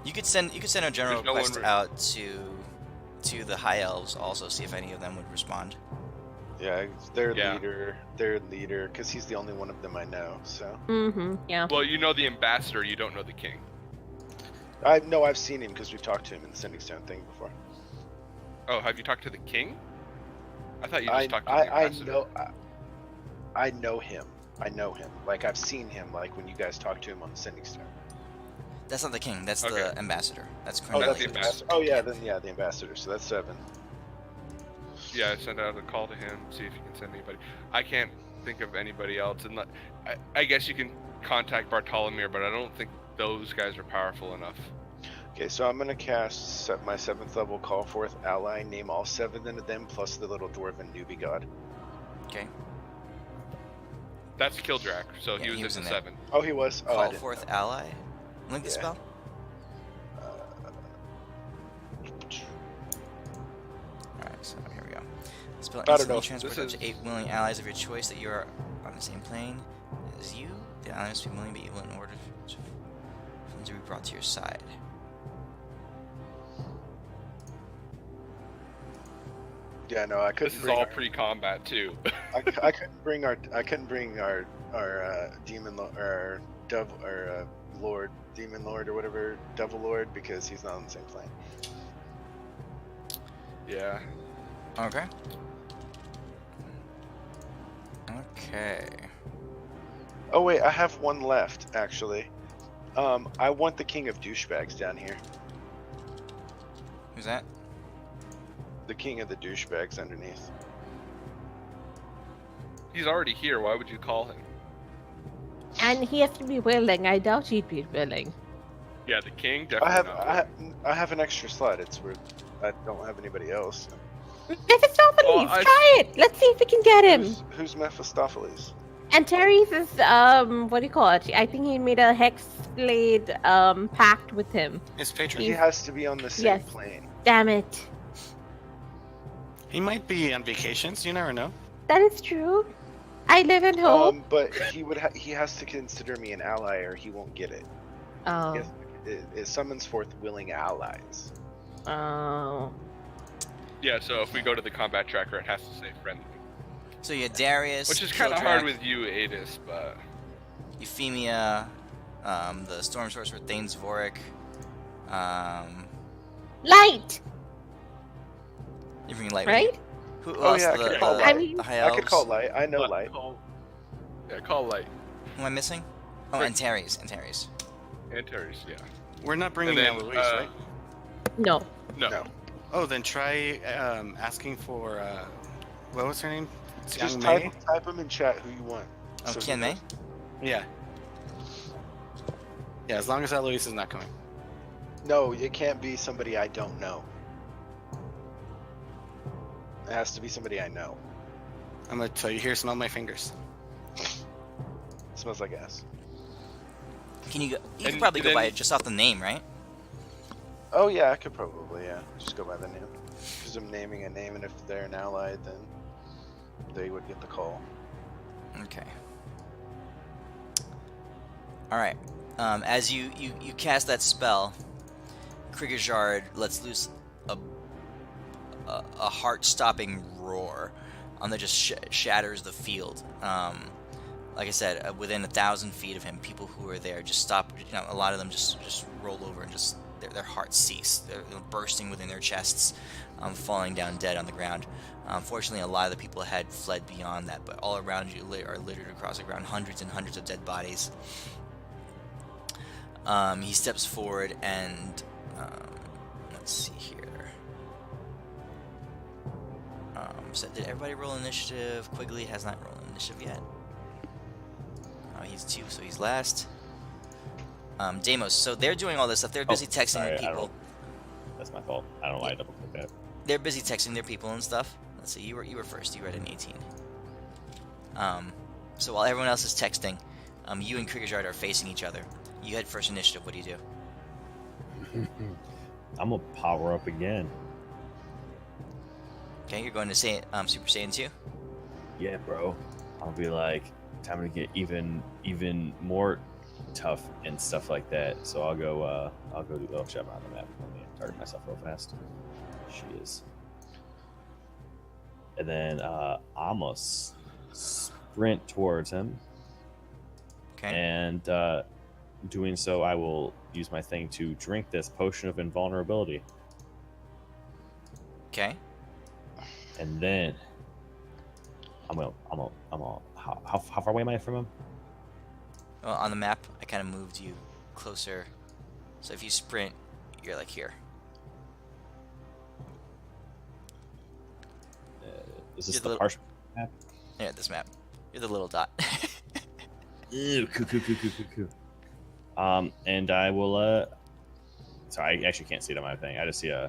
You could send a general There's no one request re- out to the high elves also, see if any of them would respond. Yeah, their Yeah. leader, because he's the only one of them I know. So Mm-hmm. Yeah. Well, you know the ambassador, you don't know the king. I've seen him because we've talked to him in the Sending Stone thing before. Oh, have you talked to the king? I thought you just talked to the I ambassador. know. I know him. I know him. Like I've seen him. Like when you guys talked to him on the Sending Stone. That's not the king. That's Okay. the ambassador. That's Oh, Cornelius. the ambassador. Oh yeah, then yeah, the ambassador. So that's 7. Yeah, I sent out a call to him, see if you can send anybody. I can't think of anybody else, and I guess you can contact Bartolomir, but I don't think those guys are powerful enough. Okay, so I'm gonna cast my 7th level Call Forth Ally. Name all 7 of them plus the little dwarven newbie god. Okay. That's Kildrak, so Yeah, he was he was in in the there. 7. Oh, he was. Oh, I Call didn't forth know. ally. Link the Yeah. spell. Alright, so here we go. The spell I don't instantly know. transports This up to 8 willing allies of your choice that you are on the same plane as you. The allies must be willing but evil in order for them to be brought to your side. Yeah, no, I couldn't. This is bring all our- pre-combat too. I couldn't bring our demon or devil or lord, demon lord or whatever, devil lord, because he's not on the same plane. Yeah. Okay. Okay. Oh wait, I have one left actually. I want the king of douchebags down here. Who's that? The king of the douchebags underneath. He's already here. Why would you call him? And he has to be willing. I doubt he'd be willing. Yeah, the king I have definitely. I have an extra slot. It's where I don't have anybody else. Mephistopheles, Oh, I- try it. Let's see if we can get him. Who's Mephistopheles? And Terry's is what do you call it? I think he made a hex blade pact with him. His patron. He has to be on the same Yes. plane. Damn it. He might be on vacations. You never know. That is true. I live in hope. But he has to consider me an ally, or he won't get it. Oh. Yes, it summons forth willing allies. Oh. Yeah, so if we go to the combat tracker, it has to say friendly. So you had Darius, Which is kind of hard Kildrak, with you, Adis, but Euphemia, the Storm Sorcerer Thanes Vorik. Light, You bring light. right? Who Oh, else? yeah, I The, could call the, light. I mean- the high I could elves? call light. I know light. Call light. Who am I missing? Oh, Frick. and Terry's. And Terry's. And Terry's, yeah. We're not bringing And then, Eloise, right? No. No. No. Oh, then try asking for what was her name? Just Young May? type them in chat who you want. Oh, So Ken who May? knows? Yeah. Yeah, as long as Eloise is not coming. No, it can't be somebody I don't know. It has to be somebody I know. I'm gonna tell you here, smell my fingers. Smells like ass. Can you go? You And can probably go then- by it just off the name, right? Oh yeah, I could probably just go by the name. Because I'm naming a name, and if they're an ally, then they would get the call. Okay. All right. As you cast that spell, Krygghyzhard lets loose a heart-stopping roar, that just shatters the field. Like I said, within 1,000 feet of him, people who are there just stop. You know, a lot of them just roll over and just their hearts cease. They're bursting within their chests, falling down dead on the ground. Fortunately, a lot of the people had fled beyond that, but all around you are littered across the ground, hundreds and hundreds of dead bodies. He steps forward and let's see here. So did everybody roll initiative? Quigley has not rolled initiative yet. He's 2, so he's last. Deimos, so they're doing all this stuff. They're busy texting sorry, I people. don't- That's my fault. I don't know why I double clicked that. They're busy texting their people and stuff. Let's see, you were first. You were at an 18. So while everyone else is texting, you and Krygghyzhard are facing each other. You had first initiative. What do you do? I'm gonna power up again. Okay, you're going to say Super Saiyan 2. Yeah, bro. I'll be like, time to get even more tough and stuff like that. So I'll go do. Oh shit, I'm on the map. Let me target myself real fast. She is. And then I'm gonna sprint towards him, Okay. and doing so, I will use my thing to drink this potion of invulnerability, Okay. and then I'm gonna. How far away am I from him? Well, on the map, I kind of moved you closer. So if you sprint, you're like here. Is this You're the the- partial? Yeah, this map. You're the little dot. Ew, cool. And I will. Sorry, I actually can't see it on my thing. I just see I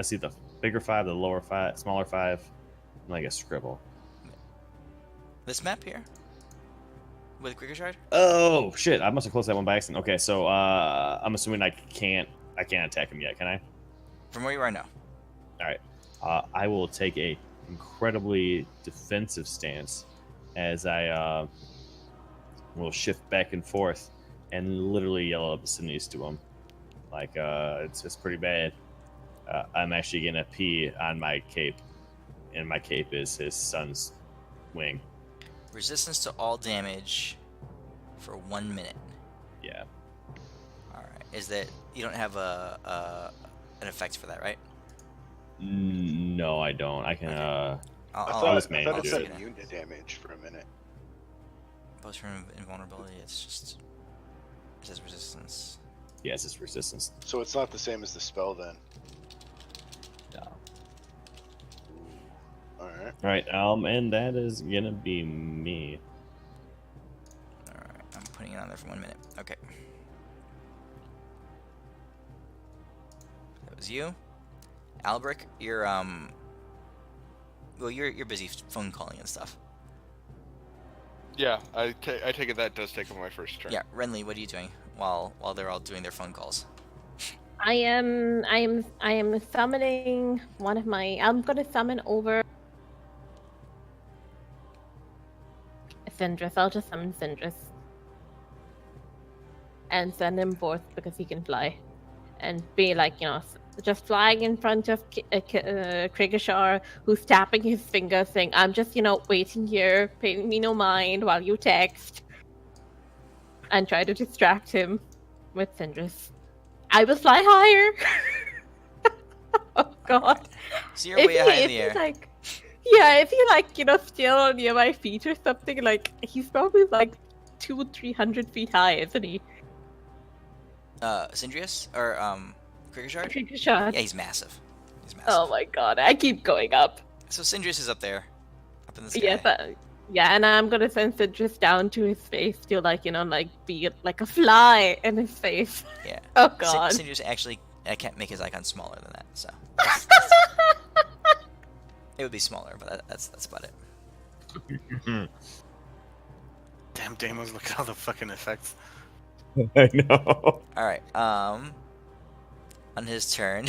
see the bigger 5, the lower 5, smaller 5, and like a scribble. This map here? With Krygghyzhard? Oh shit! I must have closed that one by accident. Okay, so I'm assuming I can't attack him yet, can I? From where you are now. All right. I will take a incredibly defensive stance as I will shift back and forth and literally yell obscenities to him. Like it's pretty bad. I'm actually gonna pee on my cape, and my cape is his son's wing. Resistance to all damage for 1 minute. Yeah. All right. Is that you don't have an effect for that, right? No, I don't. I can. I'll I'll just I manage thought it to said do it. immune to damage for a minute. Post from invulnerability. It's just it says resistance. Yes, it's resistance. So it's not the same as the spell then. No. Alright. All right. And that is gonna be me. All right. I'm putting it on there for 1 minute. Okay. That was you, Albrick. You're well, you're busy phone calling and stuff. Yeah, I take it that does take up my first turn. Yeah, Renly, what are you doing while they're all doing their phone calls? I am summoning one of my. I'm gonna summon over Sindris. I'll just summon Sindris and send him forth because he can fly, and be like, just flying in front of Krygghyzhard, who's tapping his fingers, saying, "I'm just, waiting here, paying me no mind while you text," and try to distract him with Sindris. I will fly higher. Oh God! So you're way high in the air. If he still near my feet or something, he's probably 200-300 feet high, isn't he? Sindrius or Krygghyzhard? Krygghyzhard. Yeah, he's massive. He's massive. Oh my God! I keep going up. So Sindrius is up there, up in the sky. Yes, and I'm gonna send Sindris down to his face to be like a fly in his face. Yeah. Oh God. Sindrius actually, I can't make his icon smaller than that, so. It would be smaller, but that's about it. Damn, Deimos, look at all the fucking effects. I know. All right. On his turn,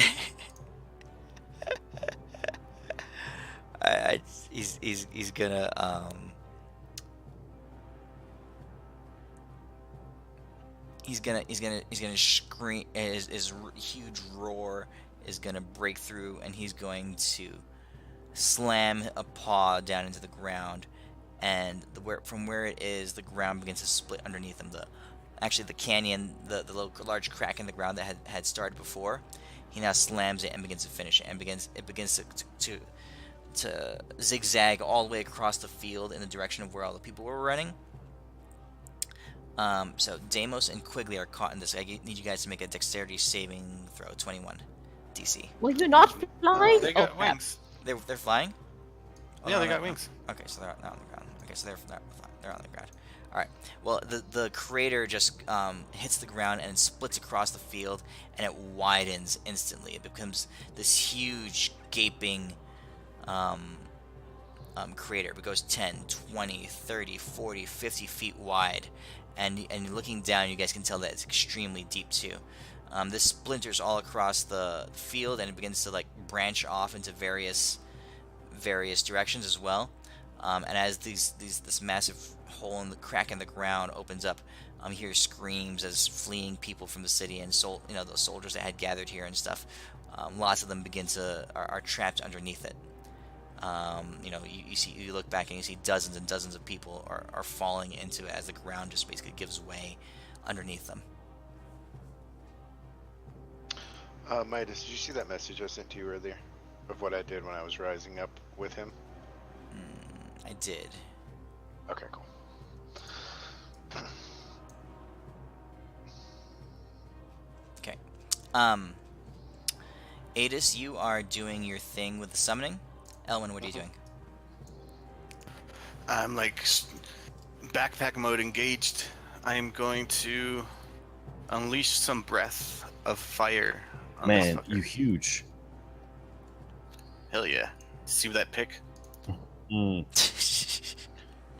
he's gonna he's gonna scream. His huge roar is gonna break through, and he's going to slam a paw down into the ground, and from where it is, the ground begins to split underneath him. The canyon, the little large crack in the ground that had started before, he now slams it and begins to finish it, and it begins to zigzag all the way across the field in the direction of where all the people were running. So Deimos and Quigley are caught in this. I need you guys to make a dexterity saving throw, 21 DC. Will you not fly? They got wings. They're flying? Oh, Yeah, no, they no, got no. wings. Okay, so they're not on the ground. Okay, so they're on the ground. All right. Well, the crater just hits the ground and it splits across the field, and it widens instantly. It becomes this huge gaping crater. It goes 10, 20, 30, 40, 50 feet wide, and looking down, you guys can tell that it's extremely deep too. This splinters all across the field, and it begins to branch off into various directions as well. And as this massive hole in the crack in the ground opens up, you hear screams as fleeing people from the city and those soldiers that had gathered here and stuff. Lots of them are trapped underneath it. You look back and you see dozens and dozens of people are falling into it as the ground just basically gives way underneath them. Midas, did you see that message I sent to you earlier of what I did when I was rising up with him? I did. Okay, cool. Okay. Adis, you are doing your thing with the summoning. Elwin, what are you doing? I'm backpack mode engaged. I am going to unleash some breath of fire on this Man, fucker. you huge. Hell yeah. See that pick?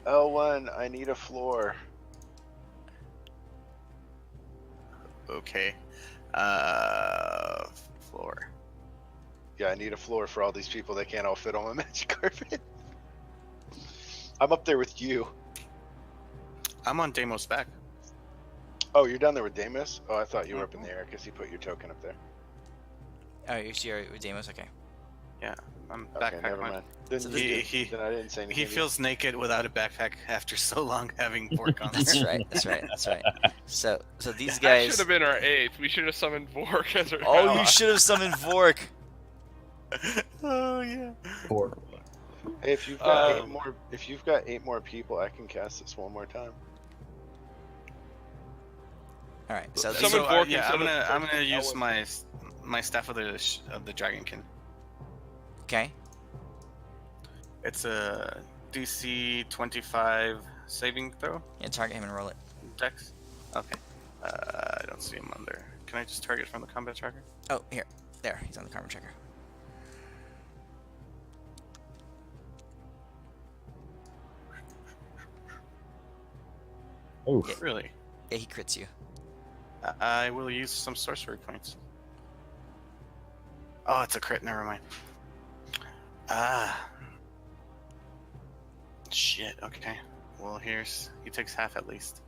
L1, I need a floor. Okay. Floor. Yeah, I need a floor for all these people that can't all fit on my magic carpet. I'm up there with you. I'm on Deimos' back. Oh, you're down there with Deimos? Oh, I thought you were up in the air because you put your token up there. Oh, you're Deimos. Okay. Yeah, I'm Okay, backpack. never mind. Then, So then I didn't say anything. He feels naked without a backpack after so long having Vork on That's there. right. That's right. That's right. So these That guys. should have been our 8th. We should have summoned Vork as our Oh, ally. you should have summoned Vork. Oh yeah. Or Hey, if you've got eight more people, I can cast this one more time. All right. So these Summon are, Vork yeah, I'm instead of gonna use Elwyn. my staff of the Dragonkin. okay. It's a DC 25 saving throw. Yeah, target him and roll it. Dex. Okay. I don't see him on there. Can I just target from the combat tracker? Oh, here. There. He's on the carbon checker. Oof. Really? Yeah, he crits you. I will use some sorcery points. Oh, it's a crit. Never mind. Ah. Shit. Okay. Well, he takes half at least.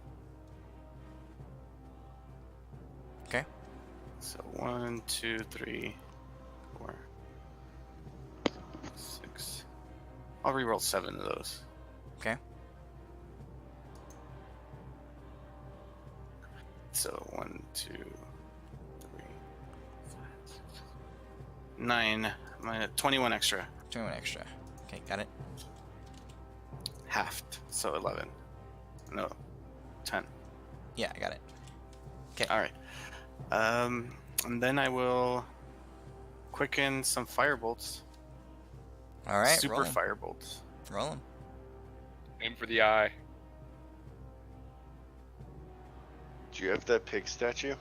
Okay. So 1, 2, 3, 4, 6. I'll reroll 7 of those. Okay. So 1, 2, 3, 5, 6, 9. 21 extra. 21 extra. Okay, got it. Halved. So 11. No. 10. Yeah, I got it. Alright. And then I will quicken some firebolts. All right. Super roll him. firebolts. Roll him. Aim for the eye. Do you have that pig statue?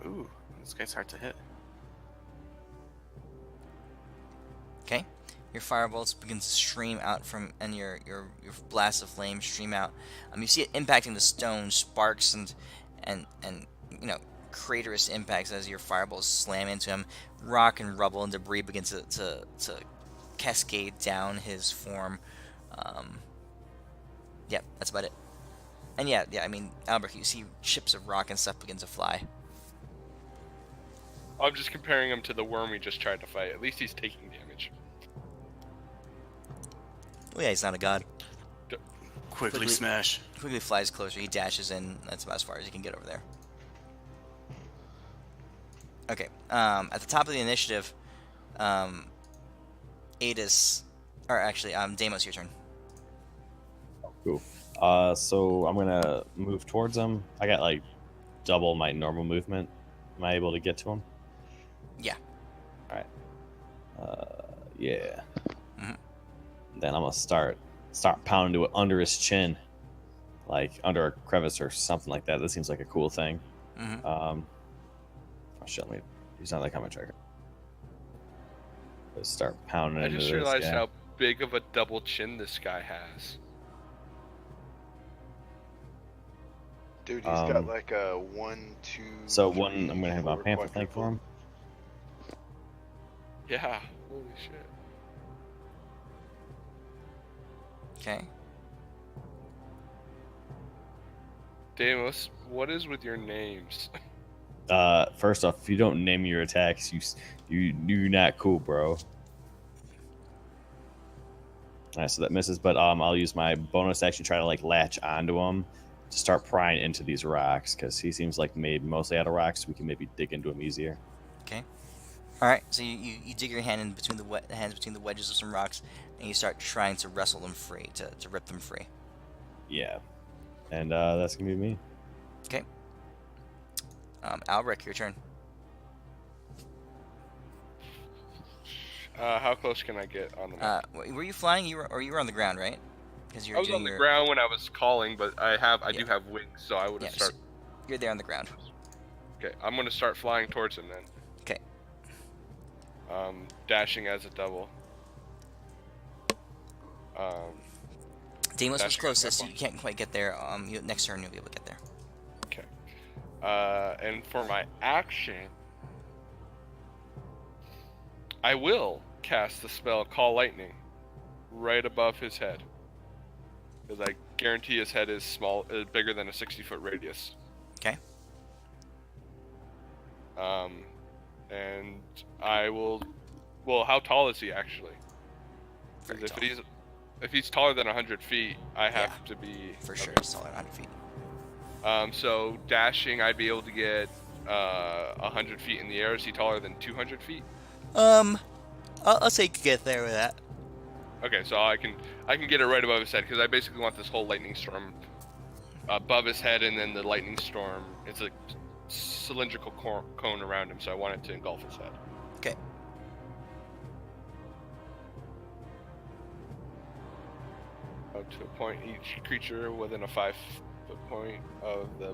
Ooh, this guy's hard to hit. Okay. Your firebolt begins to stream out from, and your blasts of flame stream out. You see it impacting the stone, sparks and craterous impacts as your firebolts slam into him. Rock and rubble and debris begin to cascade down his form. Yep, that's about it. And yeah, I mean, Albert, you see chips of rock and stuff begin to fly. I'm just comparing him to the worm we just tried to fight. At least he's taking damage. Oh yeah, he's not a god. Quickly Quickly- smash. Quickly flies closer. He dashes in. That's about as far as he can get over there. Okay. At the top of the initiative, Adis, or actually, Deimos, your turn. Cool. So I'm gonna move towards him. I got like double my normal movement. Am I able to get to him? Yeah. All right. Yeah. Mhm. Then I'm gonna start pounding it under his chin, like under a crevice or something like that. That seems like a cool thing. Mm-hmm. Oh shit! He's not like combat tracker. Let's start pounding I into just this realized guy. how big of a double chin this guy has. Dude, he's got like a 1, 2. So 3, one, I'm gonna have my 4 pamphlet thing for him. Yeah. Holy shit. Okay. Deimos, what is with your names? First off, if you don't name your attacks, you're not cool, bro. Alright, so that misses, but I'll use my bonus action to try to like latch onto him to start prying into these rocks because he seems like made mostly out of rocks. So we can maybe dig into him easier. Okay. All right. So you dig your hand in between the hands between the wedges of some rocks, and you start trying to wrestle them free, to rip them free. Yeah, and that's gonna be me. Okay. Albrecht, your turn. How close can I get on the map? Were you flying? You were on the ground, right? Because I was on the ground when I was calling, but I do have wings, so I would have started. You're there on the ground. Okay, I'm gonna start flying towards him then. Okay. Dashing as a double. Deimos was Dashing closest, as so a you can't quite get there. Next turn you'll be able to get there. Okay. And for my action, I will cast the spell Call Lightning right above his head. Because I guarantee his head is bigger than a 60-foot radius. Okay. And I will. Well, how tall is he actually? Very Because tall. if he's taller than 100 feet, I have Yeah, to be For sure, okay. it's taller than 100 feet. So dashing, I'd be able to get 100 feet in the air. Is he taller than 200 feet? I'll say you could get there with that. Okay, so I can get it right above his head because I basically want this whole lightning storm above his head, and then the lightning storm. It's a cylindrical cone around him, so I want it to engulf his head. Okay. Up to a point each creature within a 5-foot point of the.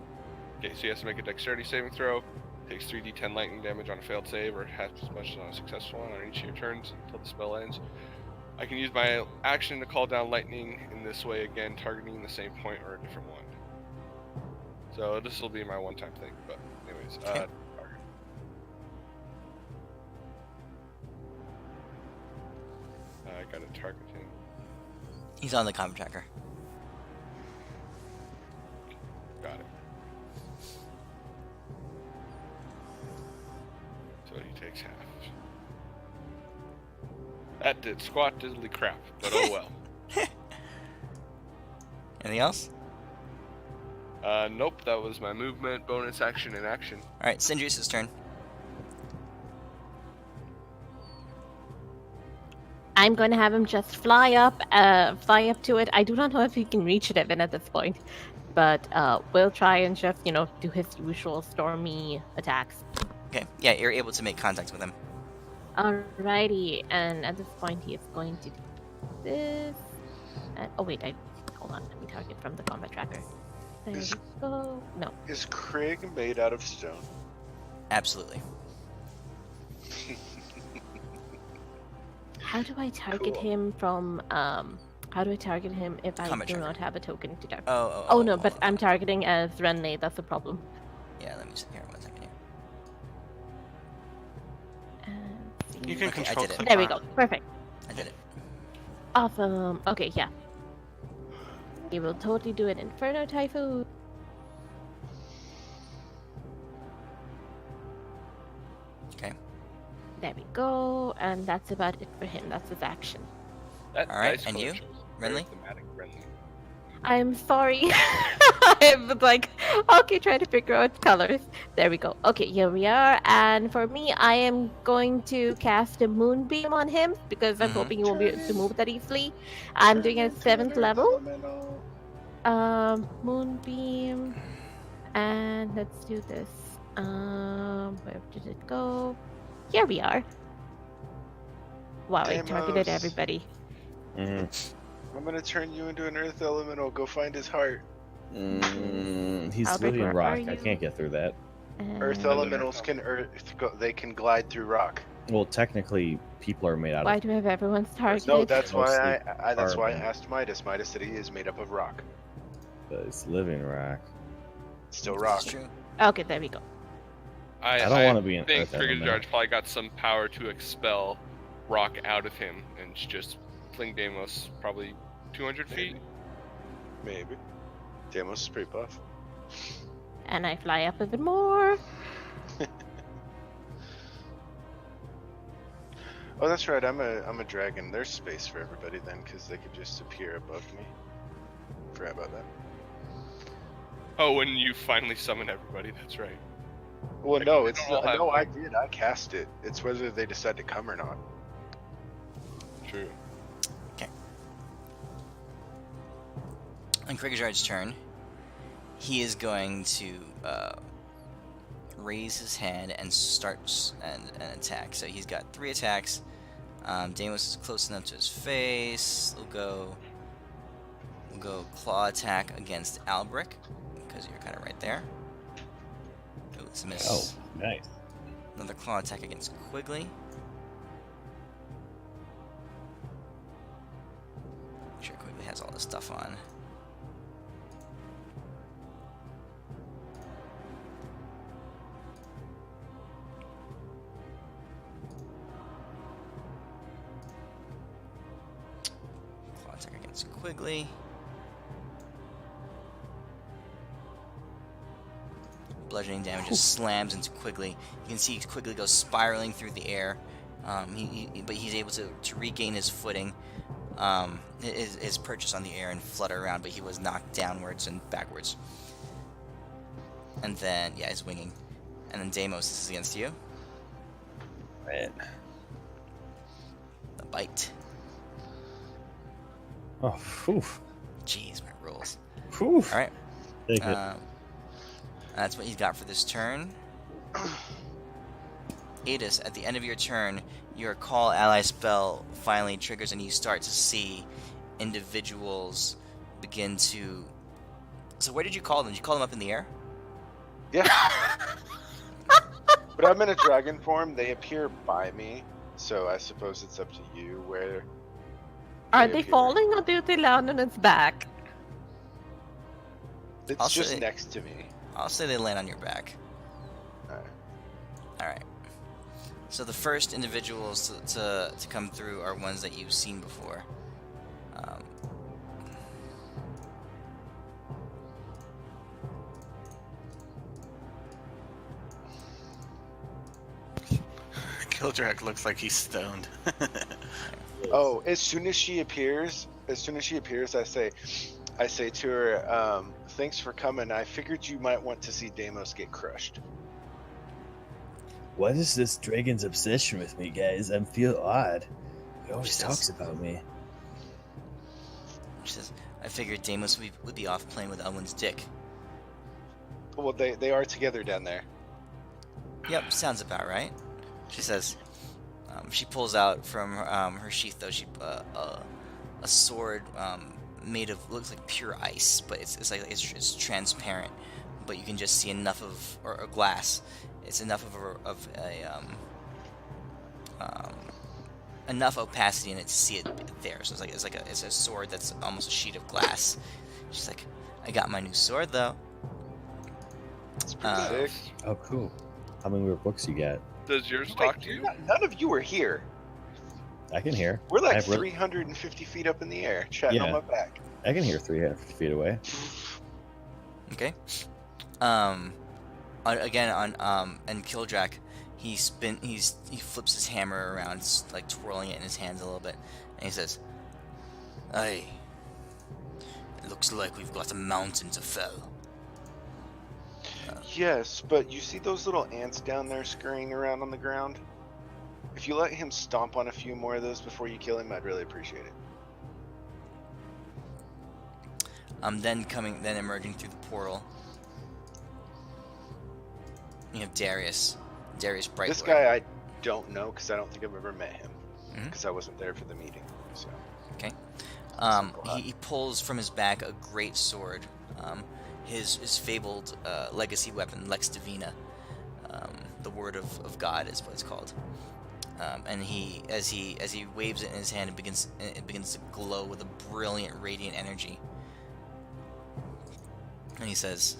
Okay, so he has to make a dexterity saving throw. Takes 3d10 lightning damage on a failed save, or half as much on a successful one on each of your turns until the spell ends. I can use my action to call down lightning in this way again, targeting the same point or a different one. So this will be my one-time thing, but anyways, Okay. target. I gotta target him. He's on the combat tracker. Got it. So he takes half. That did squat diddly crap, but oh well. Anything else? Nope, that was my movement, bonus action, and action. All right, Sindrius' turn. I'm going to have him just fly up to it. I do not know if he can reach it even at this point, but we'll try and just, do his usual stormy attacks. Okay, yeah, you're able to make contact with him. Alrighty, and at this point he is going to do this. Oh wait, hold on. Let me target from the combat tracker. There we Is- go. No. Is Krigg made out of stone? Absolutely. How do I target Cool. him from? How do I target him if I Combat do tracker. not have a token to target? Oh, No, but I'm targeting as Renly. That's the problem. Yeah, let me see here. 1 second here. And You can Okay, I control did it. click there we on- go. Perfect. I did it. Awesome. Okay, yeah. He will totally do an Inferno Typhoon. Okay. There we go, and that's about it for him. That's his action. That All right, dice and color you, shows very Renly? thematic, Renly. I'm sorry. I was like, okay, trying to figure out colors. There we go. Okay, here we are. And for me, I am going to cast a Moonbeam on him because I'm Mhm. hoping he won't be able to move that easily. I'm doing it at 7th level. Moonbeam. And let's do this. Where did it go? Here we are. Wow, I targeted Deimos. everybody. I'm gonna turn you into an earth elemental. Go find his heart. He's Albert, living where rock. are I you? can't get through that. Earth And elementals can they can glide through rock. Well, technically, people are made out why of. do I have everyone's targeted? No, that's why Mostly that's why I carbon. asked Midas. Midas said he is made up of rock. It's living rock. It's still rock. That's true. Okay, there we go. I don't want to be an I think earth elemental. Krygghyzhard's probably got some power to expel rock out of him and just fling Deimos probably 200 feet. Maybe. Deimos is pretty buff. And I fly up even more. Oh, that's right. I'm a dragon. There's space for everybody then, because they could just appear above me. Forgot about that. Oh, when you finally summon everybody, that's right. Well, Like, no, they it's don't all have- no. I did. I cast it. It's whether they decide to come or not. True. On Krygghyzhard's turn, he is going to raise his hand and start an attack. So he's got 3 attacks. Deimos is close enough to his face. We'll go claw attack against Albric because you're kind of right there. Oh, it's a miss. Oh, nice. Another claw attack against Quigley. Make sure Quigley has all this stuff on. Claw attack against Quigley. bludgeoning damage just slams into Quigley. You can see Quigley goes spiraling through the air, but he's able to regain his footing, his purchase on the air, and flutter around, but he was knocked downwards and backwards. And then, yeah, he's winging. And then Deimos, this is against you. Man. The bite. Oh, phew. Jeez, my rolls. Phew. Alright. Take it. That's what he's got for this turn. Adis, at the end of your turn, your call ally spell finally triggers and you start to see individuals begin to... So where did you call them? Did you call them up in the air? Yeah. But I'm in a dragon form. They appear by me, so I suppose it's up to you where. Are they appear. falling or do they land on its back? It's I'll just say- next to me. I'll say they land on your back. Alright. Alright. So the first individuals to come through are ones that you've seen before. Kildrak looks like he's stoned. Oh, as soon as she appears, I say to her, "Thanks for coming. I figured you might want to see Deimos get crushed." What is this dragon's obsession with me, guys? I feel odd. He always Just- talks about me. She says, I figured Deimos would be off playing with Elwyn's dick. Well, they are together down there. Yep, sounds about right. She says, she pulls out from her sheath, though, a sword made of, looks like pure ice, but it's transparent, but you can just see enough of, or glass, it's enough enough opacity in it to see it there, so it's a sword that's almost a sheet of glass. She's like, I got my new sword, though. It's pretty sick. Oh, cool. How many more books you got? Does yours Wait, talk to you? None of you are here. I can hear. We're I like have re- 350 feet up in the air, chatting on Yeah. my back. I can hear 350 feet away. Okay. And Kildrak, he flips his hammer around, like twirling it in his hands a little bit, and he says, "Hey, it looks like we've got a mountain to fell." Yes, but you see those little ants down there scurrying around on the ground? If you let him stomp on a few more of those before you kill him, I'd really appreciate it. Then emerging through the portal, you have Darius Brightlord. This guy I don't know because I don't think I've ever met him Mhm. because I wasn't there for the meeting. So He pulls from his bag a great sword, his fabled legacy weapon, Lex Divina, the Word of God is what it's called. And as he waves it in his hand, it begins to glow with a brilliant, radiant energy. And he says,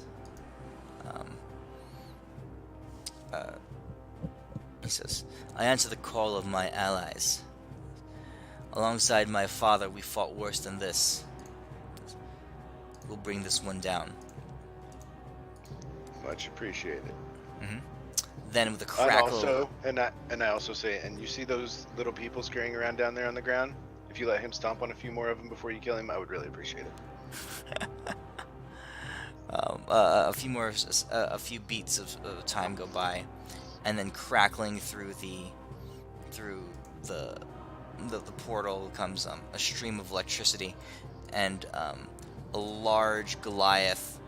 I answer the call of my allies. Alongside my father, we fought worse than this. We'll bring this one down. much appreciated. Then with a And crackle, I also say, and you see those little people scurrying around down there on the ground? If you let him stomp on a few more of them before you kill him, I would really appreciate it. a few beats of time go by, and then crackling through the portal comes a stream of electricity, and a large Goliath,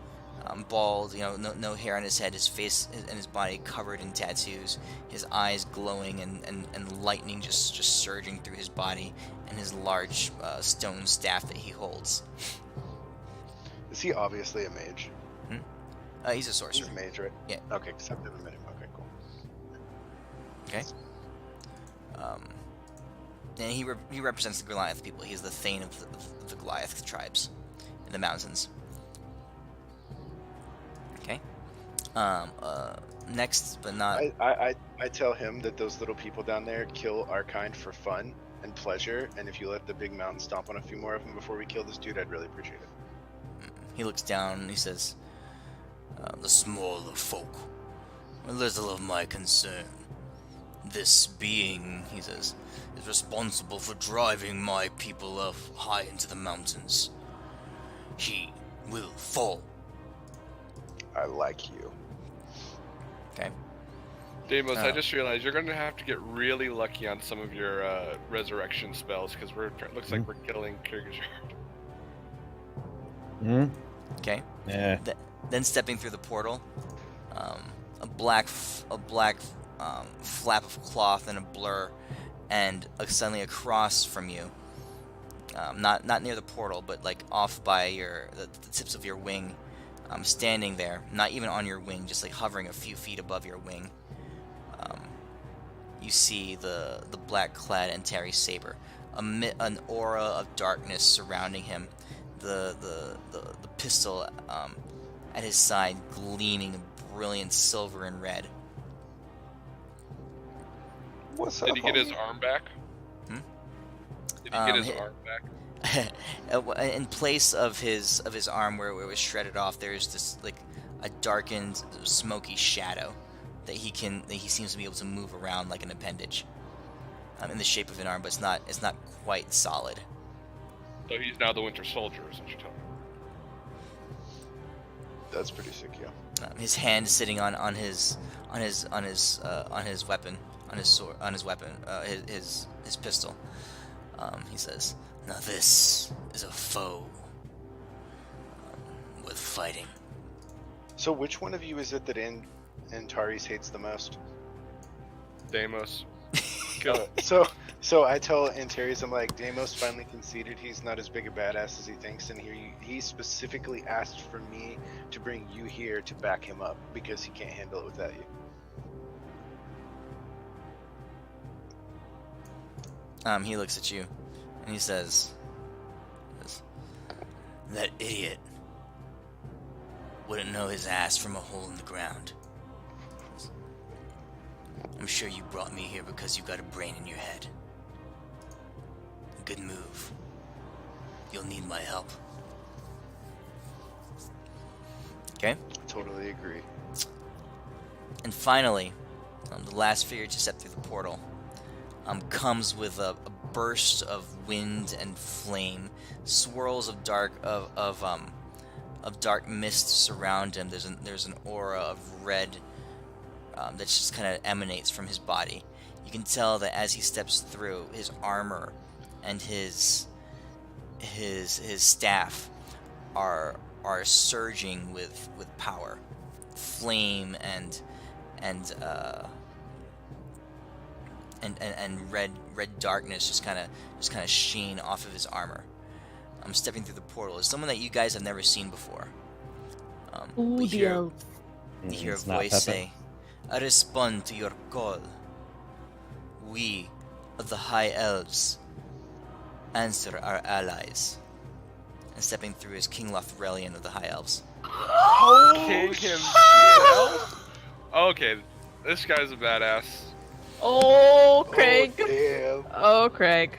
bald, no hair on his head, his face and his body covered in tattoos, his eyes glowing and lightning just surging through his body, and his large stone staff that he holds. Is he obviously a mage? He's a He's sorcerer. a mage, right? Yeah. Okay, because I've never met him. Okay, cool. Okay. And he represents the Goliath people. He's the Thane of the Goliath tribes in the mountains. Okay. Next, but not. I tell him that those little people down there kill our kind for fun and pleasure, and if you let the big mountain stomp on a few more of them before we kill this dude, I'd really appreciate it. He looks down and he says, The smaller folk. A little of my concern. This being, he says, is responsible for driving my people up high into the mountains. He will fall. I like you. Okay. Deimos, I just realized you're gonna have to get really lucky on some of your resurrection spells because looks like we're killing Krygghyzhard. Hmm. Okay. Yeah. Then stepping through the portal, a black flap of cloth and a blur, and suddenly across from you, not near the portal, but like off by the tips of your wing, standing there, not even on your wing, just like hovering a few feet above your wing. You see the black-clad Antari Saber, an aura of darkness surrounding him, the pistol at his side gleaming brilliant silver and red. What's up, Did he get his homie? arm back? Hmm? Did he get his arm back? In place of his arm where it was shredded off, there's this like a darkened, smoky shadow that he seems to be able to move around like an appendage, in the shape of an arm, but it's not quite solid. So he's now the Winter Soldier, is what you're telling me. That's pretty sick, yeah. His hand sitting on his weapon, his pistol. He says, "Now this is a foe worth fighting." So which one of you is it that Antares hates the most? Deimos. Kill. So I tell Antares, I'm like, Deimos finally conceded he's not as big a badass as he thinks, and he specifically asked for me to bring you here to back him up because he can't handle it without you. He looks at you, and he says, "That idiot wouldn't know his ass from a hole in the ground. I'm sure you brought me here because you got a brain in your head. Good move. You'll need my help." Okay? Totally agree. And finally, the last figure to step through the portal comes with a burst of wind and flame. Swirls of dark mist surround him. There's an aura of red that just kind of emanates from his body. You can tell that as he steps through, his armor and his staff are surging with power, flame and red darkness just kind of sheen off of his armor. I'm stepping through the portal. It's someone that you guys have never seen before. Ooh, you hear a It's not voice Pepe. say, "I respond to your call. We of the High Elves answer our allies." And stepping through is King Lothrelian of the High Elves. King himself? Okay, this guy's a badass. Oh, Craig. Oh, damn. Oh, Craig.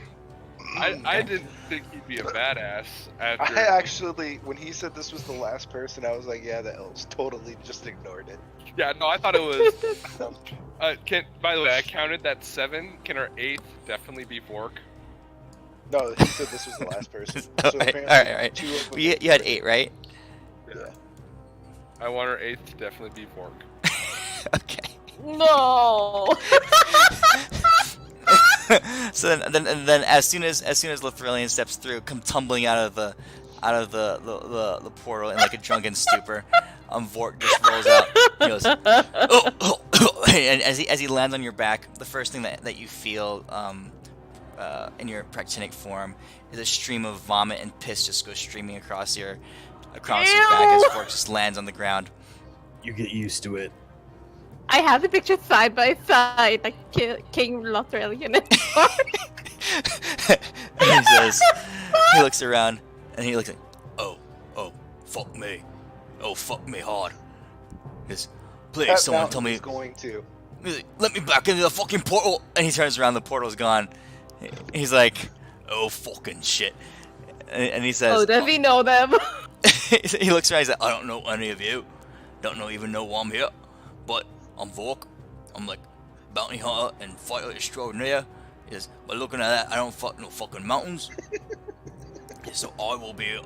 I didn't think he'd be a badass after. I actually, when he said this was the last person, I was like, yeah, the elves totally just ignored it. Yeah, no, I thought it was. By the way, I counted that 7. Can our 8th definitely be Vork? No, he said this was the last person. So Alright, apparently alright. 2 of them You had 8, right? Yeah. I want our 8th to definitely be Vork. Okay. No. So then as soon as Lothrelian steps through, come tumbling out of the portal in like a drunken stupor, Vork just rolls out. He goes, and as he lands on your back, the first thing that you feel in your practinic form is a stream of vomit and piss just goes streaming across your back as Vork just lands on the ground. You get used to it. I have the picture side by side, like King Lothrelian and And he looks around and he looks like, oh, fuck me. Oh, fuck me hard. He goes, "Please, Pat someone Mountain tell me, is going to. let me back into the fucking portal." And he turns around, the portal's gone. He's like, "Oh, fucking shit." And he says, oh, does he know them? he looks around, he's like, "I don't know any of you." don't even know why I'm here, but I'm Vork. I'm like bounty hunter and fighter extraordinaire. Is by looking at that, I don't fuck no fucking mountains. So I will be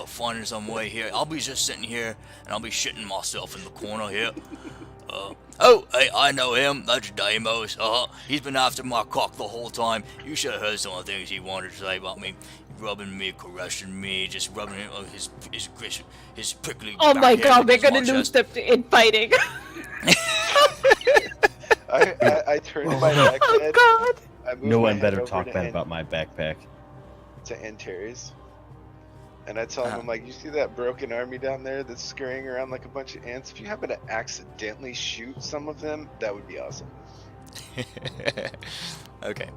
finding some way here. I'll be just sitting here and I'll be shitting myself in the corner here. Oh, hey, I know him. That's Deimos. He's been after my cock the whole time. You should have heard some of the things he wanted to say about me. Rubbing me, caressing me, just rubbing his prickly. Oh my back hair god, they're against my gonna lose chest. them in fighting. I turned my back head. Oh god. I moved No my one head better over talk to bad An- about my backpack. to Antares. And I tell him, I'm like, you see that broken army down there that's scurrying around like a bunch of ants? If you happen to accidentally shoot some of them, that would be awesome. Okay.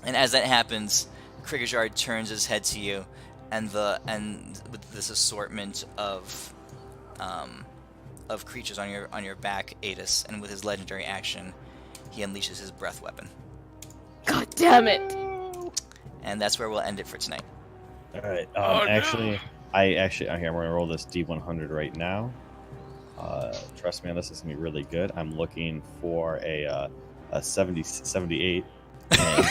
And as that happens, Krygghyzhard turns his head to you, and with this assortment of creatures on your back, Adis, and with his legendary action, he unleashes his breath weapon. God damn it. And that's where we'll end it for tonight. All right. Oh, no. Okay, I'm gonna roll this D100 right now. Trust me on this. This is gonna be really good. I'm looking for a 78. And...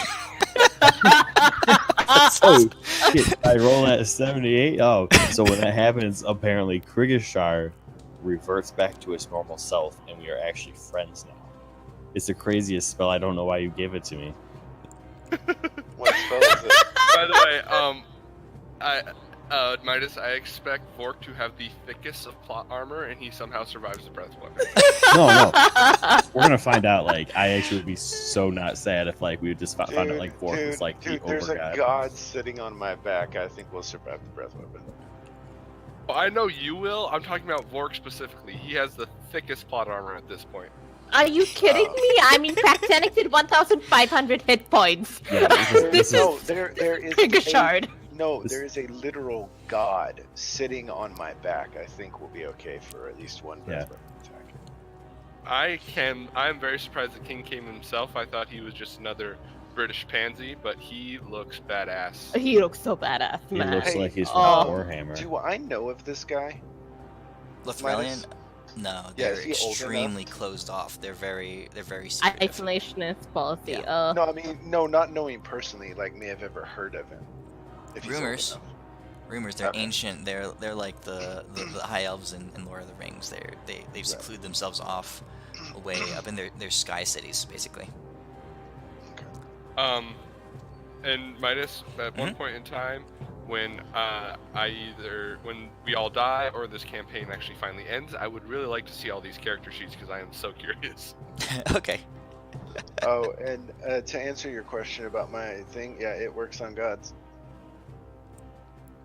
oh shit! I roll at 78. Oh, so when that happens, apparently Krygghyzhard reverts back to his normal self, and we are actually friends now. It's the craziest spell. I don't know why you gave it to me. What spell is it? By the way, Midas, I expect Vork to have the thickest of plot armor, and he somehow survives the breath weapon. No. We're gonna find out. Like, I actually would be so not sad if like we just found out like Vork was like the there's a over god sitting on my back. I think we'll survive the breath weapon. Well, I know you will. I'm talking about Vork specifically. He has the thickest plot armor at this point. Are you kidding me? I mean, Pactanic did 1,500 hit points. Yeah, this is No, there is Krygghyzhard. there is a literal god sitting on my back. I think we'll be okay for at least one breath weapon attack. I'm very surprised that King came himself. I thought he was just another British pansy, but he looks badass. He looks so badass, he man. looks Hey, like he's oh. from Warhammer. Do I know of this guy? Lothlorien? No, they're is he old extremely enough? closed off. They're very secretive. Isolationist policy. Yeah. No, I mean, no, not knowing personally, like may have ever heard of him. If he's old Rumors. enough. Rumors. They're Okay. ancient. They're like the high elves in Lord of the Rings. They seclude themselves off away up in their sky cities, basically. And Midas, at one point in time, when when we all die or this campaign actually finally ends, I would really like to see all these character sheets because I am so curious. Okay. Oh, and to answer your question about my thing, yeah, it works on gods.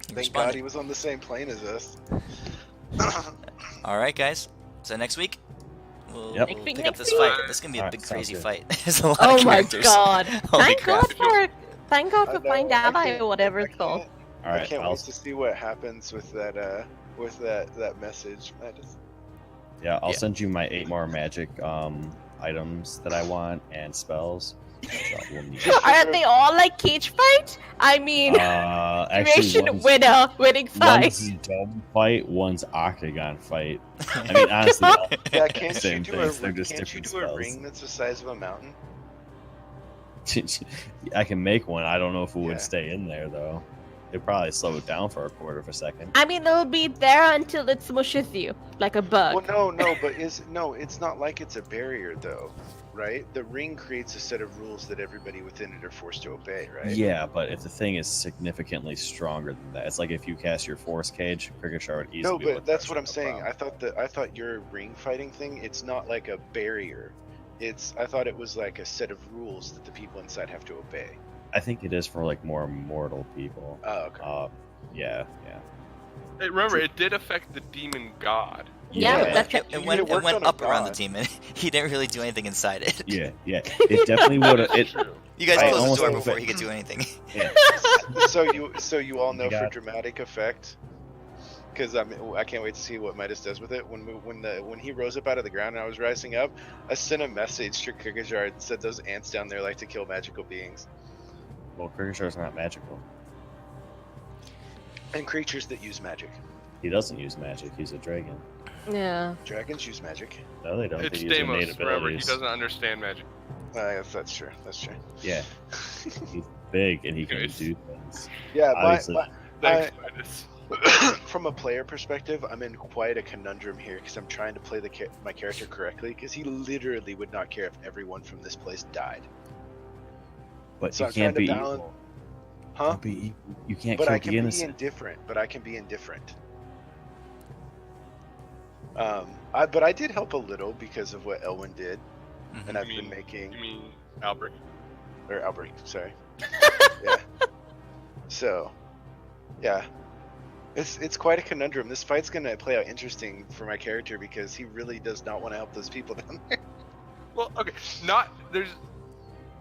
You Thank God responded. he was on the same plane as us. All right, guys. So next week, we'll Yep. pick Next up this week. fight. This is gonna be a Alright, big, sounds crazy good. fight. There's a lot Oh of my characters. god. Holy Thank crap. God for I know, Find Ally or whatever I it's called. All I right, can't I'll, wait to see what happens with that message. I'll Yeah. send you my 8 more magic items that I want and spells. So we'll need it. Are they all like cage fight? I mean, Actually, duration one's, winning fight. one's dome fight, one's octagon fight. I mean, honestly, all Yeah, can't you same do things. a They're just can't you different do a spells. ring that's the size of a mountain? I can make one. I don't know if it would Yeah. stay in there though. It'd probably slow it down for a quarter of a second. I mean, it'll be there until it smushes you like a bug. Well, no, but it's not like it's a barrier though, right? The ring creates a set of rules that everybody within it are forced to obey, right? Yeah, but if the thing is significantly stronger than that, it's like if you cast your force cage, Krygghyzhard would easily. No, but that's what I'm no saying. problem. I thought your ring fighting thing, it's not like a barrier. I thought it was like a set of rules that the people inside have to obey. I think it is for like more mortal people. Oh, okay. Yeah. Hey, remember, it did affect the demon god. Yeah, but that's it went, it worked on a up around the god. demon. He didn't really do anything inside it. Yeah. It definitely would have. It. True. You guys I closed the almost door think before that- he could do anything. Yeah. So you all know for God. dramatic effect, because I can't wait to see what Midas does with it. When he rose up out of the ground and I was rising up, I sent a message to Krygghyzhard and said those ants down there like to kill magical beings Well, Krygghyzhard's not magical. and creatures that use magic. He doesn't use magic. He's a dragon. Yeah. Dragons use magic. No, they don't. It's They use their Deimos. innate Remember, he abilities. doesn't understand magic. That's true. That's true. Yeah, he's big and he can Anyways. do things. Yeah, Obviously. Thanks, Midas. from a player perspective, I'm in quite a conundrum here because I'm trying to play my character correctly. Because he literally would not care if everyone from this place died. But So you I'm can't trying be to balance- evil. Huh? Can't be evil. You can't But kill I can the be innocent. indifferent. But I did help a little because of what Elwyn did, Mhm. and I've You been mean- making You mean Albrecht? or Albrecht, sorry. Yeah. So, yeah, it's quite a conundrum. This fight's gonna play out interesting for my character because he really does not want to help those people down there. Well, okay,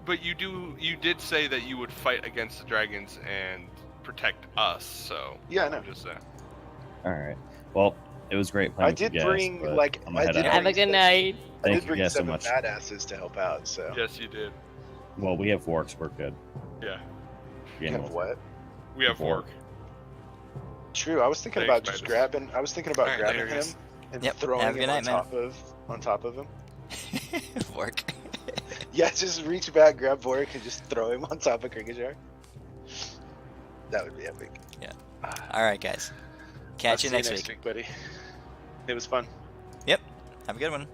but you did say that you would fight against the dragons and protect us. So Yeah, I know. I'm just saying. All right. Well, it was great playing I with you did guys, bring but like I'm gonna head I did out. Have a bring good seven- night. I Thank did you bring guys so 7 much. badasses to help out. So Yes, you did. Well, we have forks. We're good. Yeah, Game Kind over. of what? we have Fork. work. True. I was thinking Thanks, about just Midas. grabbing. I was thinking about Alright, grabbing later, him guys. and Yep, throwing have a him good night, on top of him. Work. Yeah, just reach back, grab Boric, and just throw him on top of Krygghyzhard. That would be epic. Yeah. Ah, All right, guys. I'll Catch see you next week. buddy. It was fun. Yep. Have a good one.